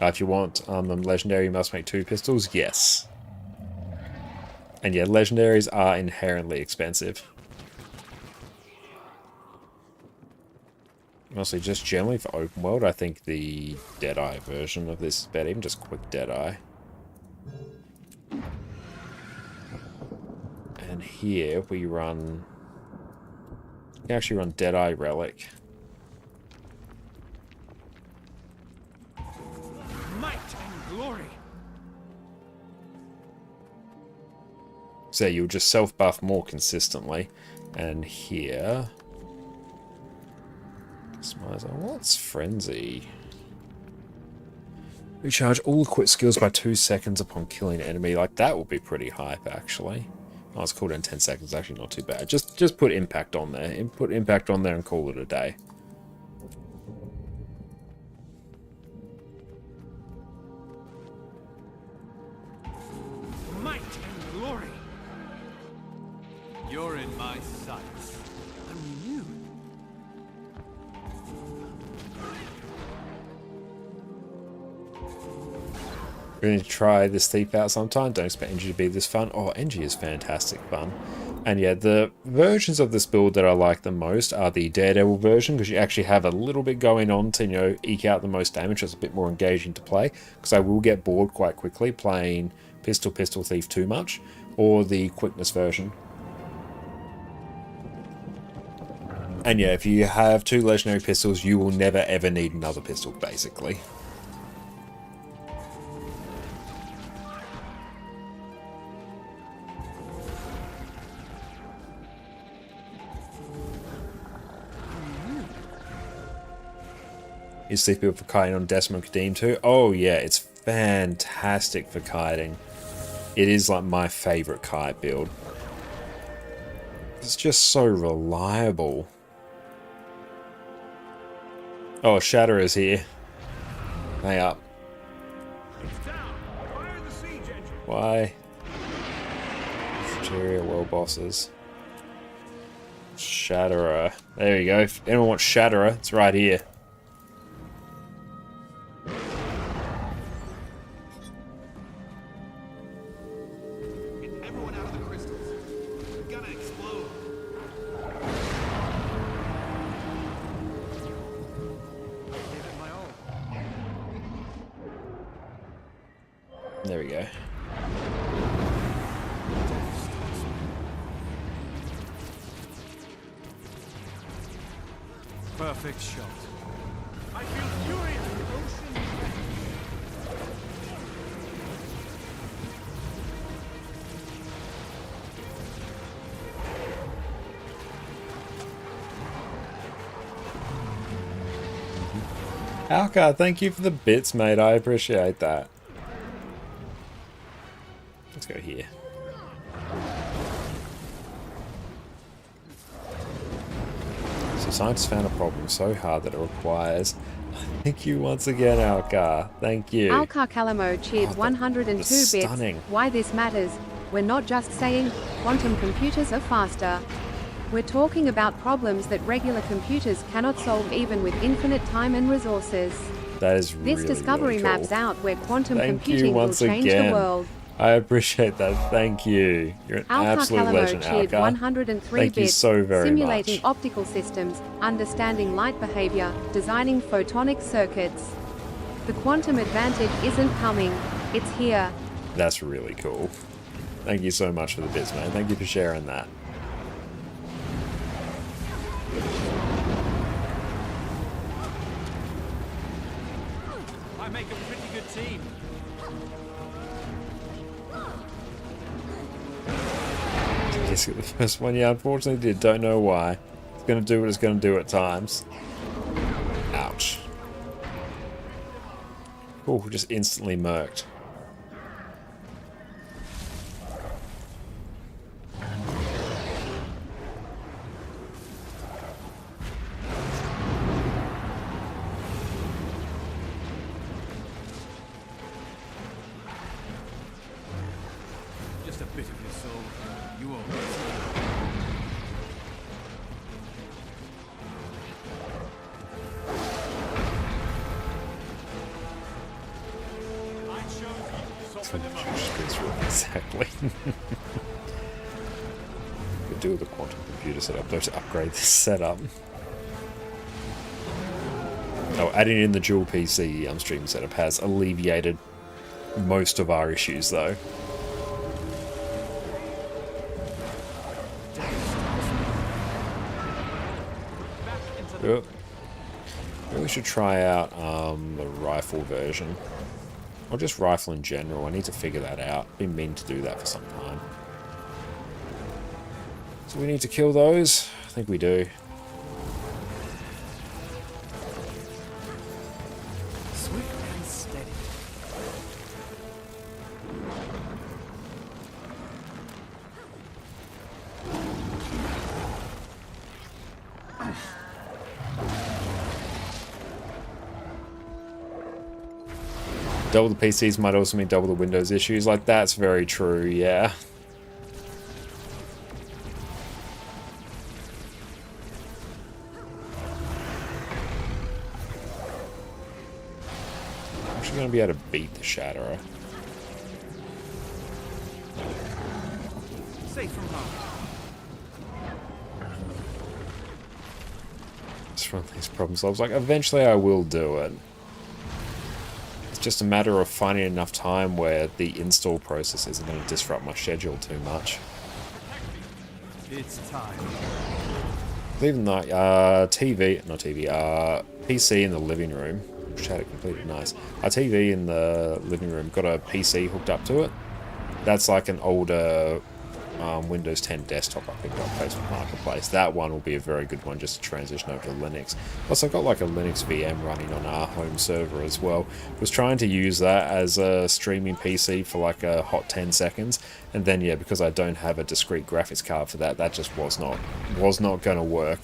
If you want them legendary, you must make 2 pistols. Yes. And yeah, legendaries are inherently expensive. Mostly just generally for open world, I think the Deadeye version of this is better, even just quick Deadeye. And here we run... You can actually run Deadeye Relic. Might and glory. So you'll just self-buff more consistently. And here... What's Frenzy? Recharge all equipped skills by 2 seconds upon killing an enemy. Like, that would be pretty hype, actually. Oh, it's cooldown 10 seconds. Actually, not too bad. Just put impact on there. Put impact on there and call it a day. Might and glory. You're in my sights. I'm renewed. We're going to try this thief out sometime. Don't expect NG to be this fun. Oh, NG is fantastic fun. And yeah, the versions of this build that I like the most are the Daredevil version, because you actually have a little bit going on to, you know, eke out the most damage. It's a bit more engaging to play, because I will get bored quite quickly playing Pistol Thief too much, or the quickness version. And yeah, if you have 2 legendary pistols, you will never ever need another pistol, basically. You see people for kiting on Decimal Kadeem too? Oh yeah, it's fantastic for kiting. It is like my favourite kite build. It's just so reliable. Oh, Shatterer's here. Hang up. Why? Tyria world bosses. Shatterer. There you go. If anyone wants Shatterer, it's right here. There we go. Perfect shot. I feel furious. Alka, thank you for the bits, mate. I appreciate that. Let's go here. So scientists found a problem so hard that it requires... Thank you once again, Alka. Thank you. Alka Calamo cheered 102 bits. Stunning. Why this matters, we're not just saying quantum computers are faster. We're talking about problems that regular computers cannot solve even with infinite time and resources. That is really, This discovery really cool. maps out where quantum Thank you computing will once change again. the world. I appreciate that. Thank you. You're an Alka absolute Calamo legend, cheered Alka. 103 Thank you bits, so very simulating much. optical systems, understanding light behavior, designing photonic circuits. The quantum advantage isn't coming, it's here. That's really cool. Thank you so much for the bits, man. Thank you for sharing that. I make a pretty good team. Yes, the first one, yeah, unfortunately did. Don't know why. It's going to do what it's going to do at times. Ouch. Oh, just instantly murked. Just a bit of your soul. You owe me. Exactly. Could do with the quantum computer setup though to upgrade this setup. Oh, adding in the dual PC stream setup has alleviated most of our issues though. Yep. Maybe we should try out the rifle version. Or just rifle in general. I need to figure that out. Been meaning to do that for some time. So we need to kill those? I think we do. Swift and steady. Double the PCs might also mean double the Windows issues. Like, that's very true, yeah. I'm actually going to be able to beat the Shatterer. safe from harm. It's one of these problem solves. Like, eventually I will do it. It's just a matter of finding enough time where the install process isn't going to disrupt my schedule too much. It's time. Even though, PC in the living room, which had it completely nice. Our TV in the living room got a PC hooked up to it. That's like an older Windows 10 desktop I picked up Facebook Marketplace. That one will be a very good one just to transition over to Linux. Plus I've got like a Linux VM running on our home server as well. Was trying to use that as a streaming PC for like a hot 10 seconds, and then yeah, because I don't have a discrete graphics card for that, that just was not going to work.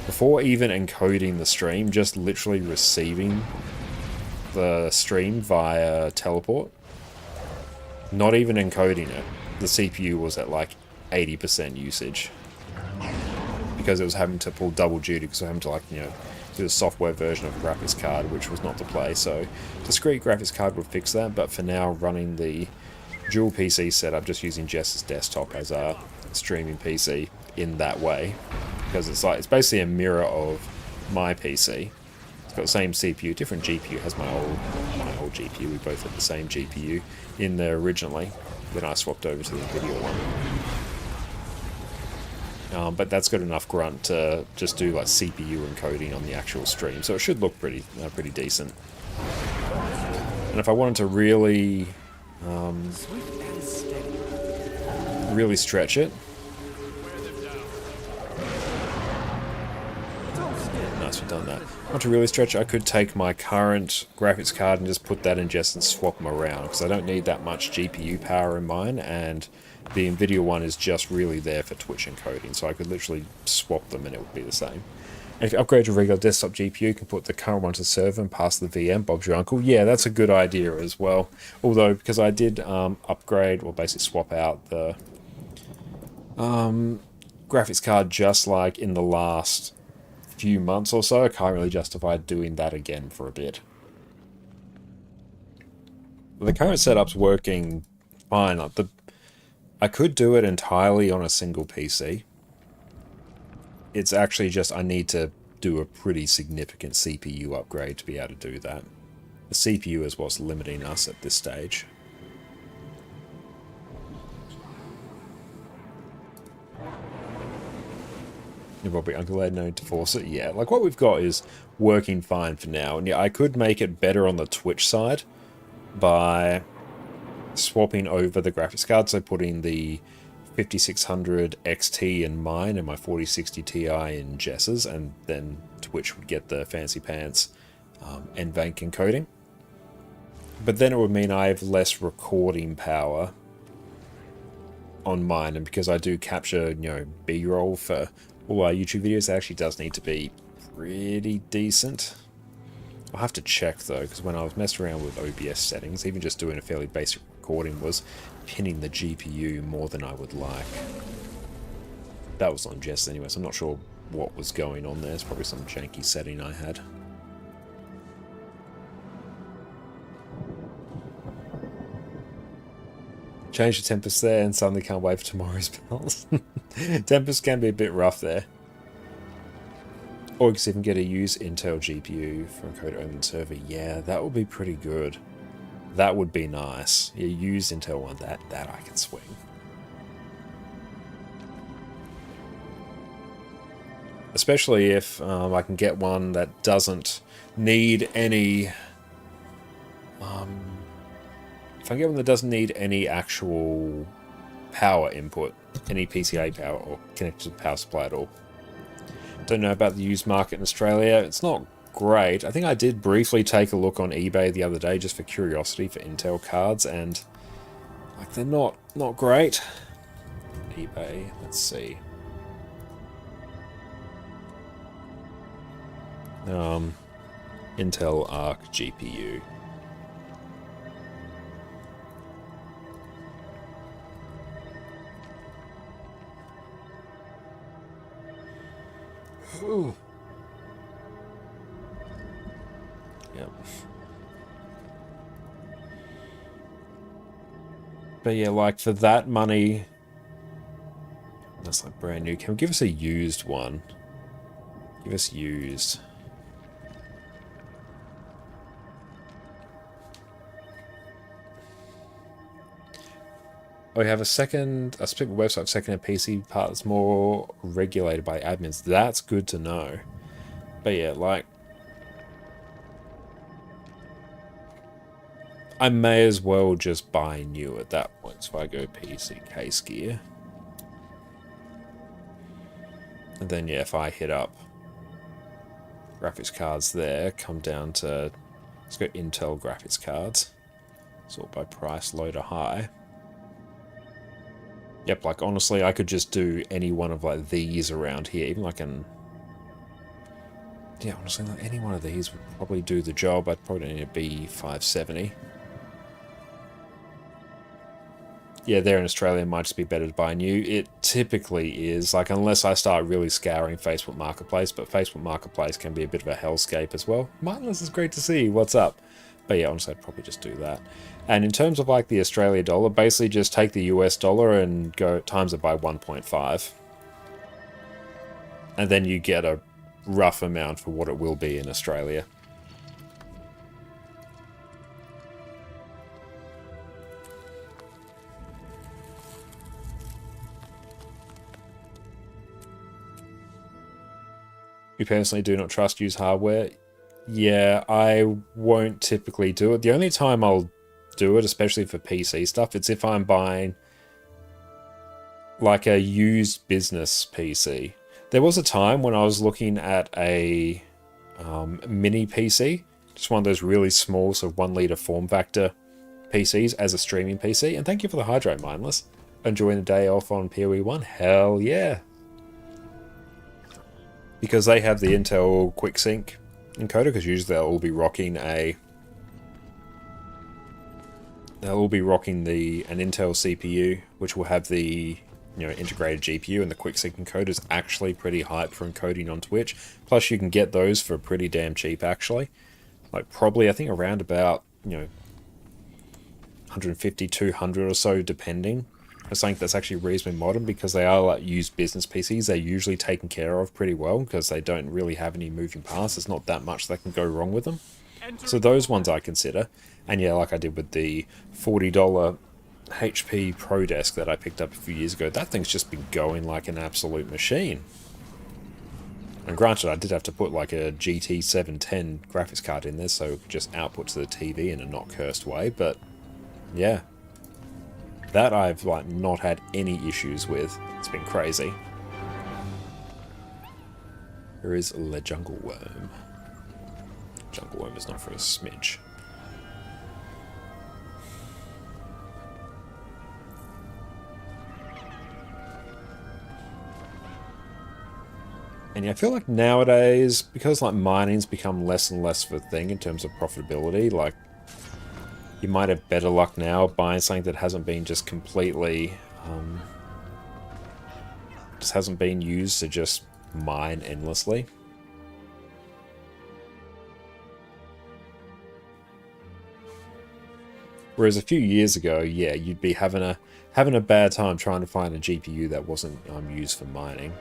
Before even encoding the stream, just literally receiving the stream via teleport, not even encoding it, the CPU was at like 80% usage because it was having to pull double duty because I was having to, like, you know, do a software version of a graphics card, which was not to play. So discrete graphics card would fix that, but for now, running the dual PC setup, just using Jess's desktop as a streaming PC in that way, because it's like, it's basically a mirror of my PC. It's got the same CPU, different GPU. Has my old GPU. We both had the same GPU in there originally. Then I swapped over to the NVIDIA one. But that's got enough grunt to just do like CPU encoding on the actual stream, so it should look pretty decent. And if I wanted to really stretch it, nice, we've done that. If I want to really stretch it, I could take my current graphics card and just put that in Jess and swap them around, because I don't need that much GPU power in mine, and the NVIDIA one is just really there for Twitch encoding, so I could literally swap them and it would be the same. And if you upgrade your regular desktop GPU, you can put the current one to the server and pass the VM, Bob's your uncle. Yeah, that's a good idea as well. Although, because I did upgrade, or basically swap out the graphics card just like in the last few months or so, I can't really justify doing that again for a bit. The current setup's working fine. I could do it entirely on a single PC. It's actually just I need to do a pretty significant CPU upgrade to be able to do that. The CPU is what's limiting us at this stage. You're probably Uncle Ed, no need to force it. Yeah, like what we've got is working fine for now. And yeah, I could make it better on the Twitch side by swapping over the graphics card, so putting the 5600 XT in mine and my 4060 Ti in Jess's, and then Twitch would get the fancy pants NVENC encoding. But then it would mean I have less recording power on mine, and because I do capture, you know, B-roll for all our YouTube videos, it actually does need to be pretty decent. I'll have to check though, because when I was messing around with OBS settings, even just doing a fairly basic recording was pinning the GPU more than I would like. That was on Jess anyway, so I'm not sure what was going on there. It's probably some janky setting I had. Change the Tempest there and suddenly can't wait for tomorrow's bells. Tempest can be a bit rough there. Or you can even get a used Intel GPU for encode only server. Yeah, that would be pretty good. That would be nice. Yeah, used Intel one, that I can swing. Especially if I can get one that doesn't need any... if I get one that doesn't need any actual power input, any PCA power or connected to the power supply at all. Don't know about the used market in Australia. It's not great. I think I did briefly take a look on eBay the other day just for curiosity for Intel cards, and like they're not great. eBay, let's see. Intel Arc GPU. Ooh. Yep. But yeah, like for that money, that's like brand new. Can we give us a used one? Give us used. Oh, we have a specific website, second-hand PC part that's more regulated by admins. That's good to know. But yeah, like, I may as well just buy new at that point. So I go PC case gear. And then, yeah, if I hit up graphics cards there, come down to, let's go Intel graphics cards. Sort by price, low to high. Yep, like, honestly, I could just do any one of, like, these around here. Even like an... Yeah, honestly, like, any one of these would probably do the job. I'd probably need a B570. Yeah, there in Australia, it might just be better to buy new. It typically is, like, unless I start really scouring Facebook Marketplace, but Facebook Marketplace can be a bit of a hellscape as well. Mindless is great to see. What's up? But yeah, honestly, I'd probably just do that. And in terms of like the Australia dollar, basically just take the US dollar and go times it by 1.5. And then you get a rough amount for what it will be in Australia. You personally do not trust used hardware? Yeah, I won't typically do it. The only time I'll do it, especially for PC stuff, it's if I'm buying like a used business PC. There was a time when I was looking at a mini PC, just one of those really small sort of 1 litre form factor PCs as a streaming PC. And thank you for the hydrate, Mindless. Enjoying the day off on PoE 1? Hell yeah. Because they have the Intel QuickSync encoder, because usually they'll all be rocking an Intel CPU, which will have the integrated GPU, and the QuickSync encoder is actually pretty hype for encoding on Twitch. Plus, you can get those for pretty damn cheap, actually. Like probably, I think around about 150, 200 or so, depending. For something that's actually reasonably modern, because they are like used business PCs. They're usually taken care of pretty well because they don't really have any moving parts. There's not that much that can go wrong with them. So those ones I consider. And yeah, like I did with the $40 HP Pro Desk that I picked up a few years ago, that thing's just been going like an absolute machine. And granted, I did have to put like a GT 710 graphics card in there, so it could just output to the TV in a not cursed way, but yeah. That I've like not had any issues with. It's been crazy. There is Le Jungle Worm. Jungle Worm is not for a smidge. And yeah, I feel like nowadays, because like mining's become less and less of a thing in terms of profitability, like you might have better luck now buying something that hasn't been just completely, just hasn't been used to just mine endlessly. Whereas a few years ago, yeah, you'd be having a bad time trying to find a GPU that wasn't used for mining.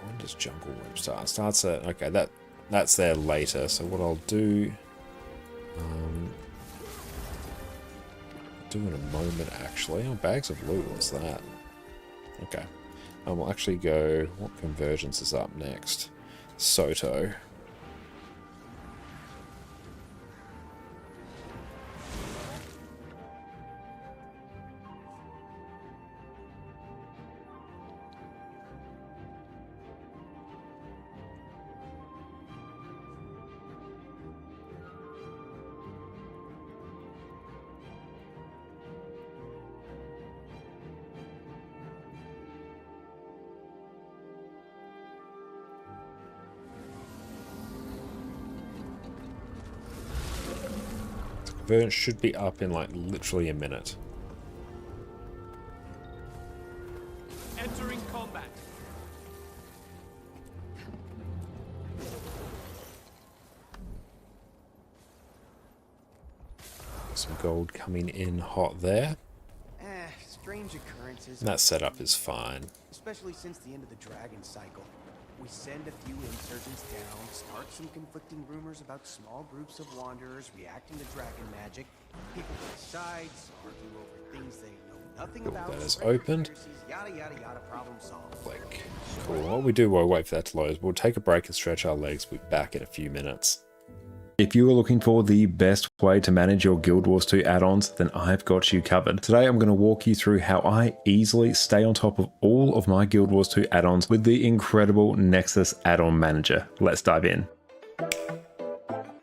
When does Jungle Worm start? Starts at, okay, that's there later. So what I'll do, do in a moment actually. Oh, bags of loot. What's that? Okay, we'll actually go. What convergence is up next? Soto. Convergence should be up in like literally a minute. Entering combat. Some gold coming in hot there. strange occurrences. That setup is fine. Especially since the end of the dragon cycle. We send a few insurgents down, start some conflicting rumors about small groups of wanderers reacting to dragon magic. People take sides, argue over things they know nothing about. That is opened. Yada yada yada, problem solved. Click. Cool. What we do while we wait for that to load, we'll take a break and stretch our legs. We'll be back in a few minutes. If you are looking for the best way to manage your Guild Wars 2 add-ons, then I've got you covered. Today I'm going to walk you through how I easily stay on top of all of my Guild Wars 2 add-ons with the incredible Nexus add-on manager. Let's dive in.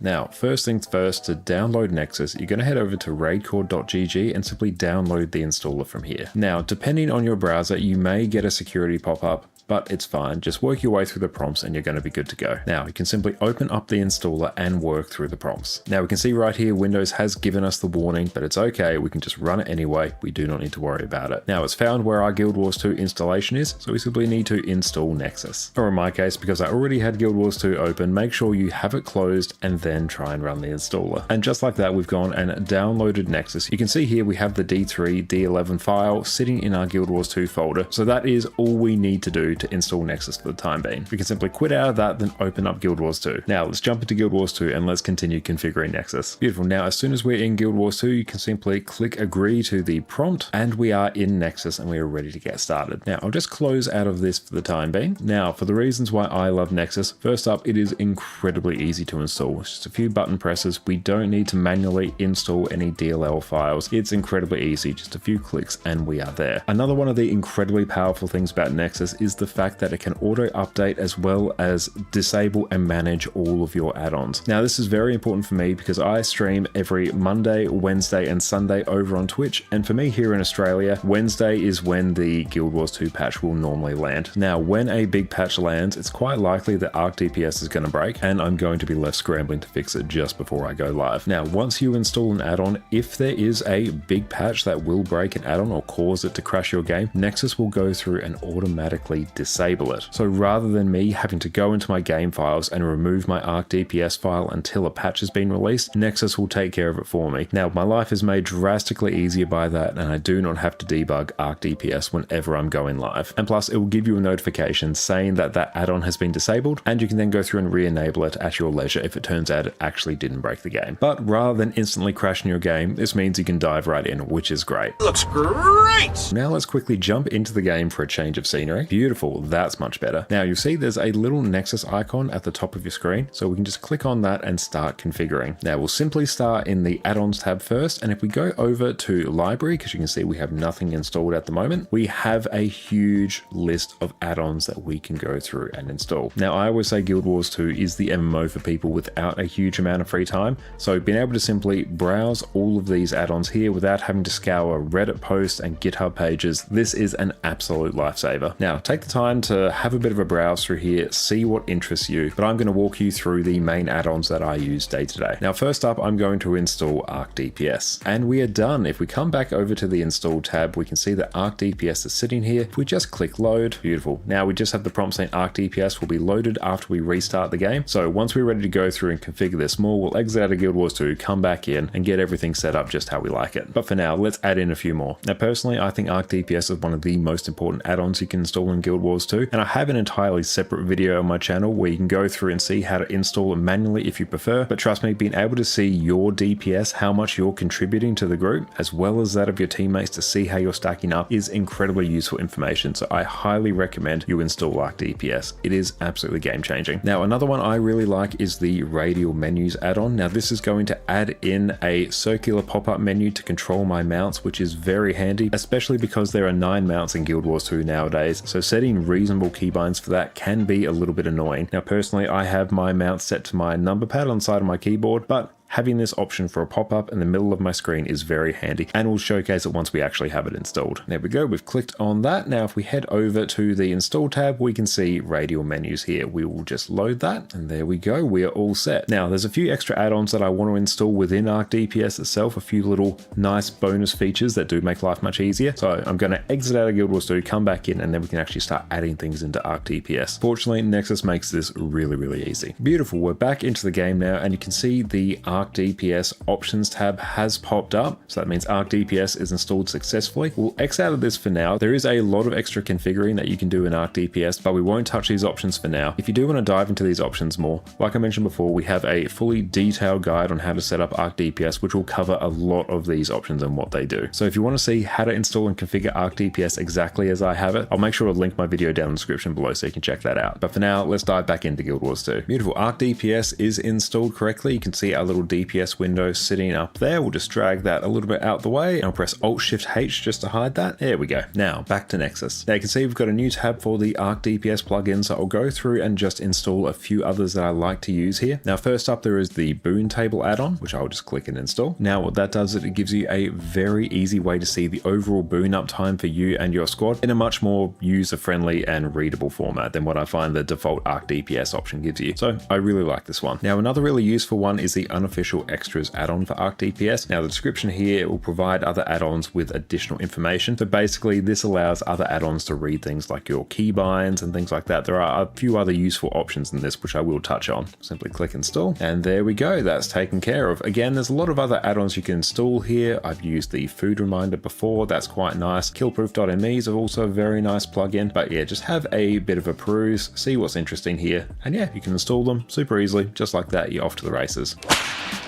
Now, first things first, to download Nexus, you're going to head over to raidcore.gg and simply download the installer from here. Now, depending on your browser, you may get a security pop-up, but it's fine. Just work your way through the prompts and you're going to be good to go. Now, you can simply open up the installer and work through the prompts. Now, we can see right here, Windows has given us the warning, but it's okay. We can just run it anyway. We do not need to worry about it. Now, it's found where our Guild Wars 2 installation is, so we simply need to install Nexus. Or in my case, because I already had Guild Wars 2 open, make sure you have it closed and then try and run the installer. And just like that, we've gone and downloaded Nexus. You can see here we have the D3, D11 file sitting in our Guild Wars 2 folder. So that is all we need to do to install Nexus for the time being. We can simply quit out of that, then open up Guild Wars 2. Now let's jump into Guild Wars 2 and let's continue configuring Nexus. Beautiful. Now as soon as we're in Guild Wars 2, you can simply click agree to the prompt and we are in Nexus and we are ready to get started. Now I'll just close out of this for the time being. Now for the reasons why I love Nexus, first up, it is incredibly easy to install. It's just a few button presses. We don't need to manually install any DLL files. It's incredibly easy, just a few clicks and we are there. Another one of the incredibly powerful things about Nexus is the fact that it can auto update as well as disable and manage all of your add-ons. Now this is very important for me because I stream every Monday, Wednesday and Sunday over on Twitch, and for me here in Australia, Wednesday is when the Guild Wars 2 patch will normally land. Now when a big patch lands, it's quite likely that Arc DPS is going to break and I'm going to be left scrambling to fix it just before I go live. Now once you install an add-on, if there is a big patch that will break an add-on or cause it to crash your game, Nexus will go through and automatically disable it. So rather than me having to go into my game files and remove my Arc DPS file until a patch has been released, Nexus will take care of it for me. Now my life is made drastically easier by that and I do not have to debug Arc DPS whenever I'm going live. And plus it will give you a notification saying that that add-on has been disabled and you can then go through and re-enable it at your leisure if it turns out it actually didn't break the game. But rather than instantly crashing your game, this means you can dive right in, which is great. Looks great! Now let's quickly jump into the game for a change of scenery. Beautiful, that's much better. Now you'll see there's a little Nexus icon at the top of your screen, so we can just click on that and start configuring. Now we'll simply start in the add-ons tab first, and if we go over to library, because you can see we have nothing installed at the moment, we have a huge list of add-ons that we can go through and install. Now I always say Guild Wars 2 is the MMO for people without a huge amount of free time, so being able to simply browse all of these add-ons here without having to scour Reddit posts and GitHub pages, this is an absolute lifesaver. Now take the time to have a bit of a browse through here, see what interests you, but I'm going to walk you through the main add-ons that I use day to day. Now first up, I'm going to install Arc DPS and we are done. If we come back over to the install tab, we can see that Arc DPS is sitting here. If we just click load, beautiful. Now we just have the prompt saying Arc DPS will be loaded after we restart the game. So once we're ready to go through and configure this more, we'll exit out of Guild Wars 2, come back in and get everything set up just how we like it. But for now, let's add in a few more. Now personally, I think Arc DPS is one of the most important add-ons you can install in Guild Wars 2, and I have an entirely separate video on my channel where you can go through and see how to install it manually if you prefer. But trust me, being able to see your DPS, how much you're contributing to the group, as well as that of your teammates to see how you're stacking up, is incredibly useful information. So I highly recommend you install Arc DPS. It is absolutely game changing. Now another one I really like is the radial menus add-on. Now this is going to add in a circular pop-up menu to control my mounts, which is very handy, especially because there are 9 mounts in Guild Wars 2 nowadays. So setting reasonable keybinds for that can be a little bit annoying. Now personally, I have my mount set to my number pad on the side of my keyboard, but having this option for a pop-up in the middle of my screen is very handy, and we'll showcase it once we actually have it installed. There we go, we've clicked on that. Now if we head over to the install tab, we can see radial menus here. We will just load that, and there we go, we are all set. Now there's a few extra add-ons that I want to install within Arc DPS itself, a few little nice bonus features that do make life much easier. So I'm going to exit out of Guild Wars 2, come back in, and then we can actually start adding things into Arc DPS. Fortunately, Nexus makes this really, really easy. Beautiful, we're back into the game now, and you can see the Arc Arc DPS options tab has popped up. So that means Arc DPS is installed successfully. We'll X out of this for now. There is a lot of extra configuring that you can do in Arc DPS, but we won't touch these options for now. If you do want to dive into these options more, like I mentioned before, we have a fully detailed guide on how to set up Arc DPS, which will cover a lot of these options and what they do. So if you want to see how to install and configure Arc DPS exactly as I have it, I'll make sure to link my video down in the description below so you can check that out. But for now, let's dive back into Guild Wars 2. Beautiful. Arc DPS is installed correctly. You can see our little DPS window sitting up there. We'll just drag that a little bit out the way and I'll press Alt-Shift-H just to hide that. There we go. Now back to Nexus. Now you can see we've got a new tab for the Arc DPS plugin, so I'll go through and just install a few others that I like to use here. Now first up there is the Boon Table add-on, which I'll just click and install. Now what that does is it gives you a very easy way to see the overall boon uptime for you and your squad in a much more user-friendly and readable format than what I find the default Arc DPS option gives you. So I really like this one. Now another really useful one is the Unofficial Extras add-on for Arc DPS. Now the description here will provide other add-ons with additional information. So basically this allows other add-ons to read things like your keybinds and things like that. There are a few other useful options in this which I will touch on. Simply click install and there we go, that's taken care of. Again, there's a lot of other add-ons you can install here. I've used the food reminder before, that's quite nice. Killproof.me is also a very nice plugin, but yeah, just have a bit of a peruse, see what's interesting here, and yeah, you can install them super easily, just like that, you're off to the races.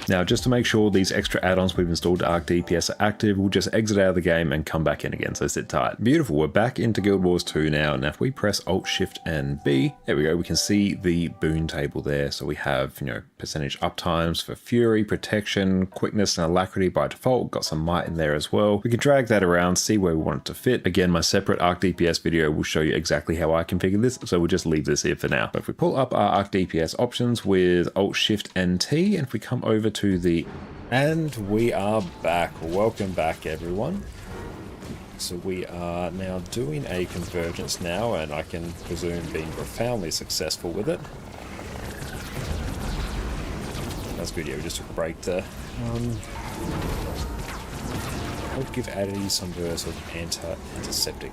Now, just to make sure these extra add-ons we've installed to Arc DPS are active, we'll just exit out of the game and come back in again, so sit tight. Beautiful, we're back into Guild Wars 2 now. Now, if we press Alt, Shift, and B, there we go, we can see the boon table there. So we have, you know, percentage uptimes for Fury, Protection, Quickness, and Alacrity by default. Got some Might in there as well. We can drag that around, see where we want it to fit. Again, my separate Arc DPS video will show you exactly how I configure this, so we'll just leave this here for now. But if we pull up our Arc DPS options with Alt, Shift, and T, and if we come over to the... And we are back. Welcome back, everyone. So we are now doing a convergence now, and I can presume being profoundly successful with it. That's good, yeah, we just took a break there. I'll give Addie some sort of antiseptic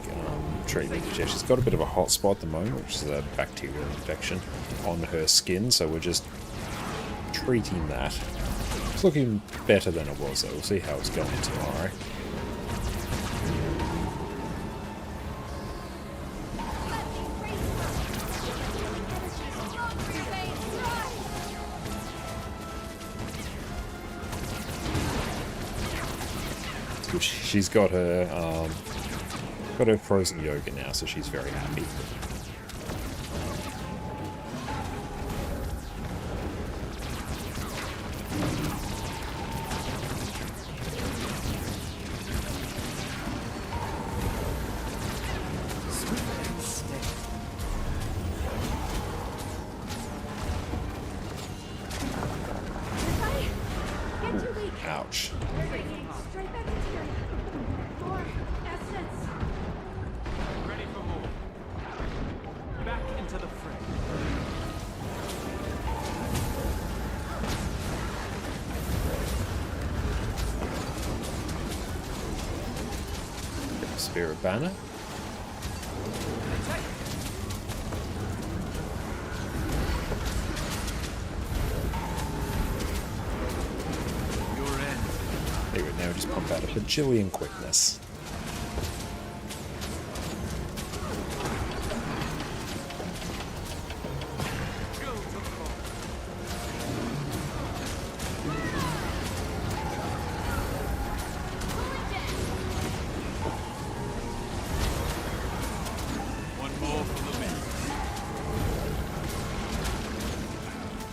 treatment. Yeah, she's got a bit of a hot spot at the moment, which is a bacterial infection on her skin, so we're just treating that. It's looking better than it was, though. We'll see how it's going tomorrow. She's got her frozen yogurt now, so she's very happy. Ouch. Straight back into here. More essence. Ready for more. Back into the fray. Spirit Banner. There we go, now just pump out a bajillion quickness. One more for the win.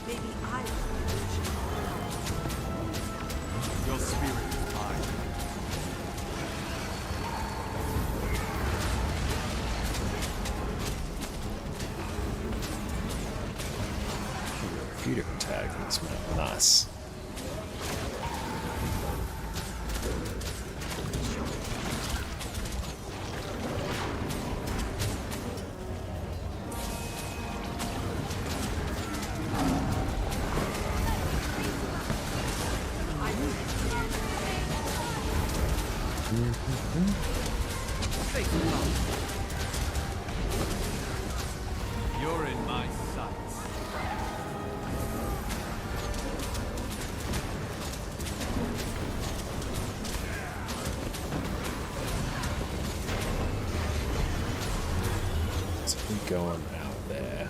Maybe I Your spirit is mine. A few different tags in this map. Nice. You're in my sights. going out there.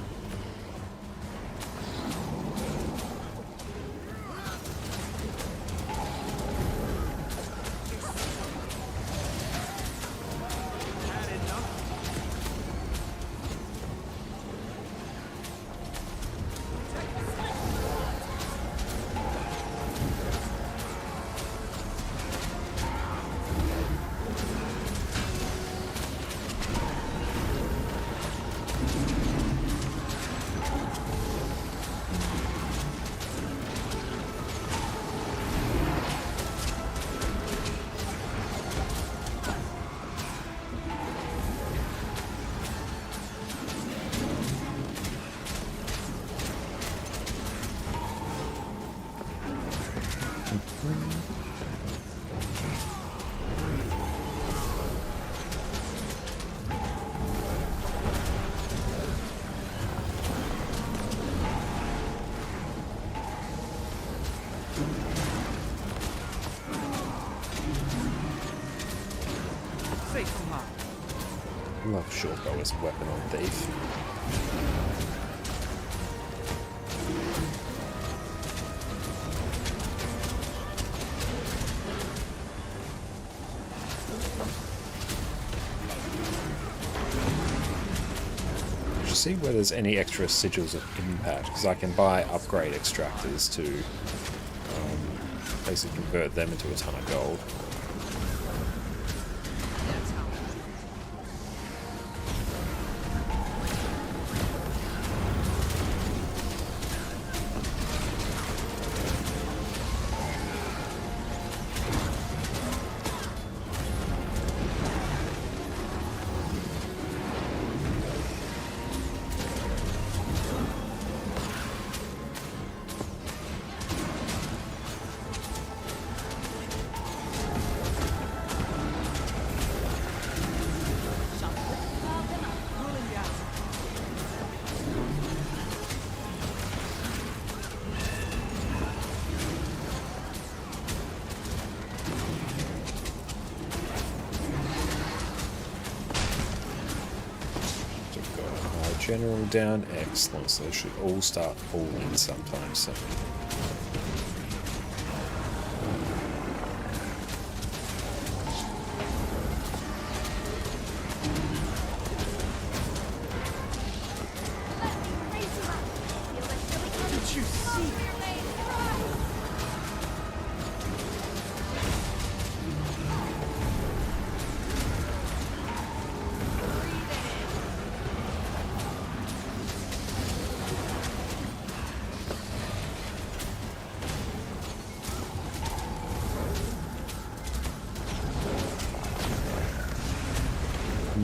Love short bow as a weapon on Thief. Just see where there's any extra sigils of impact, because I can buy upgrade extractors to basically convert them into a ton of gold. General down, excellent. So they should all start falling sometime soon.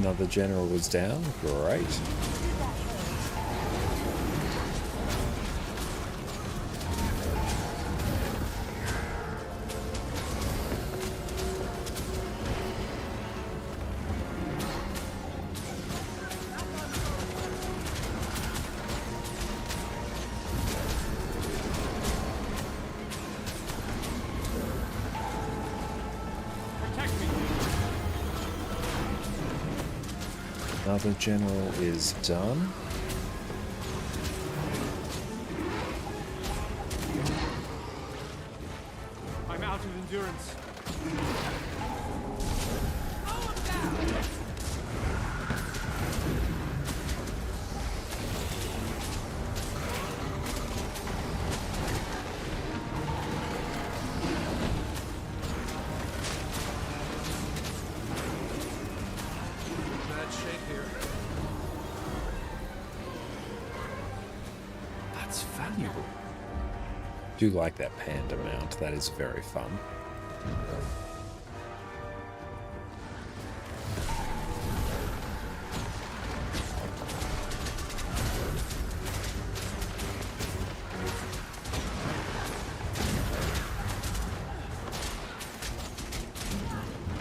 Another general was down. Great. Another general is done. I'm out of endurance. Bad shape here. That's valuable. Do like that panda mount. That is very fun.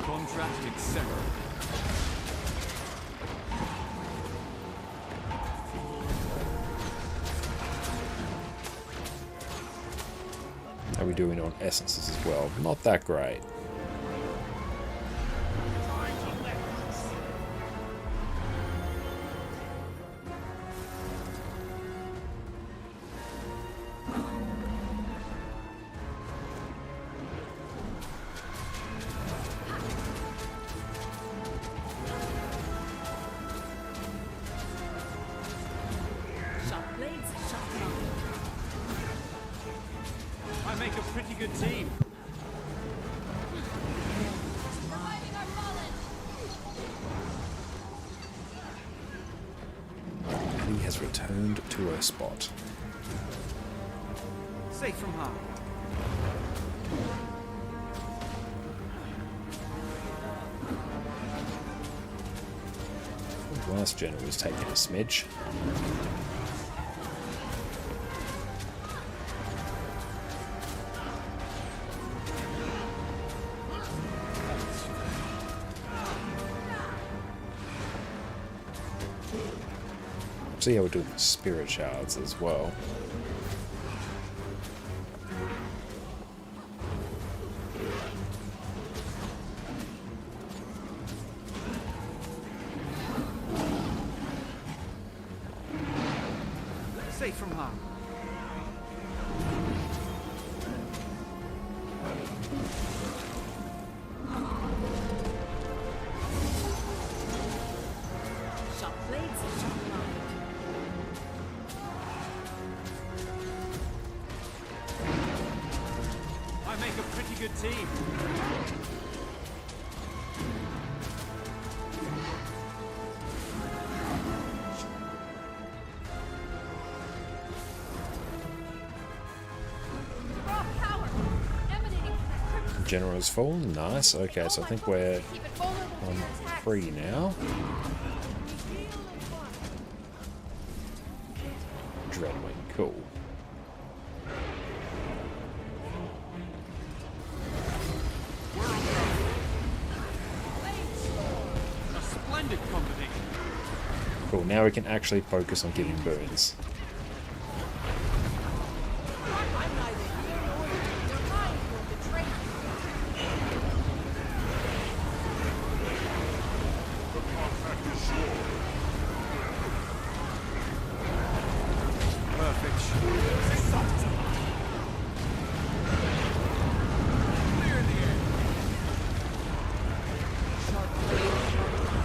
Contract accepted. How are we doing on essences as well? Not that great. make a pretty good team. He has returned to her spot. Safe from harm. The last general was taking a smidge. See how we do with spirit shards as well. Safe from harm. Sharp blades and sharp mind. I make a pretty good team. Raw power emanating from that crypt. General is full. Nice. Okay, so I think we're Keep it vulnerable to on your attacks. 3 now. Dreadwing, cool. A splendid combination. Cool, now we can actually focus on giving boons. I'm neither here nor there. Your mind will betray you. The contact is sure. Perfect shot. Clear the air.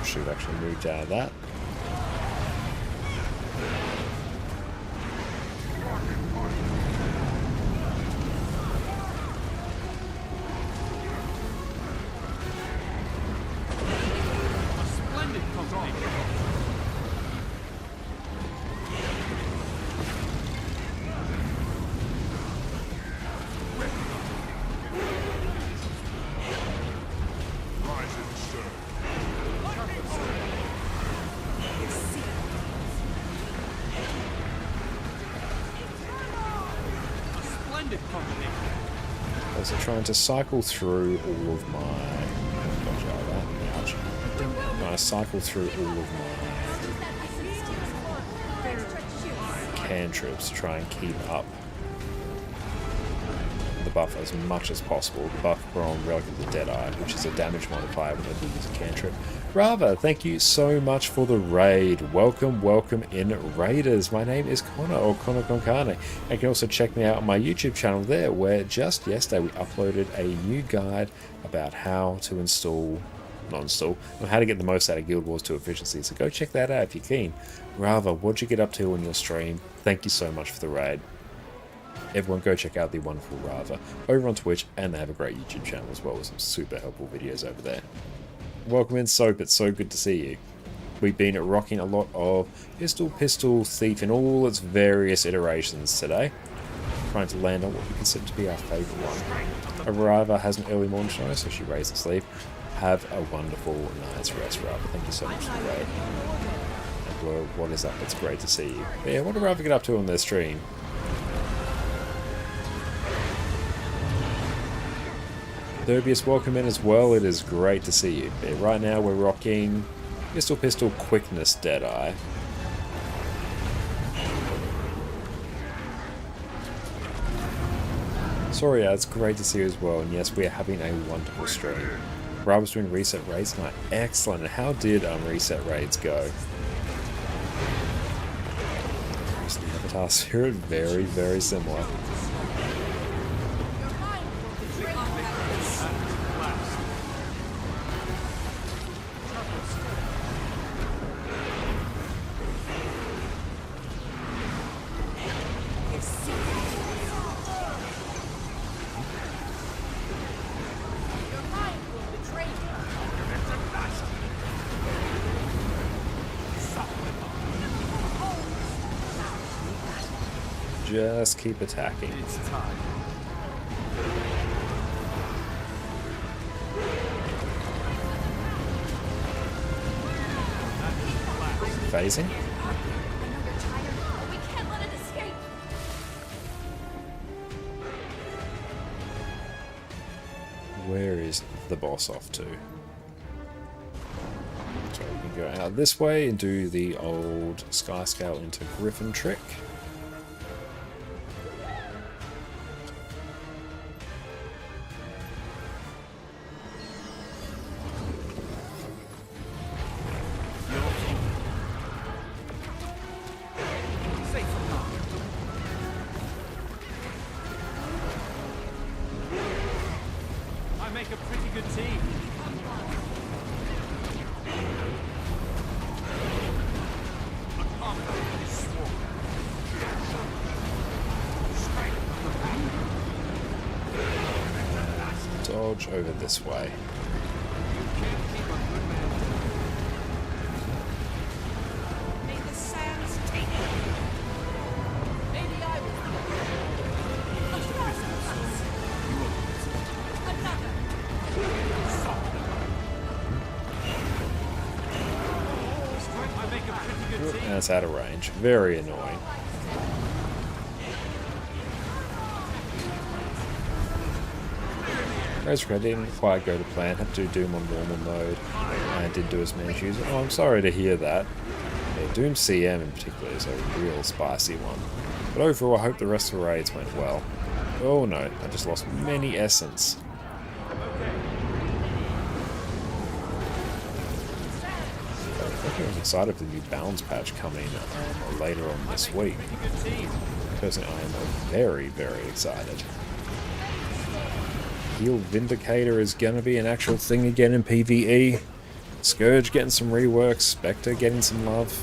Should have actually moved out of that. A splendid combination. Rise and stir. A splendid combination. Also trying to cycle through all of my... Dodge out of that. Ouch. Trying to cycle through all of my cantrips to try and keep up the buff as much as possible. The buff from Relic of the Deadeye, which is a damage modifier when I use a cantrip. Rava, thank you so much for the raid. Welcome, welcome in Raiders. My name is Connor, or ConnorConCarne. And you can also check me out on my YouTube channel there, where just yesterday we uploaded a new guide about how to not install, how to get the most out of Guild Wars 2 efficiency. So go check that out if you're keen. Rava, what'd you get up to on your stream? Thank you so much for the raid. Everyone go check out the wonderful Rava over on Twitch, and they have a great YouTube channel as well with some super helpful videos over there. Welcome in, Soap. It's so good to see you. We've been rocking a lot of Pistol, Thief in all its various iterations today. Trying to land on what we consider to be our favourite one. Rava has an early morning show, so she raised to sleep. Have a wonderful night's rest, Rava. Thank you so much for the raid. And well, what is up? It's great to see you. But yeah, what did Rava get up to on their stream? Derbius, welcome in as well. It is great to see you. Yeah, right now we're rocking Pistol Quickness Deadeye. Sorry, it's great to see you as well. And yes, we are having a wonderful stream. Rob was doing reset raids tonight. Excellent. And how did reset raids go? The Avatar Spirit, very, very similar. just keep attacking. It's time. Phasing. I know you're tired, but we can't let it escape. Where is the boss off to? So we can go out this way and do the old Sky Scale into Griffin trick. Safe from harm. I make a pretty good team. A combat is sworn. Dodge over this way. May the sands take it. Maybe I was another. I make a pretty good team. And it's out of range. Very annoying. Basically, I didn't quite go to plan. Had to do Doom on normal mode. And didn't do as many issues. Oh, I'm sorry to hear that. Yeah, Doom CM in particular is a real spicy one. But overall, I hope the rest of the raids went well. Oh no, I just lost many essence. I was excited for the new balance patch coming later on this week. Personally, I am very, very excited. Heal Vindicator is going to be an actual thing again in PvE. Scourge getting some rework, Spectre getting some love.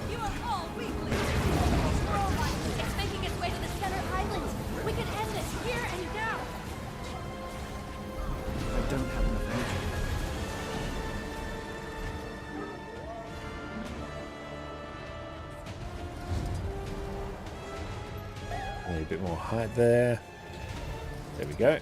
You are all weaklings. It's making its way to the center island. We can end this here and now. I don't have enough energy. Need a bit more height there. There we go.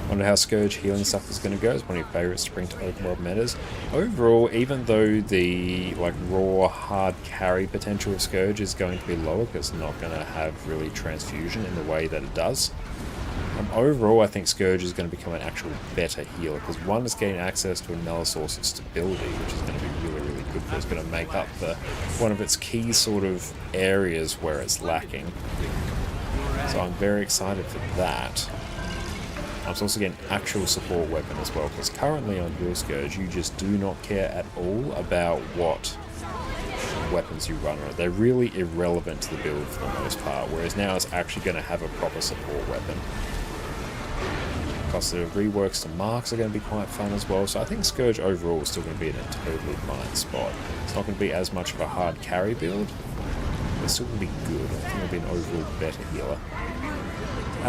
Wonder how Scourge healing stuff is going to go. It's one of your favourite spring to open world metas. Overall, even though the raw hard carry potential of Scourge is going to be lower because it's not going to have really transfusion in the way that it does, overall I think Scourge is going to become an actual better healer because one is getting access to another source of stability, which is going to be really, really good for it. It's going to make up for one of its key sort of areas where it's lacking. So I'm very excited for that. I'm also getting actual support weapon as well, because currently on your Scourge you just do not care at all about what weapons you run on it. They're really irrelevant to the build for the most part, whereas now it's actually going to have a proper support weapon. Plus the reworks to marks are going to be quite fun as well, so I think Scourge overall is still going to be in a totally fine spot. It's not going to be as much of a hard carry build, but it's still going to be good. I think it'll be an overall better healer.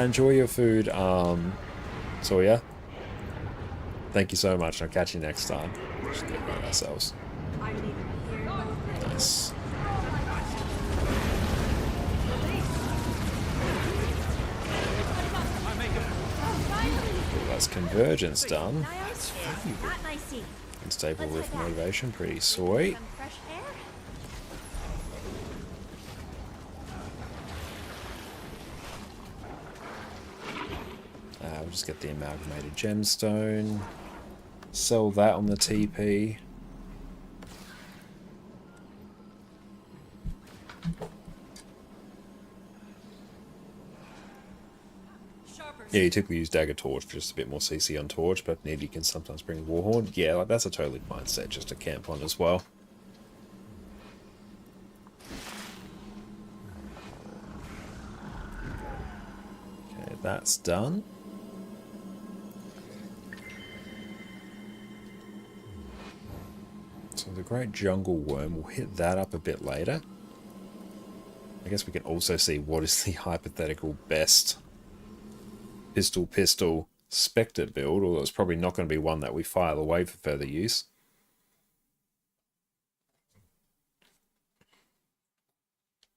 Enjoy your food, so yeah, thank you so much, and I'll catch you next time. Just get rid of ourselves. Nice. Well, that's convergence done. And stable roof motivation, pretty sweet. We'll just get the amalgamated gemstone, sell that on the TP. Yeah, you typically use Dagger Torch for just a bit more CC on Torch, but if needed you can sometimes bring Warhorn. Yeah, that's a totally fine set just to camp on as well. Okay, that's done. So the Great Jungle Worm. We'll hit that up a bit later. I guess we can also see what is the hypothetical best pistol Spectre build, although it's probably not going to be one that we file away for further use.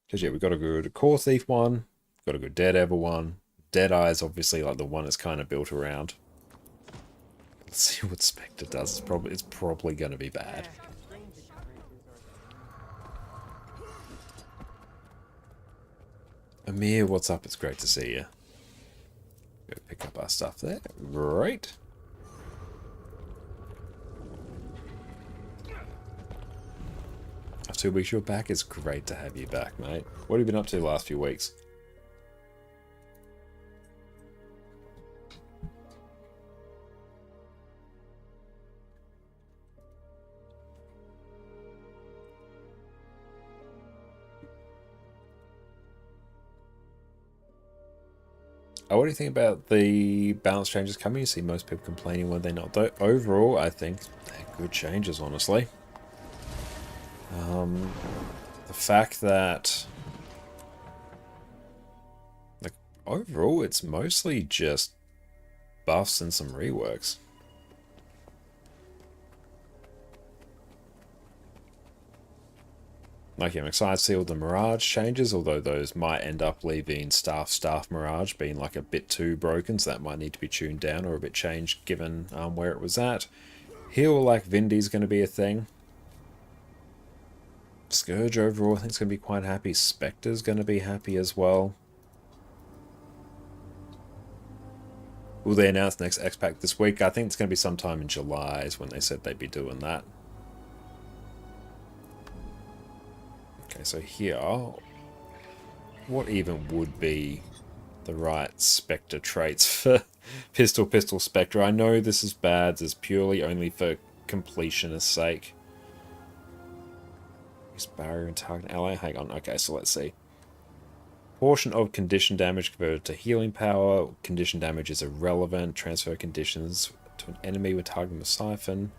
Because yeah, we've got a good Core Thief one, got a good Daredevil one. Deadeye is obviously like the one it's kind of built around. Let's see what Spectre does. It's probably going to be bad. Amir, what's up? It's great to see you. Go pick up our stuff there. Right. After 2 weeks you're back, it's great to have you back, mate. What have you been up to the last few weeks? Oh, what do you think about the balance changes coming? You see most people complaining when they're not. Though overall, I think they're good changes, honestly. The fact that, like, overall, it's mostly just buffs and some reworks. Like, I'm excited to see all the Mirage changes, although those might end up leaving Staff Mirage being like a bit too broken, so that might need to be tuned down or a bit changed given where it was at. Heal like Vindy's going to be a thing. Scourge overall I think is going to be quite happy. Spectre's going to be happy as well. Will they announce the next X-Pack this week? I think it's going to be sometime in July is when they said they'd be doing that. Okay, so here, what even would be the right Spectre traits for Pistol Spectre? I know this is bad, this is purely only for completionist sake. Use barrier and target ally, hang on, okay, so let's see. Portion of condition damage converted to healing power, condition damage is irrelevant, transfer conditions to an enemy with targeting with Siphon.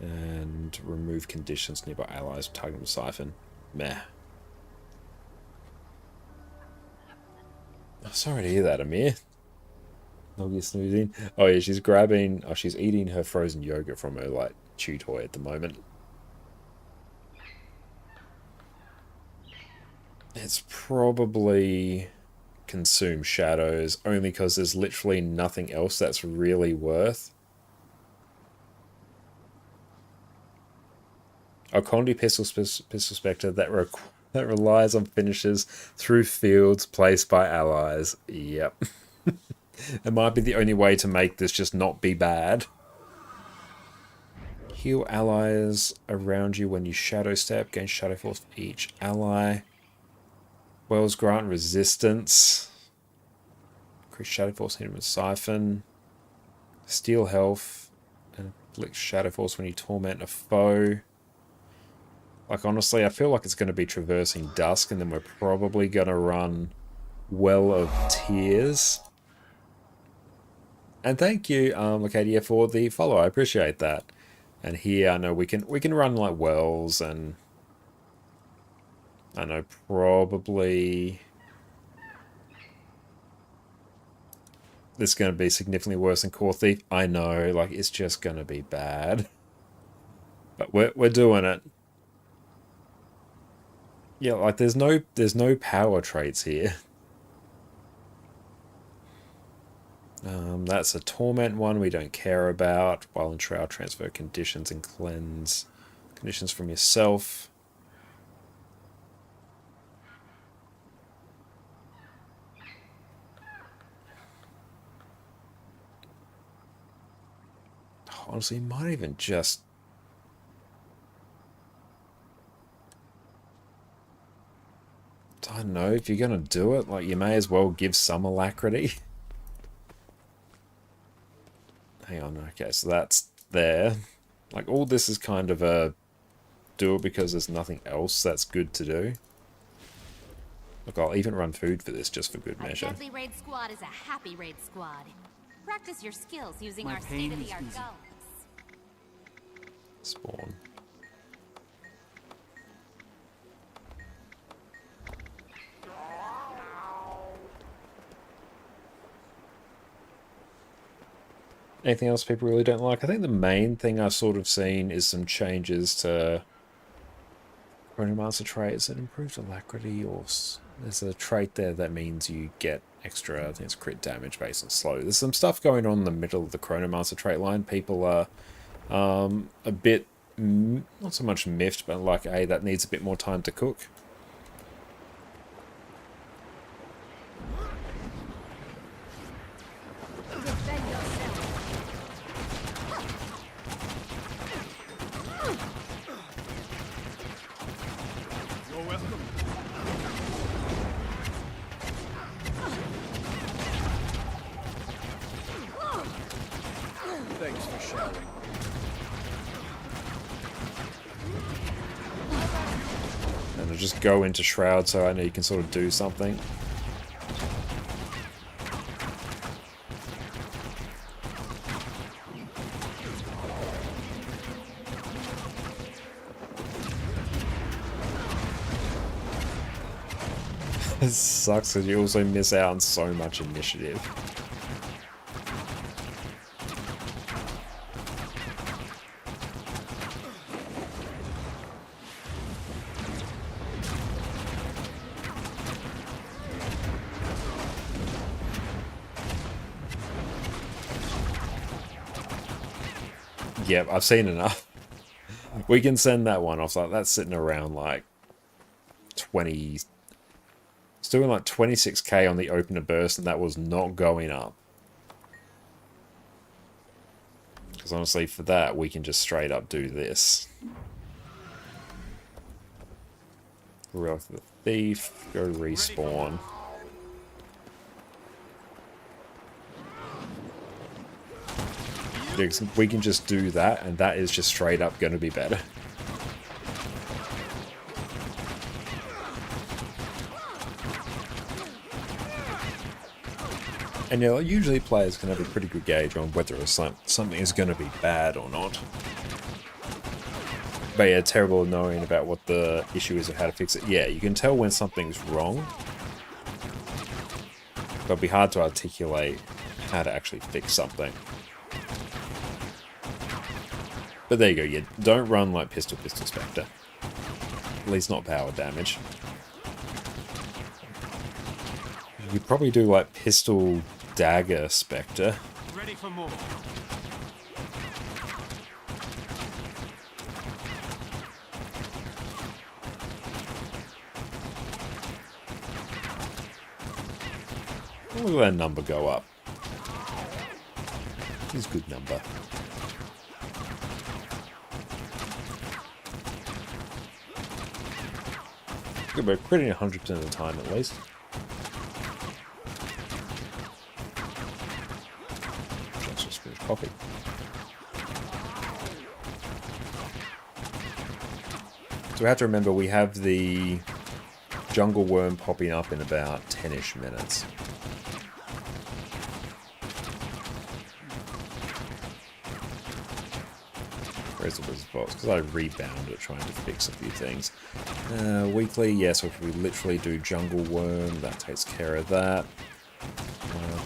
And remove conditions nearby allies with targeting with Siphon. Meh. Oh, sorry to hear that, Amir. Noggy snoozing. Oh yeah, she's grabbing... Oh, she's eating her frozen yogurt from her, like, chew toy at the moment. It's probably consume shadows, only because there's literally nothing else that's really worth. A Condi Pistol Spectre that relies on finishes through fields placed by allies. Yep. It might be the only way to make this just not be bad. Heal allies around you when you shadow step. Gain shadow force for each ally. Wells grant resistance. Increase shadow force hit with Siphon. Steal health. And inflict shadow force when you torment a foe. Like, honestly, I feel like it's going to be traversing dusk, and then we're probably going to run Well of Tears. And thank you, Lacadia, for the follow. I appreciate that. And here, I know we can run like Wells, and I know probably this is going to be significantly worse than Core Thief. I know, like, it's just going to be bad. But we're doing it. Yeah, like there's no power traits here. That's a torment one we don't care about. While in Shroud, transfer conditions and cleanse conditions from yourself. Honestly, you might even just... I don't know, if you're going to do it, like, you may as well give some alacrity. Hang on, okay, so that's there. Like, all this is kind of a do it because there's nothing else that's good to do. Look, I'll even run food for this just for good measure. A deadly raid squad is a happy raid squad. Practice your skills using My our pain is state-of-the-art easy. guns. Spawn. Anything else people really don't like? I think the main thing I've sort of seen is some changes to Chronomancer traits that improved alacrity, or there's a trait there that means you get extra, I think it's crit damage based on slow. There's some stuff going on in the middle of the Chronomancer trait line. People are a bit, not so much miffed, but like, hey, that needs a bit more time to cook. Defend yourself. You're welcome. Thanks for shouting. And I'll just go into Shroud so I know you can sort of do something. It sucks because you also miss out on so much initiative. Yep, I've seen enough. We can send that one off. Like, that's sitting around like 20... It's doing like 26k on the opener burst, and that was not going up. Because honestly, for that, we can just straight up do this. Relic of the Thief, go respawn. We can just do that, and that is just straight up going to be better. And you know, usually players can have a pretty good gauge on whether something is going to be bad or not. But yeah, terrible knowing about what the issue is or how to fix it. Yeah, you can tell when something's wrong, but it'll be hard to articulate how to actually fix something. But there you go, yeah, don't run like Pistol Spectre. At least not power damage. You probably do like Pistol Dagger Spectre. Ready for more. Look at that number go up. It's a good number. Good, we're critting 100% of the time at least. Just finished coffee. So we have to remember we have the jungle worm popping up in about 10-ish minutes. Where's the wizard box? Because I rebound it trying to fix a few things. Weekly, yeah, so if we literally do jungle worm, that takes care of that.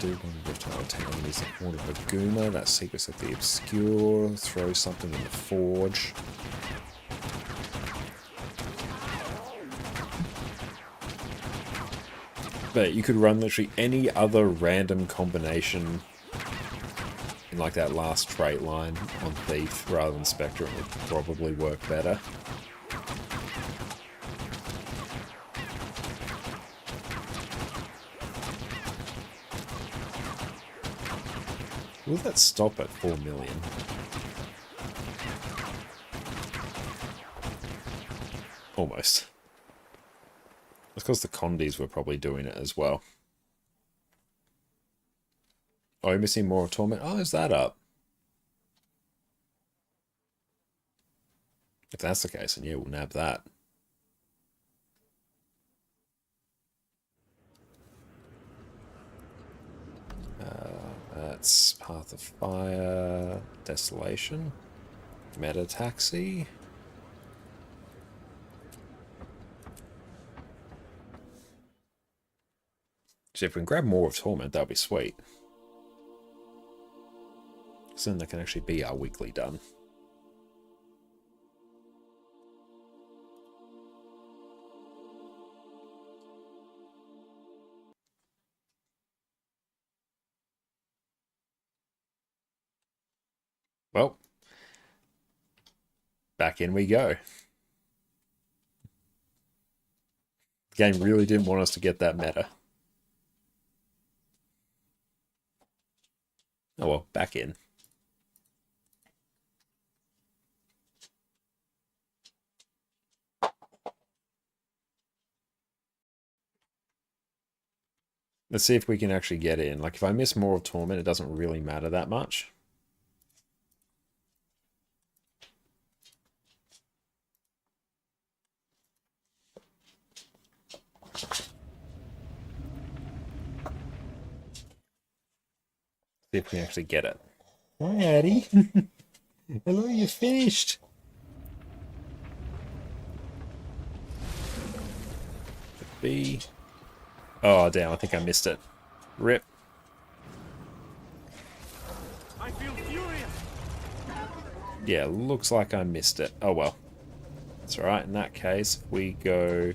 Do one reptile attack enemies in Horn of Aguma, that's Secrets of the Obscure, throw something in the forge. But you could run literally any other random combination in like that last trait line on Thief rather than Spectre, it would probably work better. Will that stop at 4 million? Almost. That's because the Condies were probably doing it as well. Oh, you're missing more of Torment? Oh, is that up? If that's the case, then yeah, we'll nab that. That's Path of Fire, Desolation, Meta Taxi. So if we can grab more of Torment, that'll be sweet. So then that can actually be our weekly done. Well, back in we go. The game really didn't want us to get that meta. Oh well, back in. Let's see if we can actually get in. Like, if I miss more of Torment, it doesn't really matter that much. See if we can actually get it. Hi, Addie. Hello, you finished. B. Oh, damn, I think I missed it. Rip. I feel furious. Yeah, looks like I missed it. Oh, well. That's alright. In that case, if we go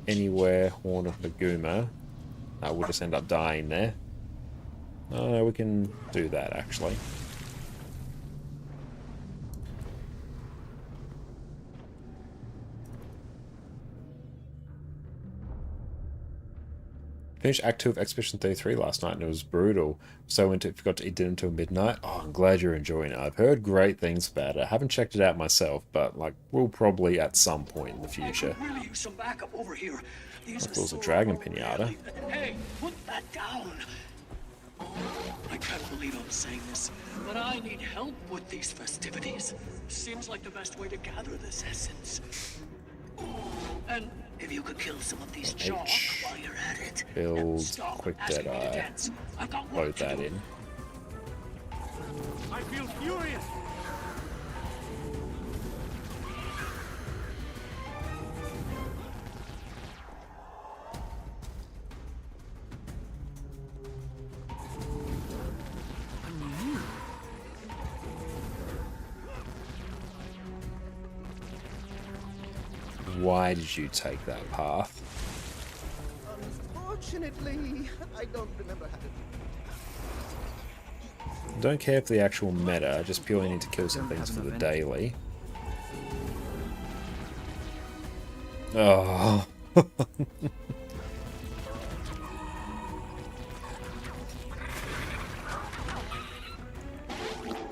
anywhere, Horn of Naguma, we'll just end up dying there. Oh, no, we can do that, actually. Finished Act 2 of Expedition 33 last night, and it was brutal. So I forgot to eat dinner until midnight. Oh, I'm glad you're enjoying it. I've heard great things about it. I haven't checked it out myself, but like, we'll probably at some point in the future. I could really use some backup over here. These It was a dragon pinata. Hey, put that down. I can't believe I'm saying this, but I need help with these festivities. Seems like the best way to gather this essence. And if you could kill some of these chalk while you're at it. Build Stop quick asking me to Deadeye. dance. I've got Load work to that do. in. I feel furious. Why did you take that path? Unfortunately, I don't remember how to. Don't care for the actual meta, I just purely need to kill some things for the daily. Oh.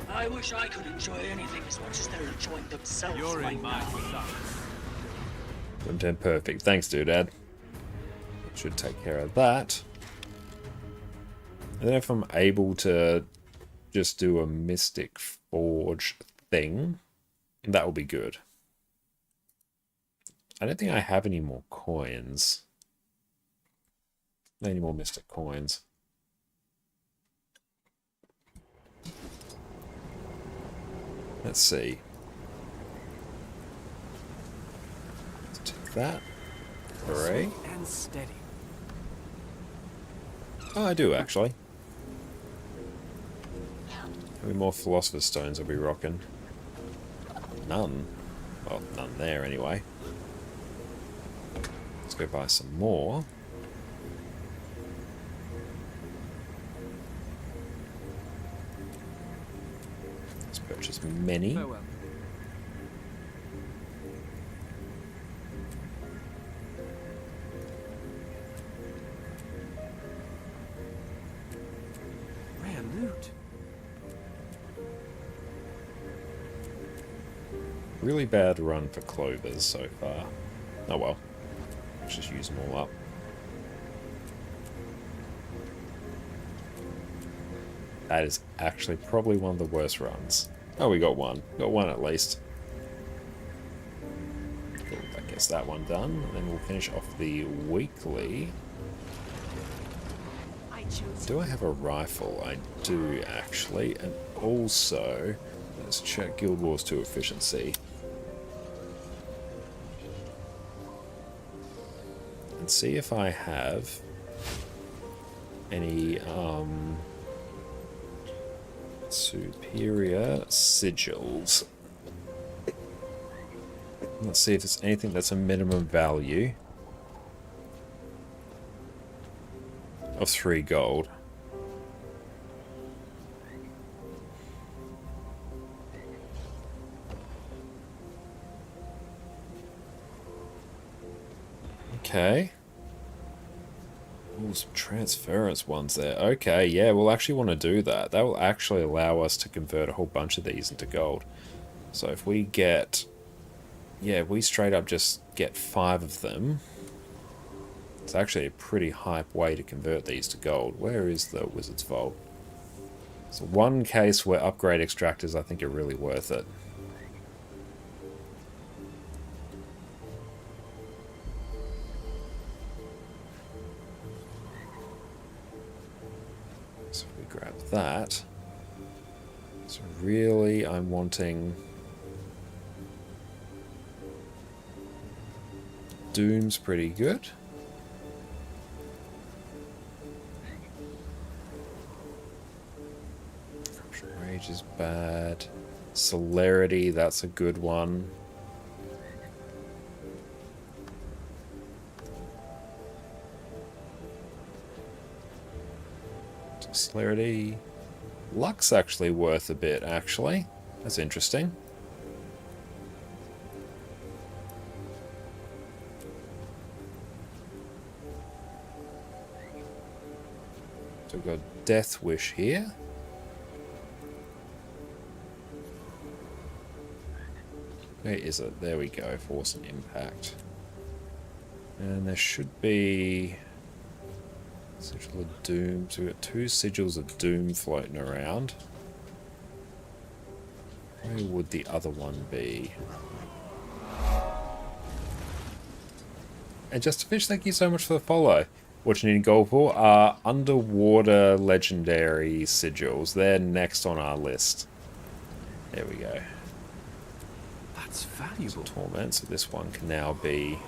I wish I could enjoy anything as much as they're enjoying themselves You're right in my now. sights. 110 perfect. Thanks, Doodad. Should take care of that. And then if I'm able to just do a Mystic Forge thing, that will be good. I don't think I have any more coins. Any more Mystic coins. Let's see. Let's take that. Hooray. And steady. Oh, I do actually. How many more Philosopher's Stones are we rocking? None. Well, none there anyway. Let's go buy some more. Let's purchase many. Farewell. Rare loot. Really bad run for clovers so far. Oh well. Let's just use them all up. That is actually probably one of the worst runs. Oh, we got one. Got one at least. Cool, that gets that one done. And then we'll finish off the weekly. Do I have a rifle? I do, actually. And also, let's check Guild Wars 2 efficiency. And see if I have any, Superior sigils. Let's see if there's anything that's a minimum value of 3 gold. Okay. Ooh, some transference ones there. Okay, yeah, we'll actually want to do that. That will actually allow us to convert a whole bunch of these into gold. So if we get... Yeah, we straight up just get 5 of them. It's actually a pretty hype way to convert these to gold. Where is the Wizard's Vault? So one case where upgrade extractors I think are really worth it. So if we grab that. So really I'm wanting... Doom's pretty good. Rage is bad. Celerity, that's a good one. Celerity. Luck's actually worth a bit, actually. That's interesting. So we've got Death Wish here. Where is it? There we go. Force and Impact. And there should be... Sigil of Doom. So we've got 2 Sigils of Doom floating around. Where would the other one be? And Just a Fish, thank you so much for the follow. What you need gold for are underwater legendary sigils. They're next on our list. There we go. That's valuable. Torment, so this one can now be...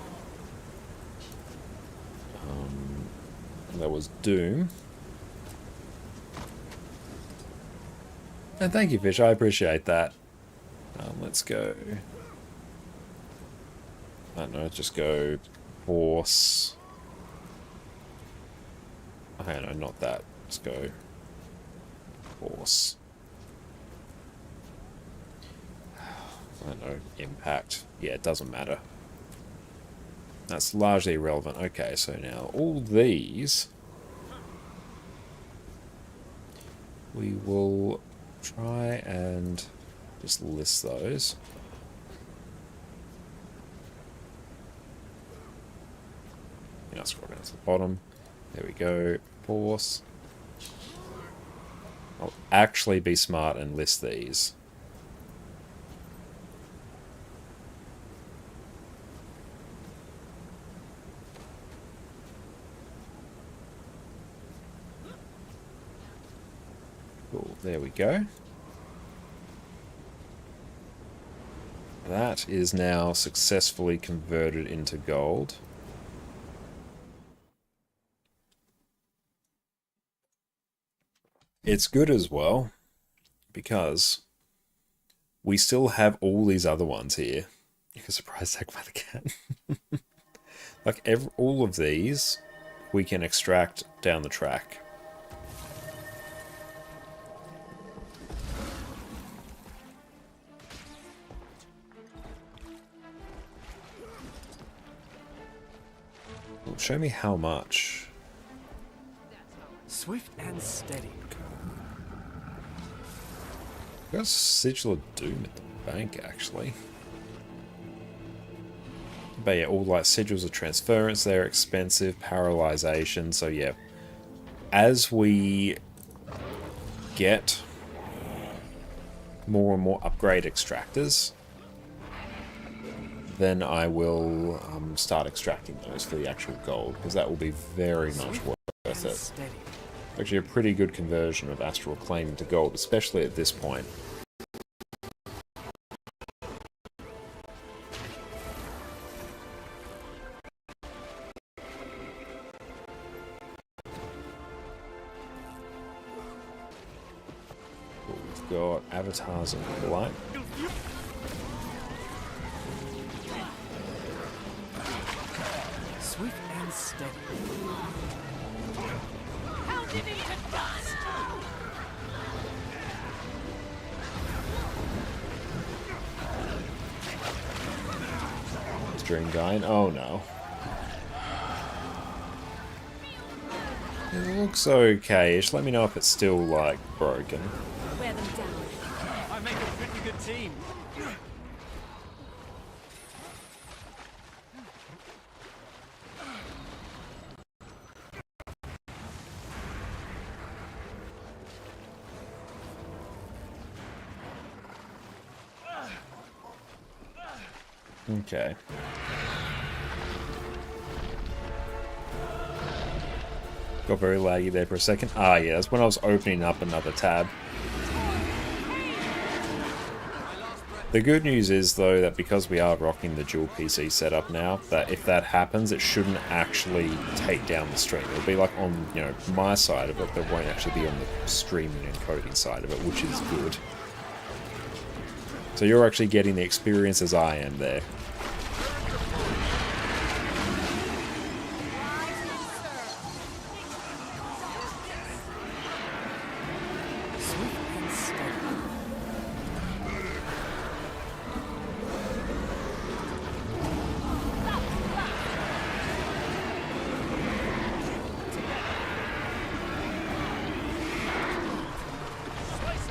that was Doom. And thank you, Fish, I appreciate that. Let's go... I don't know, just go... Force... Okay, no, not that. Let's go... Force... I don't know, Impact. Yeah, it doesn't matter. That's largely irrelevant. Okay, so now all these... We will try and just list those. Now scroll down to the bottom. There we go. Force. I'll actually be smart and list these. Cool, there we go. That is now successfully converted into gold. It's good as well, because we still have all these other ones here. You can surprise Zack by the cat. Like, all of these, we can extract down the track. Well, show me how much. Swift and steady. Got a Sigil of Doom at the bank, actually. But yeah, all like sigils of transference, they're expensive, paralyzation, so yeah. As we get more and more upgrade extractors, then I will start extracting those for the actual gold, because that will be very much worth it. Actually a pretty good conversion of Astral Claim into gold, especially at this point. got avatars of light. Swift and steady. Pounded into dust! String guy. Oh no. It looks okay. Just let me know if it's still, like, broken. Wear them down. I make a pretty good team. Okay. Got very laggy there for a second. Ah, yeah, that's when I was opening up another tab. The good news is, though, that because we are rocking the dual PC setup now, that if that happens, it shouldn't actually take down the stream. It'll be like on, you know, my side of it, but it won't actually be on the streaming and coding side of it, which is good. So you're actually getting the experience as I am there.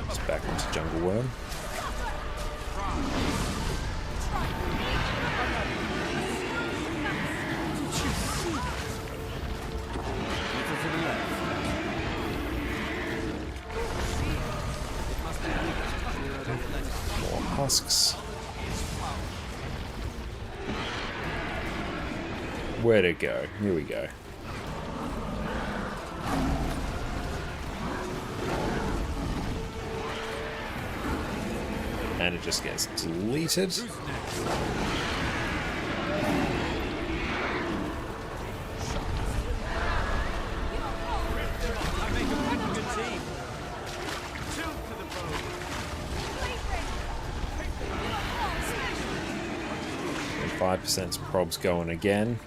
Just back into Jungle Worm. More husks. Where'd it go? Here we go. And it just gets deleted. I make a pretty good team. Two for the bone. 5% probs going again.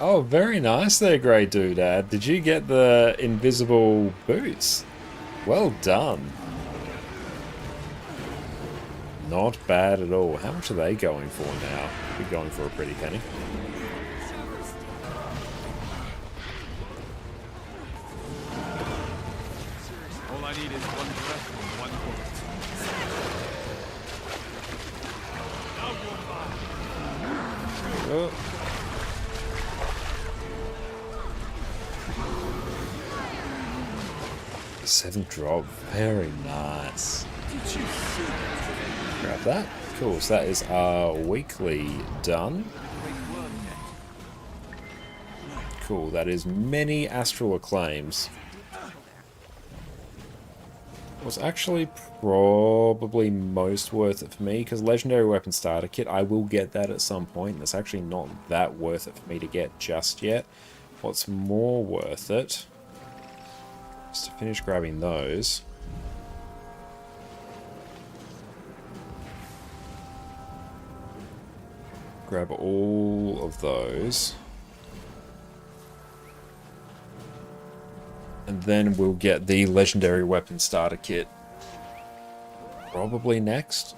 Oh, very nice there, Grey Doodad. Did you get the invisible boots? Well done. Not bad at all. How much are they going for now? We're going for a pretty penny. All I need is one breath and one bullet. Oh. Seventh drop. Very nice. Grab that. Cool. So that is our weekly done. Cool. That is many astral acclaims. Was actually probably most worth it for me because legendary weapon starter kit, I will get that at some point. It's actually not that worth it for me to get just yet. What's more worth it is to finish grabbing those. Grab all of those. And then we'll get the legendary weapon starter kit. Probably next.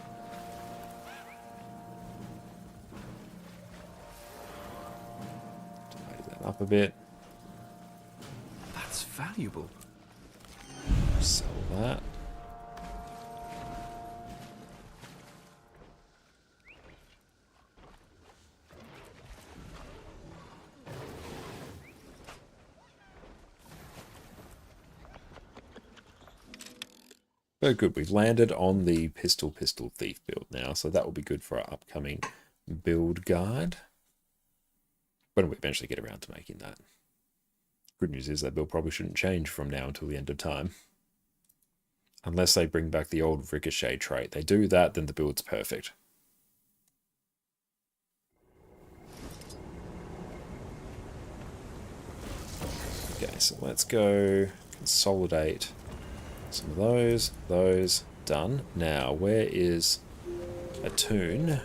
Tidy that up a bit. That's valuable. Sell that. Very good. We've landed on the pistol thief build now, so that will be good for our upcoming build guide. When we eventually get around to making that. Good news is that build probably shouldn't change from now until the end of time. Unless they bring back the old ricochet trait. They do that, then the build's perfect. Okay, so let's go consolidate some of those, done. Now, where is Atune?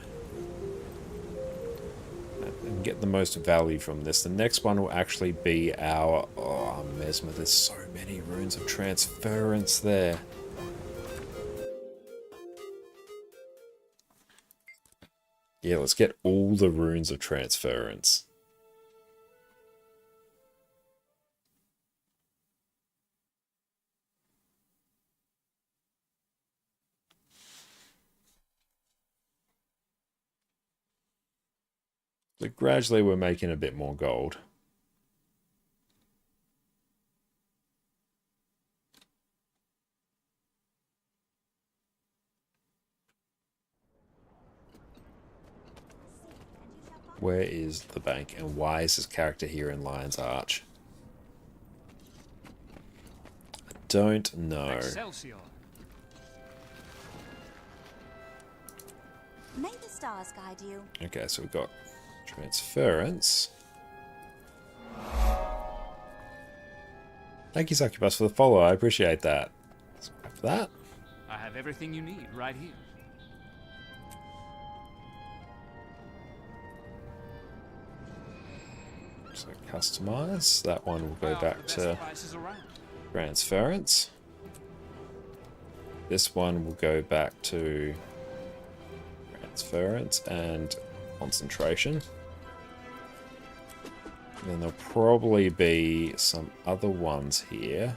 And get the most value from this. The next one will actually be our... Oh, Mesmer, there's so many runes of transference there. Yeah, let's get all the runes of transference. So gradually we're making a bit more gold. Where is the bank, and why is this character here in Lion's Arch? I don't know. Excelsior. May the stars guide you. Okay, so we've got transference. Thank you, Succubus, for the follow. I appreciate that. Let's grab that. I have everything you need right here. So customize. That one will go back to transference. This one will go back to transference and concentration. And then there'll probably be some other ones here.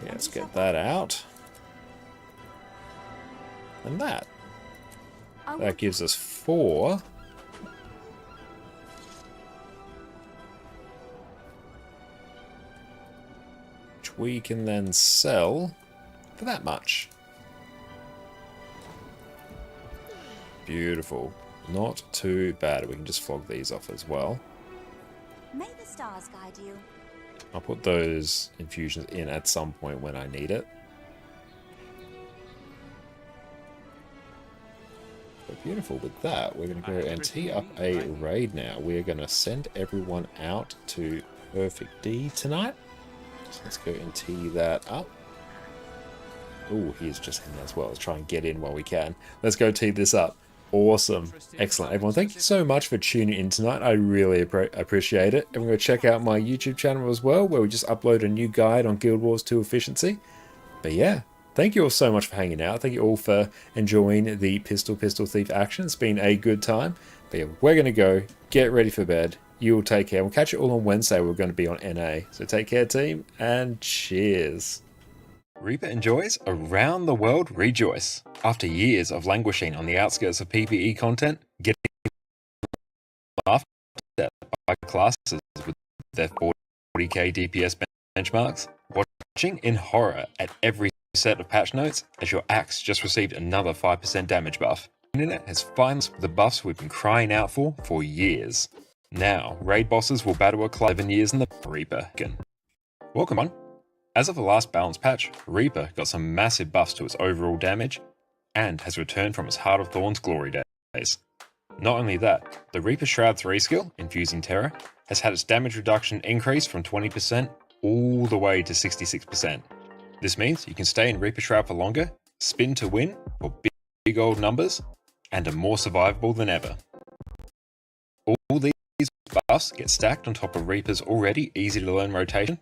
Yeah, let's get that out. And that. That gives us 4. Which we can then sell for that much. Beautiful. Not too bad. We can just flog these off as well. May the stars guide you. I'll put those infusions in at some point when I need it. But beautiful. With that, we're going to go and tee up a raid now. We're going to send everyone out to Perfect D tonight. So let's go and tee that up. Oh, he's just in there as well. Let's try and get in while we can. Let's go tee this up. Awesome. Excellent. Everyone, thank you so much for tuning in tonight. I really appreciate it. And we're going to check out my YouTube channel as well, where we just upload a new guide on Guild Wars 2 efficiency. But yeah, thank you all so much for hanging out. Thank you all for enjoying the Pistol Thief action. It's been a good time. But yeah, we're going to go get ready for bed. You will take care. We'll catch you all on Wednesday. We're going to be on NA. So take care, team, and cheers. Reaper enjoys Around the World Rejoice. After years of languishing on the outskirts of PvE content, getting laughed at by classes with their 40k DPS benchmarks, watching in horror at every set of patch notes as your axe just received another 5% damage buff. The internet has finally the buffs we've been crying out for years. Now, raid bosses will battle a class 11 years in the Reaper. Welcome on. As of the last balance patch, Reaper got some massive buffs to its overall damage, and has returned from its Heart of Thorns glory days. Not only that, the Reaper Shroud 3 skill, Infusing Terror, has had its damage reduction increase from 20% all the way to 66%. This means you can stay in Reaper Shroud for longer, spin to win for big old numbers, and are more survivable than ever. All these buffs get stacked on top of Reaper's already easy to learn rotation,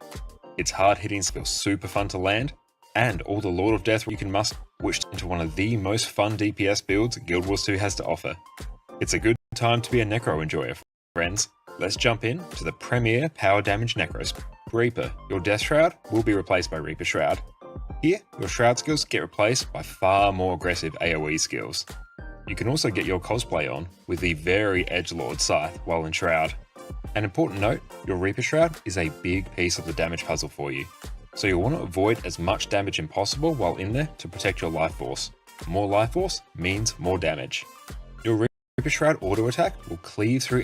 its hard-hitting skill super fun to land, and all the Lord of Death you can muster, which into one of the most fun DPS builds Guild Wars 2 has to offer. It's a good time to be a Necro enjoyer, friends. Let's jump in to the premier power damage Necros. Reaper, your Death Shroud will be replaced by Reaper Shroud. Here, your Shroud skills get replaced by far more aggressive AoE skills. You can also get your cosplay on with the very edgelord Scythe while in Shroud. An important note, your Reaper Shroud is a big piece of the damage puzzle for you, so you'll want to avoid as much damage as possible while in there to protect your life force. More life force means more damage. Your Reaper Shroud auto attack will cleave through